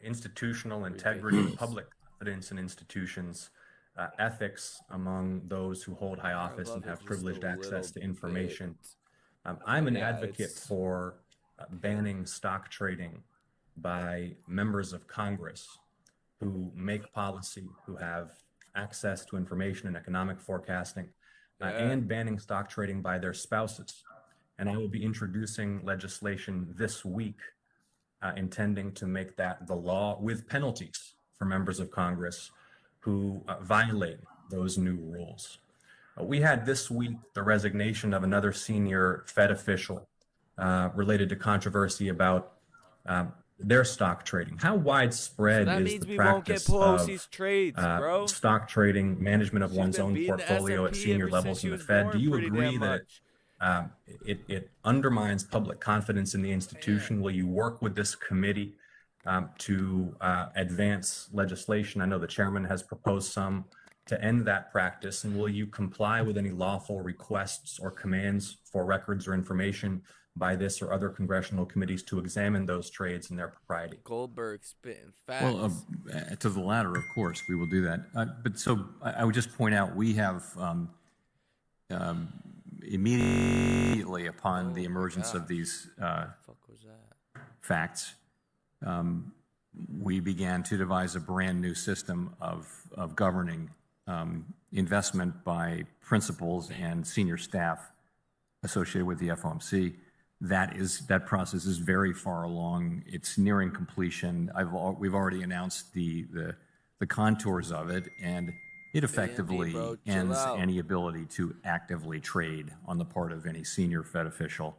institutional integrity, public confidence in institutions, ethics among those who hold high office and have privileged access to information. I'm an advocate for banning stock trading by members of Congress who make policy, who have access to information and economic forecasting, and banning stock trading by their spouses. And I will be introducing legislation this week intending to make that the law with penalties for members of Congress who violate those new rules. We had this week the resignation of another senior Fed official related to controversy about their stock trading. How widespread is the practice of stock trading, management of one's own portfolio at senior levels in the Fed? Do you agree that it undermines public confidence in the institution? Will you work with this committee to advance legislation? I know the chairman has proposed some to end that practice, and will you comply with any lawful requests or commands for records or information by this or other congressional committees to examine those trades and their propriety? Goldberg spitting facts. Well, to the latter, of course, we will do that. But so I would just point out we have immediately upon the emergence of these facts, we began to devise a brand new system of governing investment by principals and senior staff associated with the FOMC. That process is very far along. It's nearing completion. We've already announced the contours of it, and it effectively ends any ability to actively trade on the part of any senior Fed official,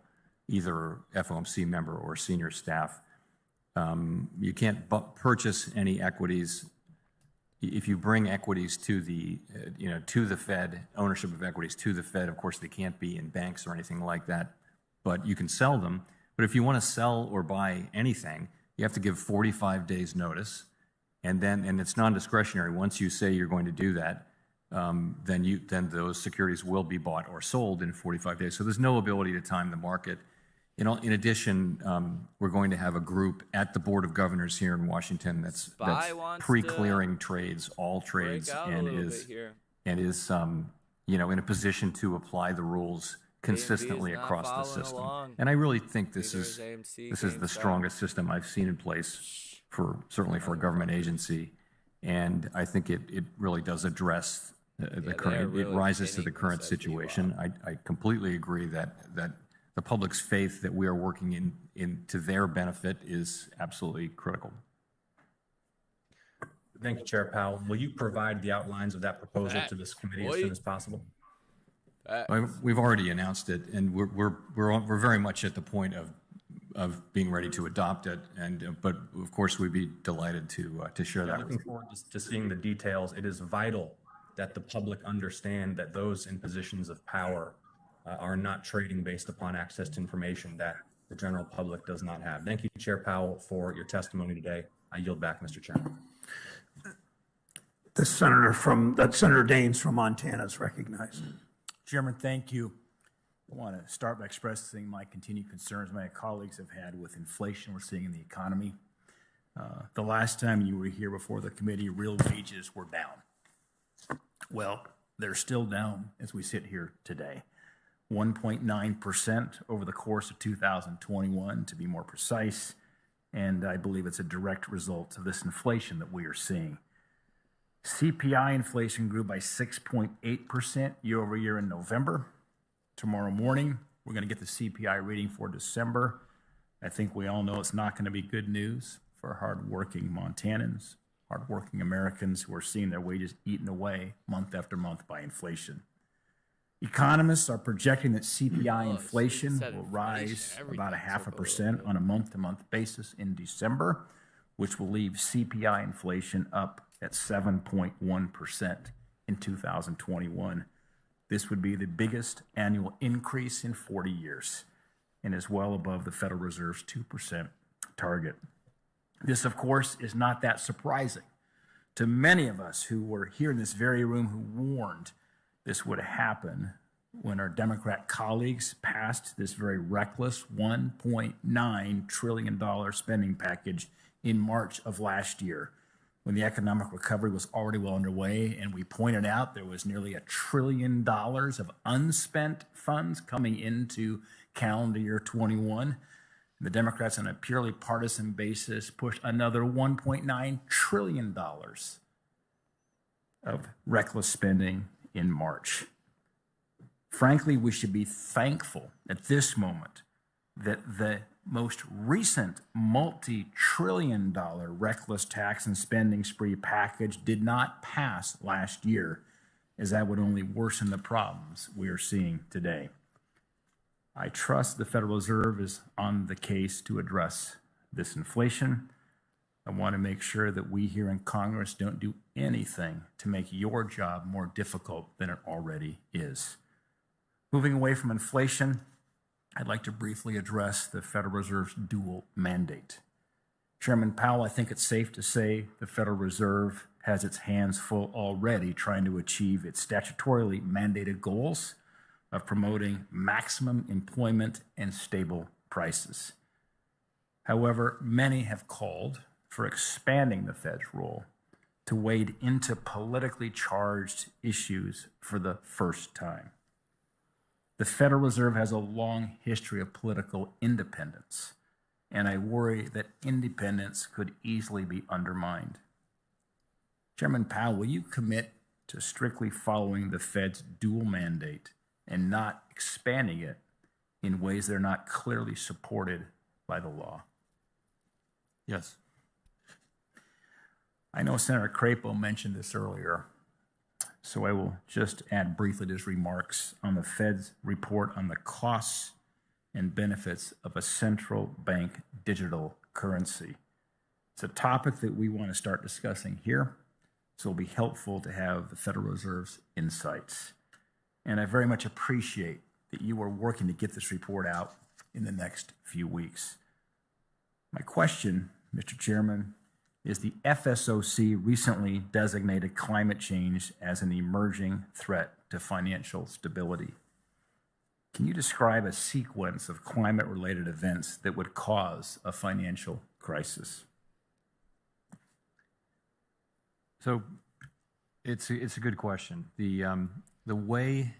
either FOMC member or senior staff. You can't purchase any equities. If you bring equities to the Fed, ownership of equities to the Fed, of course, they can't be in banks or anything like that, but you can sell them. But if you want to sell or buy anything, you have to give 45 days notice, and it's non-discretionary. Once you say you're going to do that, then those securities will be bought or sold in 45 days. So there's no ability to time the market. In addition, we're going to have a group at the Board of Governors here in Washington that's pre-clearing trades, all trades, and is in a position to apply the rules consistently across the system. And I really think this is the strongest system I've seen in place certainly for a government agency, and I think it really does address the current. It rises to the current situation. I completely agree that the public's faith that we are working in to their benefit is absolutely critical. Thank you, Chair Powell. Will you provide the outlines of that proposal to this committee as soon as possible? We've already announced it, and we're very much at the point of being ready to adopt it. But of course, we'd be delighted to share that. Looking forward to seeing the details. It is vital that the public understand that those in positions of power are not trading based upon access to information that the general public does not have. Thank you, Chair Powell, for your testimony today. I yield back, Mr. Chairman. Senator Daines from Montana is recognized. Chairman, thank you. I want to start by expressing my continued concerns my colleagues have had with inflation we're seeing in the economy. The last time you were here before the committee, real wages were down. Well, they're still down as we sit here today. 1.9% over the course of 2021, to be more precise, and I believe it's a direct result of this inflation that we are seeing. CPI inflation grew by 6.8% year over year in November. Tomorrow morning, we're going to get the CPI reading for December. I think we all know it's not going to be good news for hardworking Montanans, hardworking Americans who are seeing their wages eaten away month after month by inflation. Economists are projecting that CPI inflation will rise about 0.5% on a month-to-month basis in December, which will leave CPI inflation up at 7.1% in 2021. This would be the biggest annual increase in 40 years and is well above the Federal Reserve's 2% target. This, of course, is not that surprising to many of us who were here in this very room who warned this would happen when our Democrat colleagues passed this very reckless $1.9 trillion spending package in March of last year, when the economic recovery was already well underway, and we pointed out there was nearly $1 trillion of unspent funds coming into calendar year 21. The Democrats, on a purely partisan basis, pushed another $1.9 trillion of reckless spending in March. Frankly, we should be thankful at this moment that the most recent multi-trillion-dollar reckless tax and spending spree package did not pass last year, as that would only worsen the problems we are seeing today. I trust the Federal Reserve is on the case to address this inflation. I want to make sure that we here in Congress don't do anything to make your job more difficult than it already is. Moving away from inflation, I'd like to briefly address the Federal Reserve's dual mandate. Chairman Powell, I think it's safe to say the Federal Reserve has its hands full already trying to achieve its statutorily mandated goals of promoting maximum employment and stable prices. However, many have called for expanding the Fed's role to wade into politically charged issues for the first time. The Federal Reserve has a long history of political independence, and I worry that independence could easily be undermined. Chairman Powell, will you commit to strictly following the Fed's dual mandate and not expanding it in ways that are not clearly supported by the law? Yes. I know Senator Crapo mentioned this earlier, so I will just add briefly to his remarks on the Fed's report on the costs and benefits of a central bank digital currency. It's a topic that we want to start discussing here, so it'll be helpful to have the Federal Reserve's insights. And I very much appreciate that you are working to get this report out in the next few weeks. My question, Mr. Chairman, is the FSOC recently designated climate change as an emerging threat to financial stability. Can you describe a sequence of climate-related events that would cause a financial crisis? So it's a good question. The way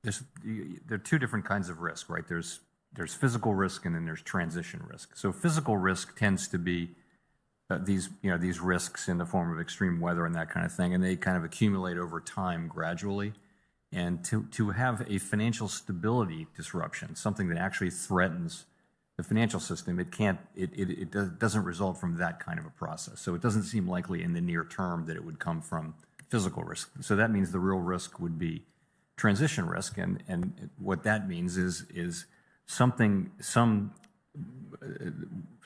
there are two different kinds of risk, right? There's physical risk and then there's transition risk. So physical risk tends to be these risks in the form of extreme weather and that kind of thing, and they kind of accumulate over time gradually. And to have a financial stability disruption, something that actually threatens the financial system, it doesn't result from that kind of a process. So it doesn't seem likely in the near term that it would come from physical risk. So that means the real risk would be transition risk, and what that means is some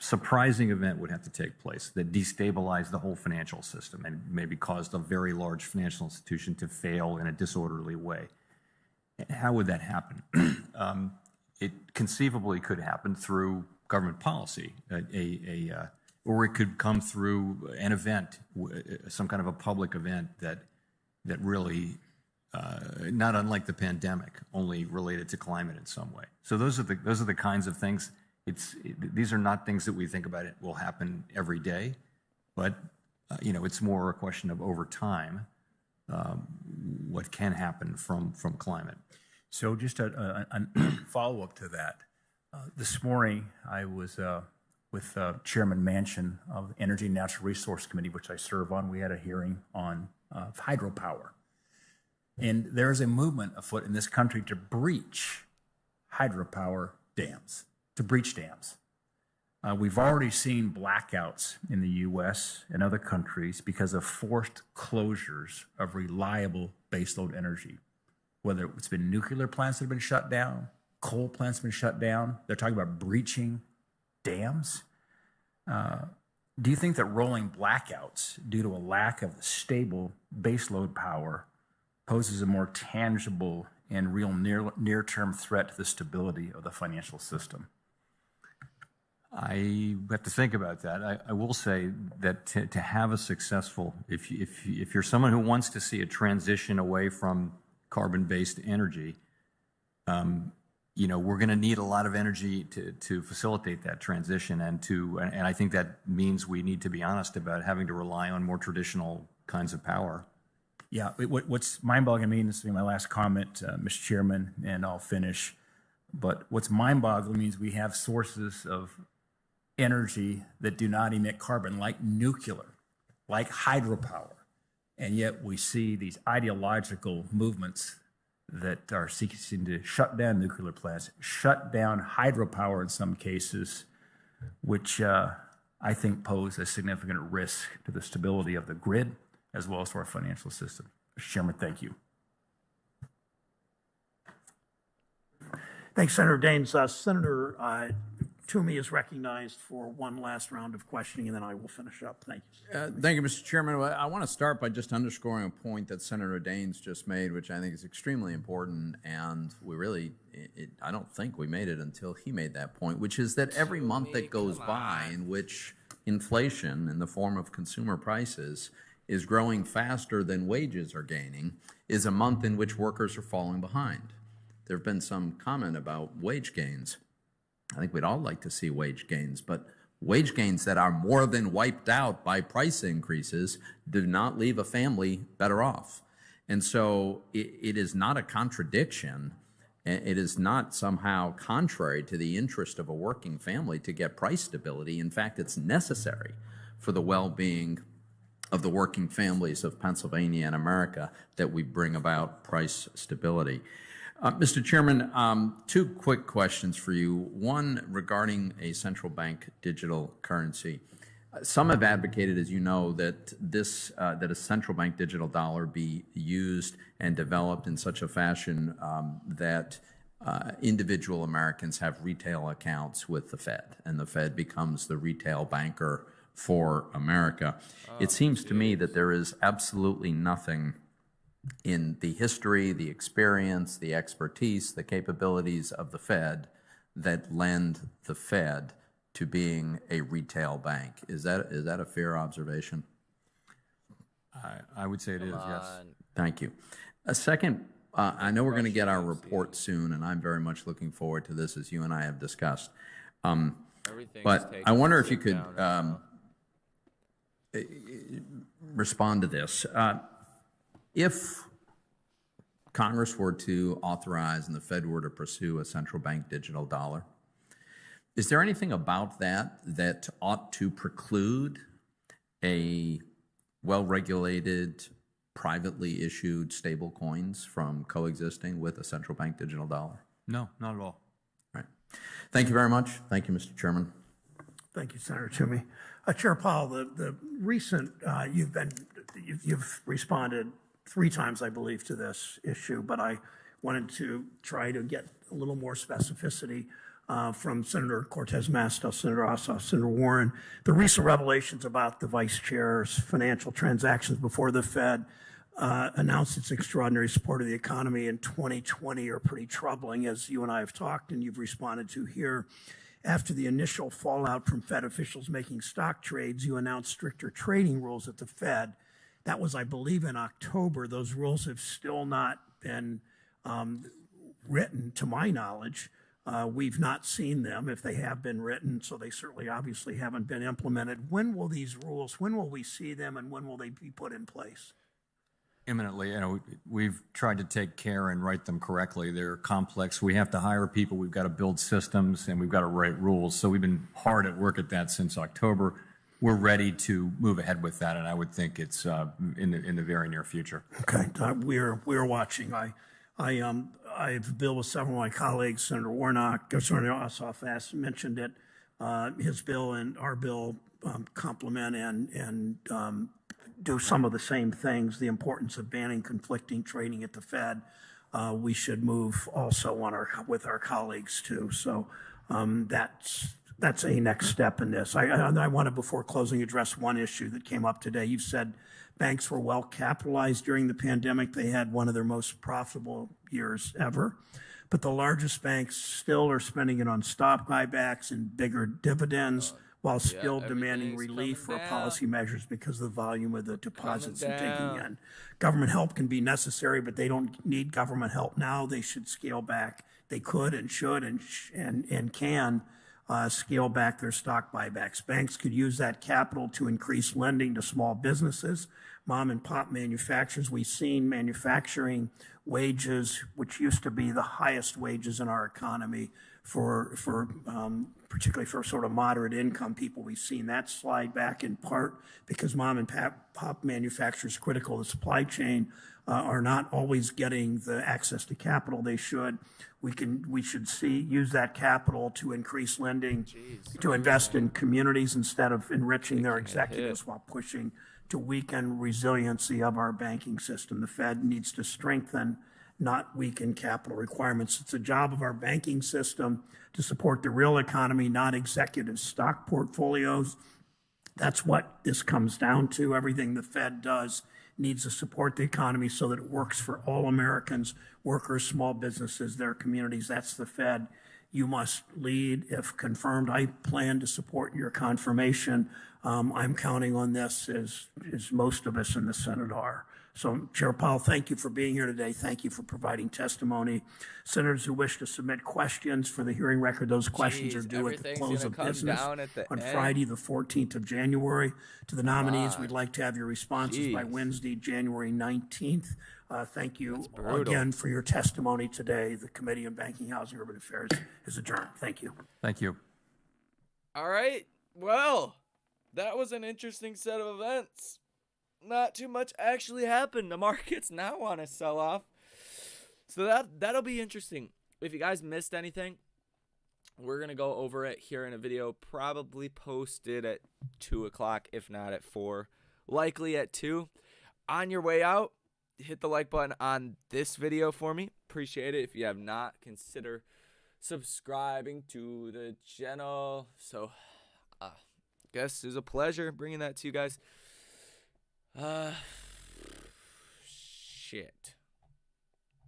surprising event would have to take place that destabilized the whole financial system and maybe caused a very large financial institution to fail in a disorderly way. How would that happen? It conceivably could happen through government policy, or it could come through an event, some kind of a public event that really, not unlike the pandemic, only related to climate in some way. So those are the kinds of things. These are not things that we think about it will happen every day, but it's more a question of over time what can happen from climate. So just a follow-up to that. This morning I was with Chairman Manchin of the Energy and Natural Resource Committee, which I serve on. We had a hearing on hydropower. And there is a movement afoot in this country to breach hydropower dams, to breach dams. We've already seen blackouts in the U.S. and other countries because of forced closures of reliable baseload energy. Whether it's been nuclear plants that have been shut down, coal plants have been shut down, they're talking about breaching dams. Do you think that rolling blackouts due to a lack of stable baseload power poses a more tangible and real near-term threat to the stability of the financial system? I have to think about that. I will say that to have a successful, if you're someone who wants to see a transition away from carbon-based energy, we're going to need a lot of energy to facilitate that transition, and I think that means we need to be honest about having to rely on more traditional kinds of power. Yeah, what's mind-boggling to me, and this will be my last comment, Mr. Chairman, and I'll finish, but what's mind-boggling means we have sources of energy that do not emit carbon, like nuclear, like hydropower, and yet we see these ideological movements that are seeking to shut down nuclear plants, shut down hydropower in some cases, which I think pose a significant risk to the stability of the grid as well as to our financial system. Mr. Chairman, thank you. Thanks, Senator Daines. Senator Toomey is recognized for one last round of questioning, and then I will finish up. Thank you. Thank you, Mr. Chairman. I want to start by just underscoring a point that Senator Daines just made, which I think is extremely important, and we really, I don't think we made it until he made that point, which is that every month that goes by in which inflation in the form of consumer prices is growing faster than wages are gaining is a month in which workers are falling behind. There have been some comment about wage gains. I think we'd all like to see wage gains, but wage gains that are more than wiped out by price increases do not leave a family better off. And so it is not a contradiction. It is not somehow contrary to the interest of a working family to get price stability. In fact, it's necessary for the well-being of the working families of Pennsylvania and America that we bring about price stability. Mr. Chairman, two quick questions for you. One regarding a central bank digital currency. Some have advocated, as you know, that that a central bank digital dollar be used and developed in such a fashion that individual Americans have retail accounts with the Fed, and the Fed becomes the retail banker for America. It seems to me that there is absolutely nothing in the history, the experience, the expertise, the capabilities of the Fed that lend the Fed to being a retail bank. Is that a fair observation? I would say it is, yes. Thank you. A second, I know we're going to get our report soon, and I'm very much looking forward to this, as you and I have discussed. But I wonder if you could respond to this. If Congress were to authorize and the Fed were to pursue a central bank digital dollar, is there anything about that ought to preclude a well-regulated, privately issued stable coins from coexisting with a central bank digital dollar? No, not at all. Right. Thank you very much. Thank you, Mr. Chairman. Thank you, Senator Toomey. Chair Powell, the recent, you've responded 3 times, I believe, to this issue, but I wanted to try to get a little more specificity from Senator Cortez Masto, Senator Ossoff, Senator Warren. The recent revelations about the vice chair's financial transactions before the Fed announced its extraordinary support of the economy in 2020 are pretty troubling, as you and I have talked and you've responded to here. After the initial fallout from Fed officials making stock trades, you announced stricter trading rules at the Fed. That was, I believe, in October. Those rules have still not been written, to my knowledge. We've not seen them if they have been written, so they certainly obviously haven't been implemented. When will these rules, when will we see them, and when will they be put in place? Imminently. We've tried to take care and write them correctly. They're complex. We have to hire people. We've got to build systems, and we've got to write rules. So we've been hard at work at that since October. We're ready to move ahead with that, and I would think it's in the very near future. Okay, we're watching. I have a bill with several of my colleagues. Senator Warnock, Senator Ossoff mentioned it. His bill and our bill complement and do some of the same things. The importance of banning conflicting trading at the Fed. We should move also with our colleagues too. So that's a next step in this. I want to, before closing, address one issue that came up today. You've said banks were well capitalized during the pandemic. They had one of their most profitable years ever. But the largest banks still are spending it on stock buybacks and bigger dividends while still demanding relief for policy measures because of the volume of the deposits they're taking in. Government help can be necessary, but they don't need government help now. They should scale back. They could and should and can scale back their stock buybacks. Banks could use that capital to increase lending to small businesses, mom and pop manufacturers. We've seen manufacturing wages, which used to be the highest wages in our economy for particularly for sort of moderate income people. We've seen that slide back in part because mom and pop manufacturers critical to the supply chain are not always getting the access to capital they should. We should use that capital to increase lending, to invest in communities instead of enriching their executives while pushing to weaken resiliency of our banking system. The Fed needs to strengthen, not weaken capital requirements. It's a job of our banking system to support the real economy, not executive stock portfolios. That's what this comes down to. Everything the Fed does needs to support the economy so that it works for all Americans, workers, small businesses, their communities. That's the Fed. you must lead. If confirmed, I plan to support your confirmation. I'm counting on this as most of us in the Senate are. So, Chair Powell, thank you for being here today. Thank you for providing testimony. Senators who wish to submit questions for the hearing record, those questions are due at the close of business on Friday, the 14th of January. To the nominees, we'd like to have your responses by Wednesday, January 19th. Thank you again for your testimony today. The Committee on Banking, Housing, Urban Affairs is adjourned. Thank you. Thank you. All right. Well, that was an interesting set of events. Not too much actually happened. The markets now want to sell off. So that'll be interesting. If you guys missed anything, we're going to go over it here in a video, probably posted at 2 o'clock, if not at 4, likely at 2. On your way out, hit the like button on this video for me. Appreciate it. If you have not, consider subscribing to the channel. So, guess it was a pleasure bringing that to you guys. Shit.